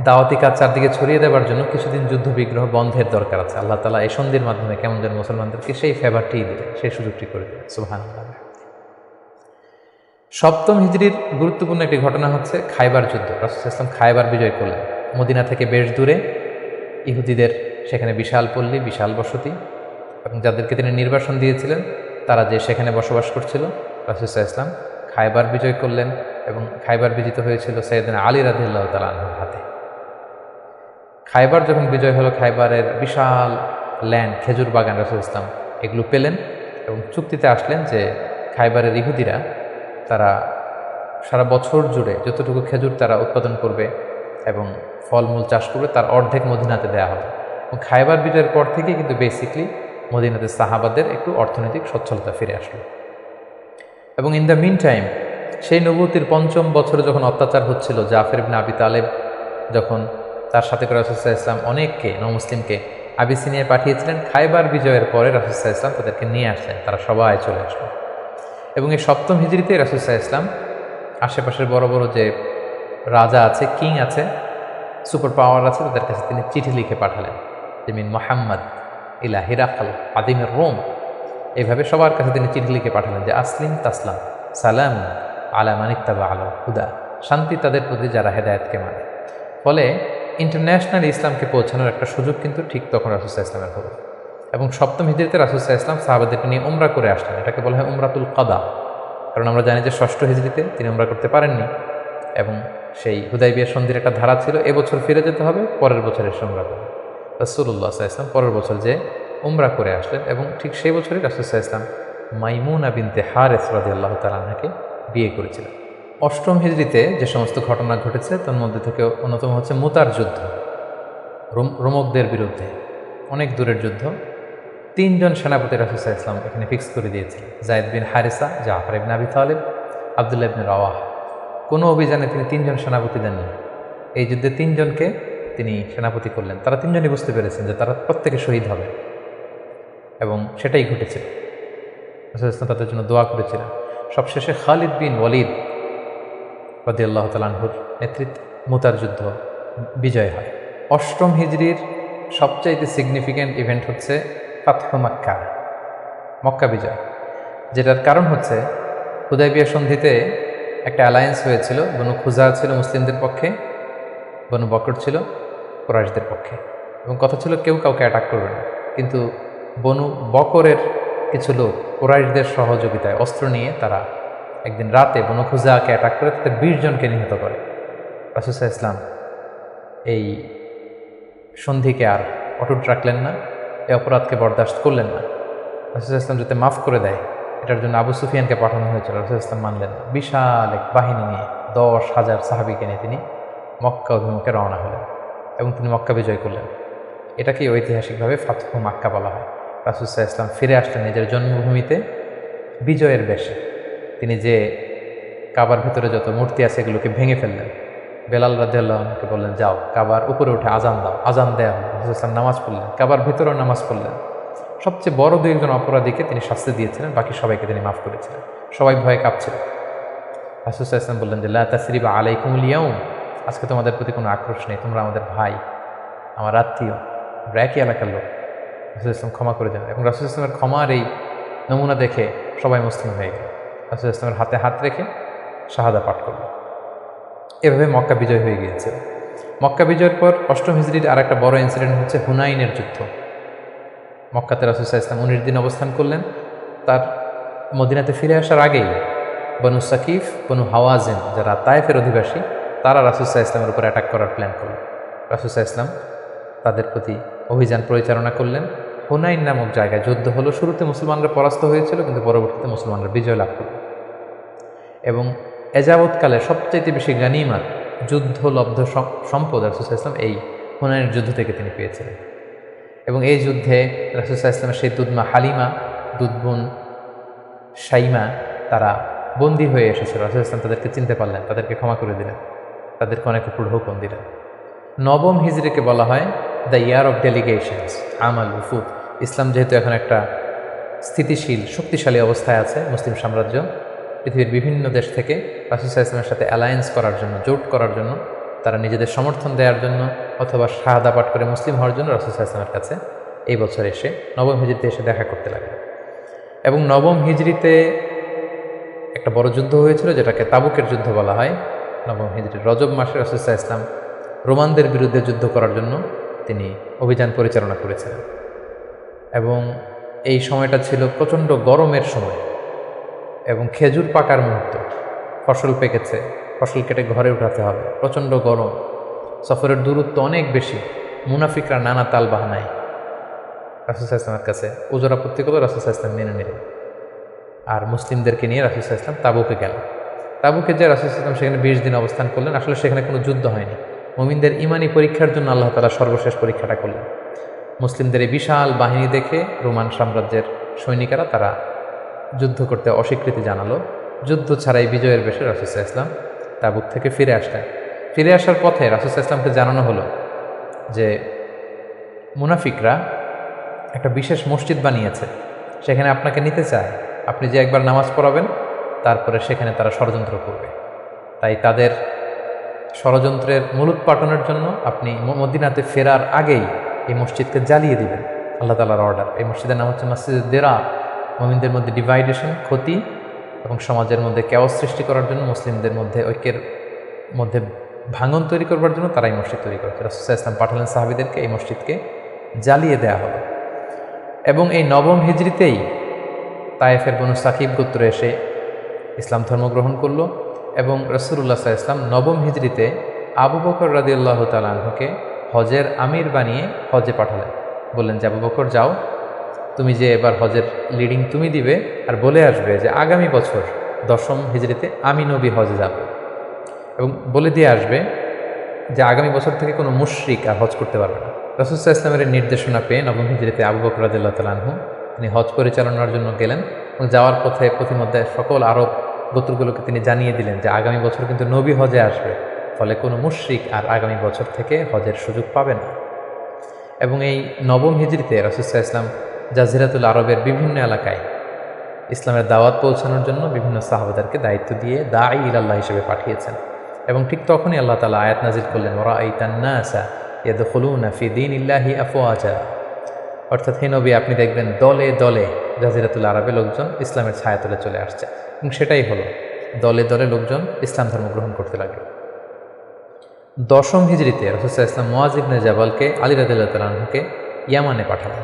দাওয়াতি কাজ চারদিকে ছড়িয়ে দেওয়ার জন্য কিছুদিন যুদ্ধ বিগ্রহ বন্ধের দরকার আছে। আল্লাহ তাআলা এই সন্ধির মাধ্যমে কেমন যেন মুসলমানদেরকে সেই ফেভারটি দিলেন, সেই সুযোগটি করে দিলেন। সুবহানাল্লাহ। ৭ম হিজরির গুরুত্বপূর্ণ একটি ঘটনা হচ্ছে খায়বার যুদ্ধ। রাসূল সাল্লাল্লাহু আলাইহি ওয়াসাল্লাম খায়বার বিজয় করলেন। মদিনা থেকে বেশ দূরে ইহুদিদের সেখানে বিশাল পল্লী, বিশাল বসতি, এবং যাদেরকে তিনি নির্বাসন দিয়েছিলেন তারা যে সেখানে বসবাস করছিল, রাসূল সাল্লাল্লাহু আলাইহি ওয়াসাল্লাম খায়বার বিজয় করলেন এবং খায়বার বিজিত হয়েছিল সাইয়েদনা আলী রাদিয়াল্লাহু তাআলা আনহুর হাতে। খায়বার যখন বিজয় হলো, খায়বারের বিশাল ল্যান্ড, খেজুর বাগান রাসূল ইসলাম এগুলো পেলেন এবং চুক্তিতে আসলেন যে খায়বারের ইহুদিরা তারা সারা বছর জুড়ে যতটুকু খেজুর তারা উৎপাদন করবে এবং ফলমূল চাষ করবে তার অর্ধেক মদিনাতে দেওয়া হবে। এবং খায়বার বিজয়ের পর থেকে কিন্তু বেসিকলি মদিনাতে সাহাবাদের একটু অর্থনৈতিক সচ্ছলতা ফিরে আসলো। এবং ইন দ্য মিন টাইম সেই নবুয়তির ৫ম বছরে যখন অত্যাচার হচ্ছিল, জাফর ইবনে আবি তালেব যখন তার সাথে করে রাসূল সাল্লাল্লাহু আলাইহি ওয়াসাল্লাম অনেককে নমুসলিমকে আবিসিনিয়ায় পাঠিয়েছিলেন, খায়বার বিজয়ের পরে রাসূল সাল্লাল্লাহু আলাইহি ওয়াসাল্লাম তাদেরকে নিয়ে আসলেন, তারা সবাই চলে আসলো। এবং এই ৭ম হিজরিতে রাসূল সাল্লাল্লাহু আলাইহি ওয়াসাল্লাম আশেপাশের বড় বড় যে রাজা আছে, কিং আছে, সুপার পাওয়ার আছে, তাদের কাছে তিনি চিঠি লিখে পাঠালেন যে মিন মুহাম্মদ ইলা হিরাকাল আদিমের রোম। এইভাবে সবার কাছে তিনি চিঠি লিখে পাঠালেন যে আসলিম তাসলাম, সালাম আলা মানিত্তাবা আলা হুদা, শান্তি তাদের প্রতি যারা হেদায়েতকে মানে। ফলে ইন্টারন্যাশনাল ইসলামকে পৌঁছানোর একটা সুযোগ কিন্তু ঠিক তখন রাসূল সাল্লাল্লাহু আলাইহি ওয়াসাল্লামের হলো। এবং ৭ম হিজরিতে রাসূল সাল্লাল্লাহু আলাইহি ওয়াসাল্লাম সাহাবাদেরকে নিয়ে উমরা করে আসলেন। এটাকে বলা হয় উমরাতুল কাদা, কারণ আমরা জানি যে ৬ষ্ঠ হিজরিতে তিনি উমরা করতে পারেননি এবং সেই হুদাইবিয়া সন্ধির একটা ধারা ছিল, এবছর ফিরে যেতে হবে, পরের বছর এসে উমরা করবে। রাসূলুল্লাহ সাল্লাল্লাহু আলাইহি ওয়াসাল্লাম পরের বছর যে উমরা করে আসলেন এবং ঠিক সেই বছরই রাসূল সাল্লাল্লাহু আলাইহি ওয়াসাল্লাম মাইমুনা বিনতে হারিস রাদিয়াল্লাহু তাআলা আনহাকে বিয়ে করেছিলেন। ৮ম হিজরিতে যে সমস্ত ঘটনা ঘটেছে তার মধ্যে থেকে অন্যতম হচ্ছে মুতার যুদ্ধ, রোমকদের বিরুদ্ধে অনেক দূরের যুদ্ধ। ৩ জন সেনাপতি রাসূল সাল্লাল্লাহু আলাইহি ওয়াসাল্লাম এখানে ফিক্স করে দিয়েছিলেন, যায়েদ বিন হারিসা, জাফর ইবনে আবি তালেব, আব্দুল্লাহ ইবনে রাওয়াহা। কোনো অভিযানে তিনি ৩ জন সেনাপতি দেননি। এই যুদ্ধে ৩ জনকে তিনি সেনাপতি করলেন। তারা ৩ জনই বুঝতে পেরেছেন যে তারা প্রত্যেকে শহীদ হবে এবং সেটাই ঘটেছিল। রাসূল সাল্লাল্লাহু আলাইহি ওয়াসাল্লাম তাদের জন্য দোয়া করেছিলেন। সবশেষে খালিদ বিন ওয়ালিদ রাদিয়াল্লাহু তাআলা আনহুর নেতৃত্বে মুতার যুদ্ধ বিজয় হয়। ৮ম হিজরির সবচাইতে সিগনিফিক্যান্ট ইভেন্ট হচ্ছে ফাতহু মক্কা, মক্কা বিজয়, যেটার কারণ হচ্ছে হুদাইবিয়া সন্ধিতে একটা অ্যালায়েন্স হয়েছিল। বনু খুজা ছিল মুসলিমদের পক্ষে, বনু বকর ছিল কুরাইশদের পক্ষে, এবং কথা ছিল কেউ কাউকে অ্যাটাক করবে না। কিন্তু বনু বকরের কিছু লোক কুরাইশদের সহযোগিতায় অস্ত্র নিয়ে তারা একদিন রাতে বনু খুজাকে অ্যাটাক করে তাদের ২০ জনকে নিহত করে। রাসূল সাল্লাল্লাহু আলাইহি ওয়াসাল্লাম এই সন্ধিকে আর অটুট রাখলেন না, এই অপরাধকে বরদাস্ত করলেন না। রাসূল সাল্লাল্লাহু আলাইহি ওয়াসাল্লাম যাতে মাফ করে দেয় এটার জন্য আবু সুফিয়ানকে পাঠানো হয়েছিল, রাসূল সাল্লাল্লাহু আলাইহি ওয়াসাল্লাম মানলেন না। বিশাল এক বাহিনী নিয়ে ১০,০০০ সাহাবীকে নিয়ে তিনি মক্কা অভিমুখে রওনা হলেন এবং তিনি মক্কা বিজয় করলেন। এটাকেই ঐতিহাসিকভাবে ফাতহু মক্কা বলা হয়। রাসূল সাল্লাল্লাহু আলাইহি ওয়াসাল্লাম ফিরে আসলেন নিজের জন্মভূমিতে বিজয়ের বেশে। তিনি যে কাবার ভিতরে যত মূর্তি আছে এগুলোকে ভেঙে ফেললেন। বেলাল রাদিয়াল্লাহু আনহুকে বললেন, যাও কাবার উপরে উঠে আজান দাও। আজান দেওয়া হলো। রাসূল সাল্লাল্লাহু আলাইহি ওয়াসাল্লাম নামাজ পড়লেন, কাবার ভিতরেও নামাজ পড়লেন। সবচেয়ে বড় ২-১ জন অপরাধীকে তিনি শাস্তি দিয়েছিলেন, বাকি সবাইকে তিনি মাফ করেছিলেন। সবাই ভয়ে কাঁপছিল। রাসূল সাল্লাল্লাহু আলাইহি ওয়াসাল্লাম বললেন যে লা তাসরিবা আলাইকুমুল ইয়াউম, আজকে তোমাদের প্রতি কোনো আক্রোশ নেই, তোমরা আমাদের ভাই, আমার আত্মীয়, আমরা একই এলাকার লোক। রাসূল সাল্লাল্লাহু আলাইহি ওয়াসাল্লাম ক্ষমা করে দেন এবং রাসূল সাল্লাল্লাহু আলাইহি ওয়াসাল্লামের ক্ষমার এই নমুনা দেখে সবাই মুসলিম হয়ে গেল। রাসূল সাল্লাল্লাহু আলাইহি ওয়াসাল্লামের হাতে হাত রেখে শাহাদা পাঠ করল। এভাবে মক্কা বিজয় হয়ে গিয়েছে। মক্কা বিজয়ের পর ৮ম হিজরির আর একটা বড় ইনসিডেন্ট হচ্ছে হুনাইনের যুদ্ধ। মক্কাতে রাসূল সাল্লাল্লাহু আলাইহি ওয়াসাল্লাম ১৯ দিন অবস্থান করলেন। তার মদিনাতে ফিরে আসার আগেই বনু সাকিফ, বনু হাওয়াজিন যারা তায়েফের অধিবাসী, তারা রাসূল সাল্লাল্লাহু আলাইহি ওয়াসাল্লামের উপর অ্যাটাক করার প্ল্যান করল। রাসূল সাল্লাল্লাহু আলাইহি ওয়াসাল্লাম তাদের প্রতি অভিযান পরিচালনা করলেন। হুনাইন নামক জায়গায় যুদ্ধ হলো। শুরুতে মুসলমানরা পরাস্ত হয়েছিল, কিন্তু পরবর্তীতে মুসলমানরা বিজয় লাভ করল এবং এযাবৎকালে সবচাইতে বেশি গানিমাত, যুদ্ধলব্ধ সম্পদ রাসূল সাল্লাল্লাহু আলাইহি ওয়াসাল্লাম এই হুনাইনের যুদ্ধ থেকে তিনি পেয়েছিলেন। এবং এই যুদ্ধে রাসূল সাল্লাল্লাহু আলাইহি ওয়াসাল্লামের সেই দুধমা হালিমা, দুধবোন শাইমা তারা বন্দী হয়ে এসেছিল। রাসূল সাল্লাল্লাহু আলাইহি ওয়াসাল্লাম তাদেরকে চিনতে পারলেন, তাদেরকে ক্ষমা করে দিলেন, তাদেরকে অনেক উপর হুকুম দিলেন। ৯ম হিজরিকে বলা হয় দ্য ইয়ার অফ ডেলিগেশনস, আমাল উফুদ। ইসলাম যেহেতু এখন একটা স্থিতিশীল শক্তিশালী অবস্থায় আছে, মুসলিম সাম্রাজ্য পৃথিবীর বিভিন্ন দেশ থেকে রাসূল সাল্লাল্লাহু আলাইহি ওয়াসাল্লামের সাথে অ্যালায়েন্স করার জন্য, জোট করার জন্য, তারা নিজেদের সমর্থন দেওয়ার জন্য অথবা শাহাদা পাঠ করে মুসলিম হওয়ার জন্য রাসূল সাল্লাল্লাহু আলাইহি ওয়াসাল্লামের কাছে এই বছর এসে ৯ম হিজরিতে এসে দেখা করতে লাগলো। এবং ৯ম হিজরিতে একটা বড় যুদ্ধ হয়েছিল যেটাকে তাবুকের যুদ্ধ বলা হয়। ৯ম হিজরির রজব মাসে রাসূল সাল্লাল্লাহু আলাইহি ওয়াসাল্লাম রোমানদের বিরুদ্ধে যুদ্ধ করার জন্য তিনি অভিযান পরিচালনা করেছিলেন এবং এই সময়টা ছিল প্রচণ্ড গরমের সময়। এবং খেজুর পাকার মুহূর্ত, ফসল পেকেছে, ফসল কেটে ঘরে উঠাতে হবে, প্রচণ্ড গরম, সফরের দূরত্ব অনেক বেশি, মুনাফিকরা নানা তাল বাহানায় রাসূল সাল্লাল্লাহু আলাইহি ওয়াসাল্লামের কাছে ওজর আপত্তি করলো, রাসূল সাল্লাল্লাহু আলাইহি ওয়াসাল্লাম মেনে নিলেন। আর মুসলিমদেরকে নিয়ে রাসূল সাল্লাল্লাহু আলাইহি ওয়াসাল্লাম তাবুকে গেলেন। তাবুকে যে রাসূল সাল্লাল্লাহু আলাইহি ওয়াসাল্লাম সেখানে 20 দিন অবস্থান করলেন। আসলে সেখানে কোনো যুদ্ধ হয়নি, মুমিনদের ইমানি পরীক্ষার জন্য আল্লাহ তাআলা সর্বশেষ পরীক্ষাটা করলেন। মুসলিমদের এই বিশাল বাহিনী দেখে রোমান সাম্রাজ্যের সৈনিকেরা তারা যুদ্ধ করতে অস্বীকৃতি জানালো। যুদ্ধ ছাড়াই বিজয়ের বেশে রাসূল সাল্লাল্লাহু আলাইহি ওয়াসাল্লাম তাবুক থেকে ফিরে আসলেন। ফিরে আসার পথে রাসূল সাল্লাল্লাহু আলাইহি ওয়াসাল্লামকে জানানো হলো যে মুনাফিকরা একটা বিশেষ মসজিদ বানিয়েছে, সেখানে আপনাকে নিতে চায়। আপনি যে একবার নামাজ পড়াবেন, তারপরে সেখানে তারা ষড়যন্ত্র করবে। তাই তাদের ষড়যন্ত্রের মূলোৎপাটনের জন্য আপনি মদিনাতে ফেরার আগেই এই মসজিদকে জ্বালিয়ে দিবেন। আল্লাহ তাআলার অর্ডার। এই মসজিদের নাম হচ্ছে মসজিদে দেরা। মুমিনদের মধ্যে ডিভাইডেশন, ক্ষতি এবং সমাজের মধ্যে কেওয়াস সৃষ্টি করার জন্য, মুসলিমদের মধ্যে ঐক্যের মধ্যে ভাঙন তৈরি করবার জন্য তারা এই মসজিদ তৈরি করেছে। রাসূল সাল্লাল্লাহু আলাইহি ওয়াসাল্লাম পাঠালেন সাহাবীদেরকে, এই মসজিদকে জ্বালিয়ে দেওয়া হলো। এবং এই নবম হিজরিতেই তায়েফের বনু সাকিব গোত্র এসে ইসলাম ধর্ম গ্রহণ করলো এবং রাসূলুল্লাহ সাল্লাল্লাহু আলাইহি ওয়াসাল্লাম নবম হিজরিতে আবু বকর রাদিয়াল্লাহু তাআলা আনহুকে হজের আমির বানিয়ে হজে পাঠালেন। বললেন যে আবু বকর যাও, তুমি যে এবার হজের লিডিং তুমি দিবে, আর বলে আসবে যে আগামী বছর 10ম হিজরিতে আমি নবী হজে যাব, এবং বলে দিয়ে আসবে যে আগামী বছর থেকে কোনো মুশরিক আর হজ করতে পারবে না। রাসূল সাল্লাল্লাহু আলাইহি ওয়াসাল্লামের নির্দেশনা পেয়ে নবম হিজরিতে আবু বকর রাদিয়াল্লাহু তাআলা আনহু তিনি হজ পরিচালনার জন্য গেলেন এবং যাওয়ার পথে প্রতিমধ্যে সকল আরব গোত্রগুলোকে তিনি জানিয়ে দিলেন যে আগামী বছর কিন্তু নবী হজে আসবে, ফলে কোনো মুশরিক আর আগামী বছর থেকে হজের সুযোগ পাবে না। এবং এই নবম হিজরিতে রাসূল সাল্লাল্লাহু আলাইহি ওয়াসাল্লাম জাজিরাতুল আরবের বিভিন্ন এলাকায় ইসলামের দাওয়াত পৌঁছানোর জন্য বিভিন্ন সাহাবাদেরকে দায়িত্ব দিয়ে দাঈ ইলাল্লাহ হিসেবে পাঠিয়েছেন। এবং ঠিক তখনই আল্লাহ তাআলা আয়াত নাজিল করলেন, ওয়ারাআইতান নাসা ইয়াদখুলুনা ফি দীনিল্লাহি আফওয়াজা। অর্থাৎ হে নবী, আপনি দেখবেন দলে দলে জাজিরাতুল আরবে লোকজন ইসলামের ছায়াতলে চলে আসছে। এবং সেটাই হলো, দলে দলে লোকজন ইসলাম ধর্ম গ্রহণ করতে লাগলো। 10ম হিজরিতে রাসূল সাল্লাল্লাহু আলাইহি ওয়াসাল্লাম মুআয ইবনে জাবালকে আলী রাদিয়াল্লাহু তাআলা আনহুকে ইয়ামানে পাঠালেন,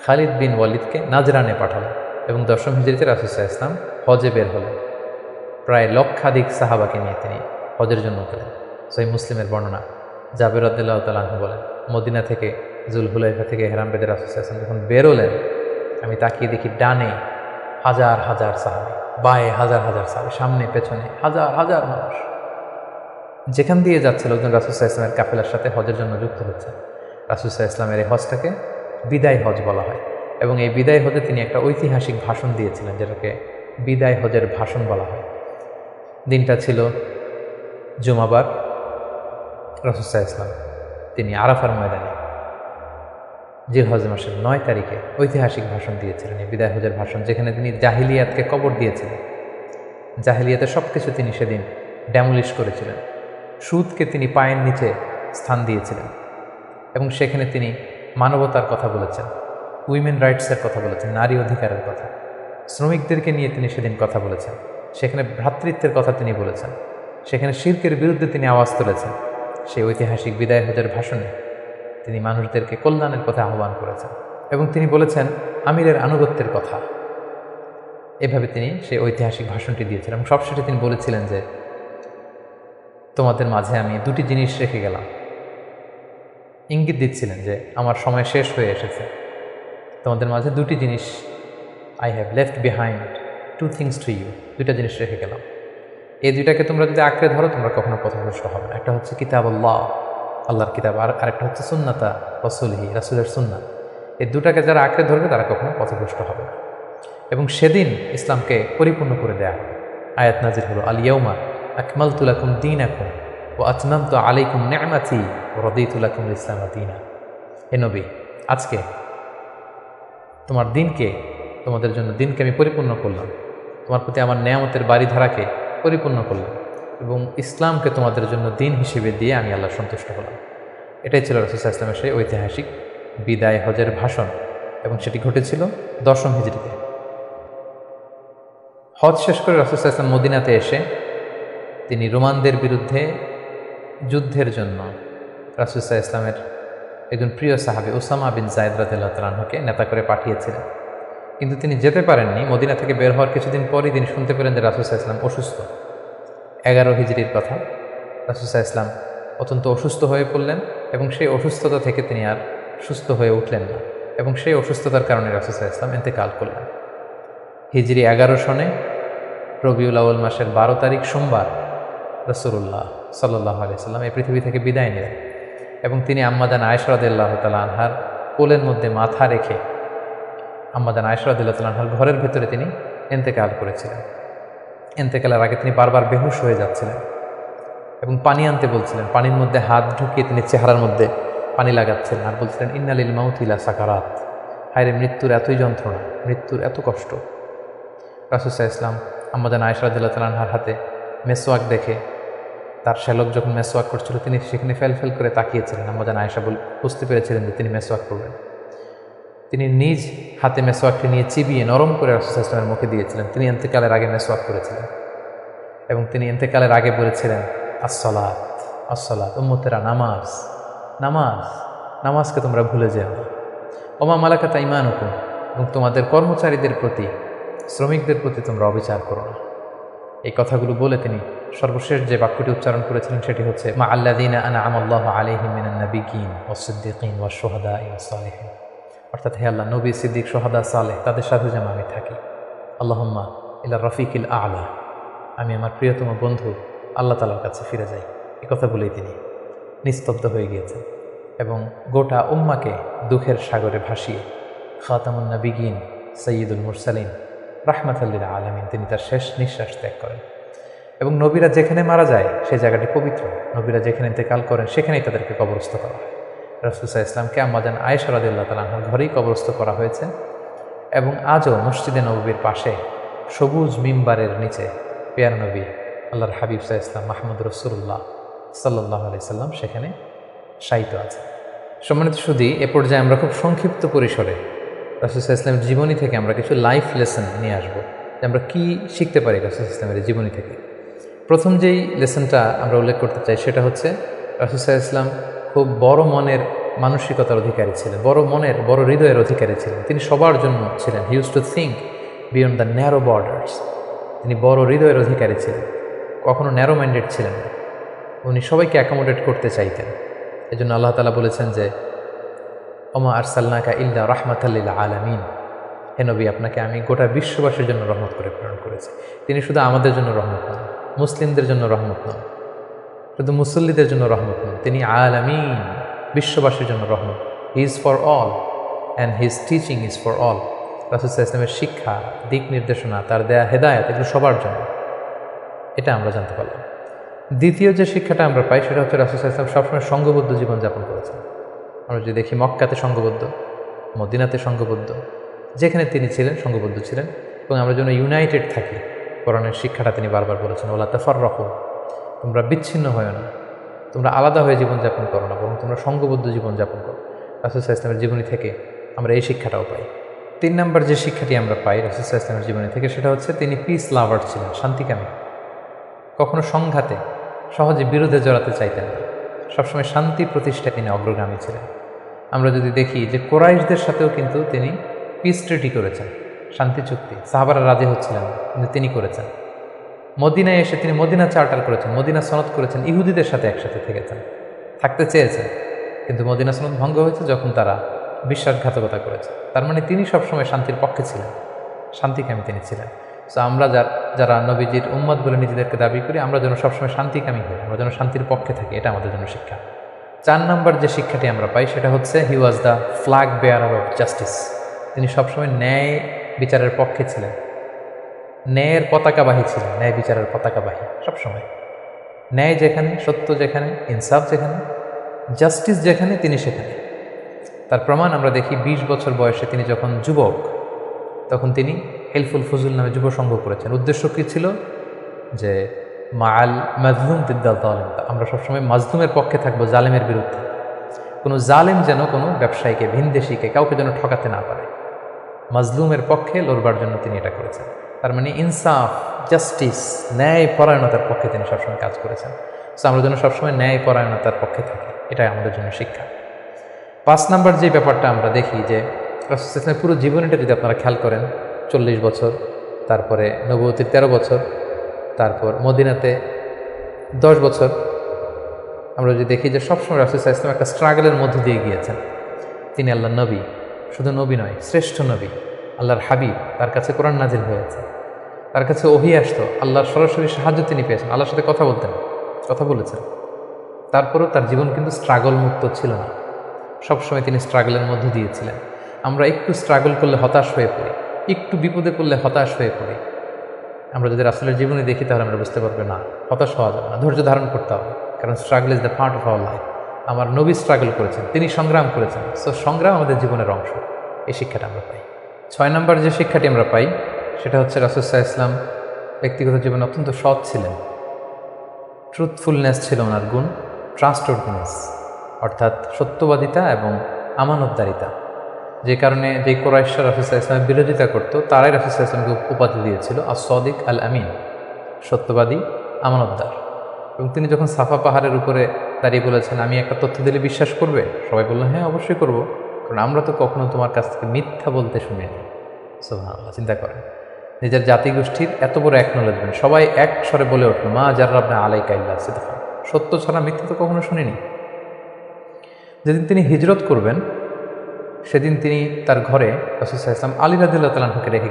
খালিদ বিন ওয়ালিদকে নাজরানে পাঠালেন এবং 10ম হিজরিতে রাসূল সাল্লাল্লাহু আলাইহি ওয়াসাল্লাম হজে বের হলেন। প্রায় লক্ষাধিক সাহাবাকে নিয়ে তিনি হজের জন্য গেলেন। সহিহ মুসলিমের বর্ণনা, জাবের রাদিয়াল্লাহু তাআলা আনহু বলেন, মদিনা থেকে জুলহুলাইফা থেকে ইহরাম বেঁধে রাসূল সাল্লাল্লাহু আলাইহি ওয়াসাল্লাম যখন বেরোলেন, আমি তাকিয়ে দেখি ডানে হাজার হাজার সাহাবী, বাঁয়ে হাজার হাজার সাহাবী, সামনে পেছনে হাজার হাজার মানুষ। যেখান দিয়ে যাচ্ছে লোকজন রাসূল সাল্লাল্লাহু আলাইহি ওয়াসাল্লামের কাফেলার সাথে হজের জন্য যুক্ত হচ্ছে। রাসূল সাল্লাল্লাহু আলাইহি ওয়াসাল্লামের এই হজটাকে বিদায় হজ বলা হয় এবং এই বিদায় হজে তিনি একটা ঐতিহাসিক ভাষণ দিয়েছিলেন, যেটাকে বিদায় হজের ভাষণ বলা হয়। দিনটা ছিল জুমাবার। রাসূল সাল্লাল্লাহু আলাইহি ওয়াসাল্লাম তিনি আরাফার ময়দানে জিলহজ মাসের 9 তারিখে ঐতিহাসিক ভাষণ দিয়েছিলেন, এই বিদায় হজের ভাষণ, যেখানে তিনি জাহিলিয়াতকে কবর দিয়েছিলেন। জাহিলিয়াতের সব কিছু তিনি সেদিন ড্যামলিশ করেছিলেন। সুদকে তিনি পায়ের নিচে স্থান দিয়েছিলেন এবং সেখানে তিনি মানবতার কথা বলেছেন, উইমেন রাইটসের কথা বলেছেন, নারী অধিকারের কথা, শ্রমিকদেরকে নিয়ে তিনি সেদিন কথা বলেছেন। সেখানে ভ্রাতৃত্বের কথা তিনি বলেছেন, সেখানে শিরকের বিরুদ্ধে তিনি আওয়াজ তুলেছেন। সেই ঐতিহাসিক বিদায় হজের ভাষণে তিনি মানুষদেরকে কল্যাণের পথে আহ্বান করেছেন এবং তিনি বলেছেন আমিরের আনুগত্যের কথা। এভাবে তিনি সেই ঐতিহাসিক ভাষণটি দিয়েছিলেন এবং সবশেষে তিনি বলেছিলেন যে তোমাদের মাঝে আমি 2টি জিনিস রেখে গেলাম। ইঙ্গিত দিচ্ছিলেন যে আমার সময় শেষ হয়ে এসেছে, তোমাদের মাঝে 2টি জিনিস, I have left behind 2 things to you, 2টা জিনিস রেখে গেলাম। এই 2টাকে তোমরা যদি আঁকড়ে ধরো তোমরা কখনো পথভ্রষ্ট হবে না। একটা হচ্ছে কিতাবুল্লাহ, আল্লাহর কিতাব, আর আরেকটা হচ্ছে সুন্নাতা রাসূলিহি, রাসূলের সুন্নাত। এই 2টাকে যারা আঁকড়ে ধরবে তারা কখনো পথভ্রষ্ট হবে না। এবং সেদিন ইসলামকে পরিপূর্ণ করে দেয়া হবে। আয়াত নাজিল হলো, আল ইয়াউমা আকমালতু লাকুম দীনাকুম ওয়া আতমামতু আলাইকুম নি'মাতি ওয়া রাদিতু লাকুমুল ইসলামা দীনা। হে নবী, আজকে তোমার দিনকে, তোমাদের জন্য দিনকে আমি পরিপূর্ণ করলাম, তোমার প্রতি আমার নেয়ামতের বাড়িধারাকে পরিপূর্ণ করলাম এবং ইসলামকে তোমাদের জন্য দিন হিসেবে দিয়ে আমি আল্লাহ সন্তুষ্ট হলাম। এটাই ছিল রাসূল সাল্লাল্লাহু আলাইহি ওয়াসাল্লামের সেই ঐতিহাসিক বিদায় হজের ভাষণ এবং সেটি ঘটেছিল 10ম হিজরিতে। হজ শেষ করে রাসূল সাল্লাল্লাহু আলাইহি ওয়াসাল্লাম মদিনাতে এসে তিনি রোমানদের বিরুদ্ধে যুদ্ধের জন্য রাসূল সাল্লাল্লাহু আলাইহি ওয়াসাল্লামের একজন প্রিয় সাহাবী উসামা বিন যায়েদ রাদিয়াল্লাহু তাআলা আনহুকে নেতা করে পাঠিয়েছিলেন। কিন্তু তিনি যেতে পারেননি। মদিনা থেকে বের হওয়ার কিছুদিন পরই তিনি শুনতে পেলেন যে রাসূল সাল্লাল্লাহু আলাইহি ওয়াসাল্লাম অসুস্থ। 11 হিজরির কথা। রাসূল সাল্লাল্লাহু আলাইহি ওয়াসাল্লাম অত্যন্ত অসুস্থ হয়ে পড়লেন এবং সেই অসুস্থতা থেকে তিনি আর সুস্থ হয়ে উঠলেন না এবং সেই অসুস্থতার কারণে রাসূল সাল্লাল্লাহু আলাইহি ওয়াসাল্লাম ইন্তেকাল করলেন। হিজরি 11 সনে রবিউল আউয়াল মাসের 12 তারিখ সোমবার রাসূলুল্লাহ সাল্লাল্লাহু আলাইহি ওয়াসাল্লাম এই পৃথিবী থেকে বিদায় নিলেন এবং তিনি আম্মাজান আয়েশা রাদিয়াল্লাহু তাআলা আনহার কোলের মধ্যে মাথা রেখে আম্মাজান আয়েশা রাদিয়াল্লাহু তাআলা আনহার ঘরের ভেতরে তিনি ইন্তেকাল করেছিলেন। ইন্তেকালের আগে তিনি বারবার বেহুশ হয়ে যাচ্ছিলেন এবং পানি আনতে বলছিলেন। পানির মধ্যে হাত ঢুকিয়ে তিনি চেহারার মধ্যে পানি লাগাচ্ছিলেন আর বলছিলেন, ইন্না লিল মাউতি লা সাকারাত, হায়রে মৃত্যুর এতই যন্ত্রণা, মৃত্যুর এত কষ্ট। রাসূল সাল্লাল্লাহু আলাইহি ওয়াসাল্লাম আম্মাজান আয়েশা রাদিয়াল্লাহু তাআলা আনহার হাতে মেসওয়াক দেখে, তার শ্যালক যখন মেসওয়াক করছিল তিনি সেখানে ফেল করে তাকিয়েছিলেন। আম্মাজান আয়েশা বুঝতে পেরেছিলেন যে তিনি মেসওয়াক করবেন। তিনি নিজ হাতে মেসওয়াকটি নিয়ে চিবিয়ে নরম করে রাসূল সাল্লাল্লাহু আলাইহি ওয়াসাল্লামের মুখে দিয়েছিলেন। তিনি ইন্তেকালের আগে মেসওয়াক করেছিলেন এবং তিনি ইন্তেকালের আগে বলেছিলেন, আসসালাত আসসালাত, উম্মতেরা নামাজ নামাজ, নামাজকে তোমরা ভুলে যেও না। ওমা মালাকাত আইমানুকুম, এবং তোমাদের কর্মচারীদের প্রতি, শ্রমিকদের প্রতি তোমরা অবিচার করো না। এই কথাগুলো বলে তিনি সর্বশেষ যে বাক্যটি উচ্চারণ করেছিলেন সেটি হচ্ছে, মা আল্লাযীনা আনআমা আল্লাহু আলাইহিম মিনান নাবিয়্যিন ওয়াস সিদ্দীকিন ওয়াস শুহাদাই ওয়াস সালিহিন, অর্থাৎ হে আল্লাহ, নবী, সিদ্দিক, শুহাদা, সালেহ তাদের সাথে যেন আমি থাকি। আল্লাহুম্মা ইলা রাফিকিল আ'লা, আমি আমার প্রিয়তম বন্ধু আল্লাহ তাআলার কাছে ফিরে যাই। এই কথা বলেই তিনি নিস্তব্ধ হয়ে গিয়েছেন এবং গোটা উম্মাকে দুঃখের সাগরে ভাসিয়ে খাতামুন নাবিয়্যিন সাইয়্যিদুল মুরসালিন রাহমাতাল লিল আলামিন তিনি তার শেষ নিঃশ্বাস ত্যাগ করেন। এবং নবীরা যেখানে মারা যায় সেই জায়গাটি পবিত্র। নবীরা যেখানে ইন্তেকাল করেন সেখানেই তাদেরকে কবরস্থ করা হয়। রাসূল সাল্লাল্লাহু আলাইহি ওয়াসাল্লামকে আম্মাজান আয়েশা রাদিয়াল্লাহু তাআলা আনহার ঘরেই কবরস্থ করা হয়েছে এবং আজও মসজিদে নববীর পাশে সবুজ মিম্বারের নিচে পেয়ারা নবী আল্লাহর হাবিব সাল্লাল্লাহু আলাইহি ওয়াসাল্লাম মুহাম্মদ রাসূলুল্লাহ সাল্লাল্লাহু আলাইহি ওয়াসাল্লাম সেখানে শায়িত আছে। সম্মানিত সুধী, এ পর্যায়ে আমরা খুব সংক্ষিপ্ত পরিসরে রাসূল সাল্লাল্লাহু আলাইহি ওয়াসাল্লামের জীবনী থেকে আমরা কিছু লাইফ লেসন নিয়ে আসবো যে আমরা কী শিখতে পারি রাসূল সাল্লাল্লাহু আলাইহি ওয়াসাল্লামের জীবনী থেকে। প্রথম যেই লেসনটা আমরা উল্লেখ করতে চাই সেটা হচ্ছে, রাসূল সাল্লাল্লাহু আলাইহি ওয়াসাল্লাম খুব বড় মনের মানসিকতার অধিকারী ছিলেন, বড় হৃদয়ের অধিকারী ছিলেন। তিনি সবার জন্য ছিলেন। He use to think beyond the narrow borders. তিনি বড় হৃদয়ের অধিকারী ছিলেন, কখনো ন্যারো মাইন্ডেড ছিলেন না। উনি সবাইকে অ্যাকোমোডেট করতে চাইতেন। এই জন্য আল্লাহ তাআলা বলেছেন যে, ওমা আরসালনাকা ইল্লা রাহমাতাল লিল আলামিন, হে নবী, আপনাকে আমি গোটা বিশ্ববাসীর জন্য রহমত করে প্রেরণ করেছি। তিনি শুধু আমাদের জন্য রহমত নন, মুসলিমদের জন্য রহমত নন, শুধু মুসল্লিদের জন্য রহমত নন, তিনি আলামিন, বিশ্ববাসীর জন্য রহমত। He is for all and his teaching is for all. রাসূল সাল্লাল্লাহু আলাইহি ওয়াসাল্লামের শিক্ষা, দিক নির্দেশনা, তার দেয়া হেদায়েত, এগুলো সবার জন্য। এটা আমরা জানতে পারলাম। দ্বিতীয় যে শিক্ষাটা আমরা পাই সেটা হচ্ছে, রাসূল সাল্লাল্লাহু আলাইহি ওয়াসাল্লাম সবসময় সংঘবদ্ধ জীবনযাপন করেছেন। আমরা যদি দেখি, মক্কাতে সংঘবদ্ধ, মদিনাতে সংঘবদ্ধ, যেখানে তিনি ছিলেন সংঘবদ্ধ ছিলেন। এবং আমরা যেন ইউনাইটেড থাকি, কোরআনের শিক্ষাটা তিনি বারবার বলেছেন, ওয়ালা তাফাররাকু, তোমরা বিচ্ছিন্ন হয় না, তোমরা আলাদা হয়ে জীবনযাপন করো না, বরং তোমরা সংঘবদ্ধ জীবনযাপন করো। রাসূল সাল্লাল্লাহু আলাইহি ওয়াসাল্লামের জীবনী থেকে আমরা এই শিক্ষাটাও পাই। 3 নম্বর যে শিক্ষাটি আমরা পাই রাসূল সাল্লাল্লাহু আলাইহি ওয়াসাল্লামের জীবনী থেকে সেটা হচ্ছে, তিনি পিস লাভার ছিলেন, শান্তিকামী। কখনো সংঘাতে সহজে বিরোধে জড়াতে চাইতেন না, সবসময় শান্তি প্রতিষ্ঠায় তিনি অগ্রগামী ছিলেন। আমরা যদি দেখি যে কুরাইশদের সাথেও কিন্তু তিনি পিস ট্রিটি করেছেন, শান্তি চুক্তি। সাহাবারা রাজি হচ্ছিলেন না, কিন্তু তিনি করেছেন। মদিনায় এসে তিনি মদিনা চার্টার করেছেন, মদিনা সনদ করেছেন, ইহুদিদের সাথে একসাথে থেকেছেন, থাকতে চেয়েছেন, কিন্তু মদিনা সনদ ভঙ্গ হয়েছে যখন তারা বিশ্বাসঘাতকতা করেছে। তার মানে তিনি সবসময় শান্তির পক্ষে ছিলেন, শান্তিকামী তিনি ছিলেন। সো আমরা যারা নবীজির উম্মত বলে নিজেদেরকে দাবি করি, আমরা যেন সবসময় শান্তিকামী হই, আমরা যেন শান্তির পক্ষে থাকি, এটা আমাদের জন্য শিক্ষা। 4 নম্বর যে শিক্ষাটি আমরা পাই সেটা হচ্ছে, he was the flag bearer of justice. তিনি সবসময় ন্যায় বিচারের পক্ষে ছিলেন, ন্যায়ের পতাকাবাহী ছিলেন, ন্যায় বিচারের পতাকাবাহী। সবসময় ন্যায় যেখানে, সত্য যেখানে, ইনসাফ যেখানে, জাস্টিস যেখানে, তিনি সেখানে। তার প্রমাণ আমরা দেখি 20 বছর বয়সে তিনি যখন যুবক, তখন তিনি হেলফুল ফুজুল নামে যুব সংঘ করেছেন। উদ্দেশ্য কী ছিল? যে মাআল মাজলুম দিদ্দাল জালিম, আমরা সবসময় মাজলুমের পক্ষে থাকবো, জালেমের বিরুদ্ধে। কোনো জালেম যেন কোনো ব্যবসায়ীকে, ভিনদেশিকে, কাউকে যেন ঠকাতে না পারে, মাজলুমের পক্ষে লড়বার জন্য তিনি এটা করেছেন। তার মানে ইনসাফ, জাস্টিস, ন্যায় পরায়ণতার পক্ষে তিনি সবসময় কাজ করেছেন। সো আমরা যেন সবসময় ন্যায় পরায়ণতার পক্ষে থাকি, এটাই আমাদের জন্য শিক্ষা। 5 নম্বর যে ব্যাপারটা আমরা দেখি যে রাসূল সাল্লাল্লাহু আলাইহি ওয়াসাল্লামের পুরো জীবনীটা যদি আপনারা খেয়াল করেন, 40 বছর, তারপরে নবুয়তির 13 বছর, তারপর মদিনাতে 10 বছর, আমরা যদি দেখি যে সবসময় রাসূল সাল্লাল্লাহু আলাইহি ওয়াসাল্লাম একটা স্ট্রাগলের মধ্য দিয়ে গিয়েছেন। তিনি আল্লাহর নবী, শুধু নবী নয়, শ্রেষ্ঠ নবী, আল্লাহর হাবিব, তার কাছে কোরআন নাজিল হয়েছে, তার কাছে ওহী আসতো, আল্লাহর সরাসরি সাহায্য তিনি পেয়েছেন, আল্লাহর সাথে কথা বলতেন, কথা বলেছেন। তারপরেও তার জীবন কিন্তু স্ট্রাগল মুক্ত ছিল না, সবসময় তিনি স্ট্রাগলের মধ্য দিয়েছিলেন। আমরা একটু স্ট্রাগল করলে হতাশ হয়ে পড়ি, একটু বিপদে পড়লে হতাশ হয়ে পড়ি। আমরা যদি রাসূলের জীবনী দেখি তাহলে আমরা বুঝতে পারবো না, হতাশ হওয়া যাবে না, ধৈর্য ধারণ করতে হবে, কারণ struggle is the part of our life. আমার নবী স্ট্রাগল করেছেন, তিনি সংগ্রাম করেছেন, সো সংগ্রাম আমাদের জীবনের অংশ। এই শিক্ষাটা আমরা পাই। 6 নম্বর যে শিক্ষাটি আমরা পাই সেটা হচ্ছে রাসূল সাল্লাল্লাহু আলাইহি ওয়াসাল্লাম ব্যক্তিগত জীবনে অত্যন্ত সৎ ছিলেন। ট্রুথফুলনেস ছিল ওনার গুণ, ট্রাস্টওয়ার্দিনেস অর্থাৎ সত্যবাদিতা এবং আমানতদারিতা। যে কারণে যে কুরাইশরা রাসূল সাল্লাল্লাহু আলাইহি ওয়াসাল্লামের বিরোধিতা করত, তারাই রাসূল সাল্লাল্লাহু আলাইহি ওয়াসাল্লামকে উপাধি দিয়েছিল আস-সাদিক আল আমিন, সত্যবাদী, আমানতদার। এবং তিনি যখন সাফা পাহাড়ের উপরে দাঁড়িয়ে বলেছেন, আমি একটা তথ্য দিলে বিশ্বাস করবে? সবাই বললেন, হ্যাঁ অবশ্যই করব, কারণ আমরা তো কখনো তোমার কাছ থেকে মিথ্যা বলতে শুনিনি। সুবহানাল্লাহ, চিন্তা করেন, নিজের জাতিগোষ্ঠীর এত বড় অ্যাকনোলেজমেন্ট, সবাই এক স্বরে বলে উঠল, মা জাররাবনা আলাইকা ইল্লা সিদকা, সত্য ছাড়া মিথ্যা তো কখনো শুনিনি। যেদিন তিনি হিজরত করবেন সেদিন তিনি তার ঘরে রাসূল সাল্লাল্লাহু আলাইহি ওয়াসাল্লাম আলী রাদিয়াল্লাহু তাআলা আনহুকে রেখে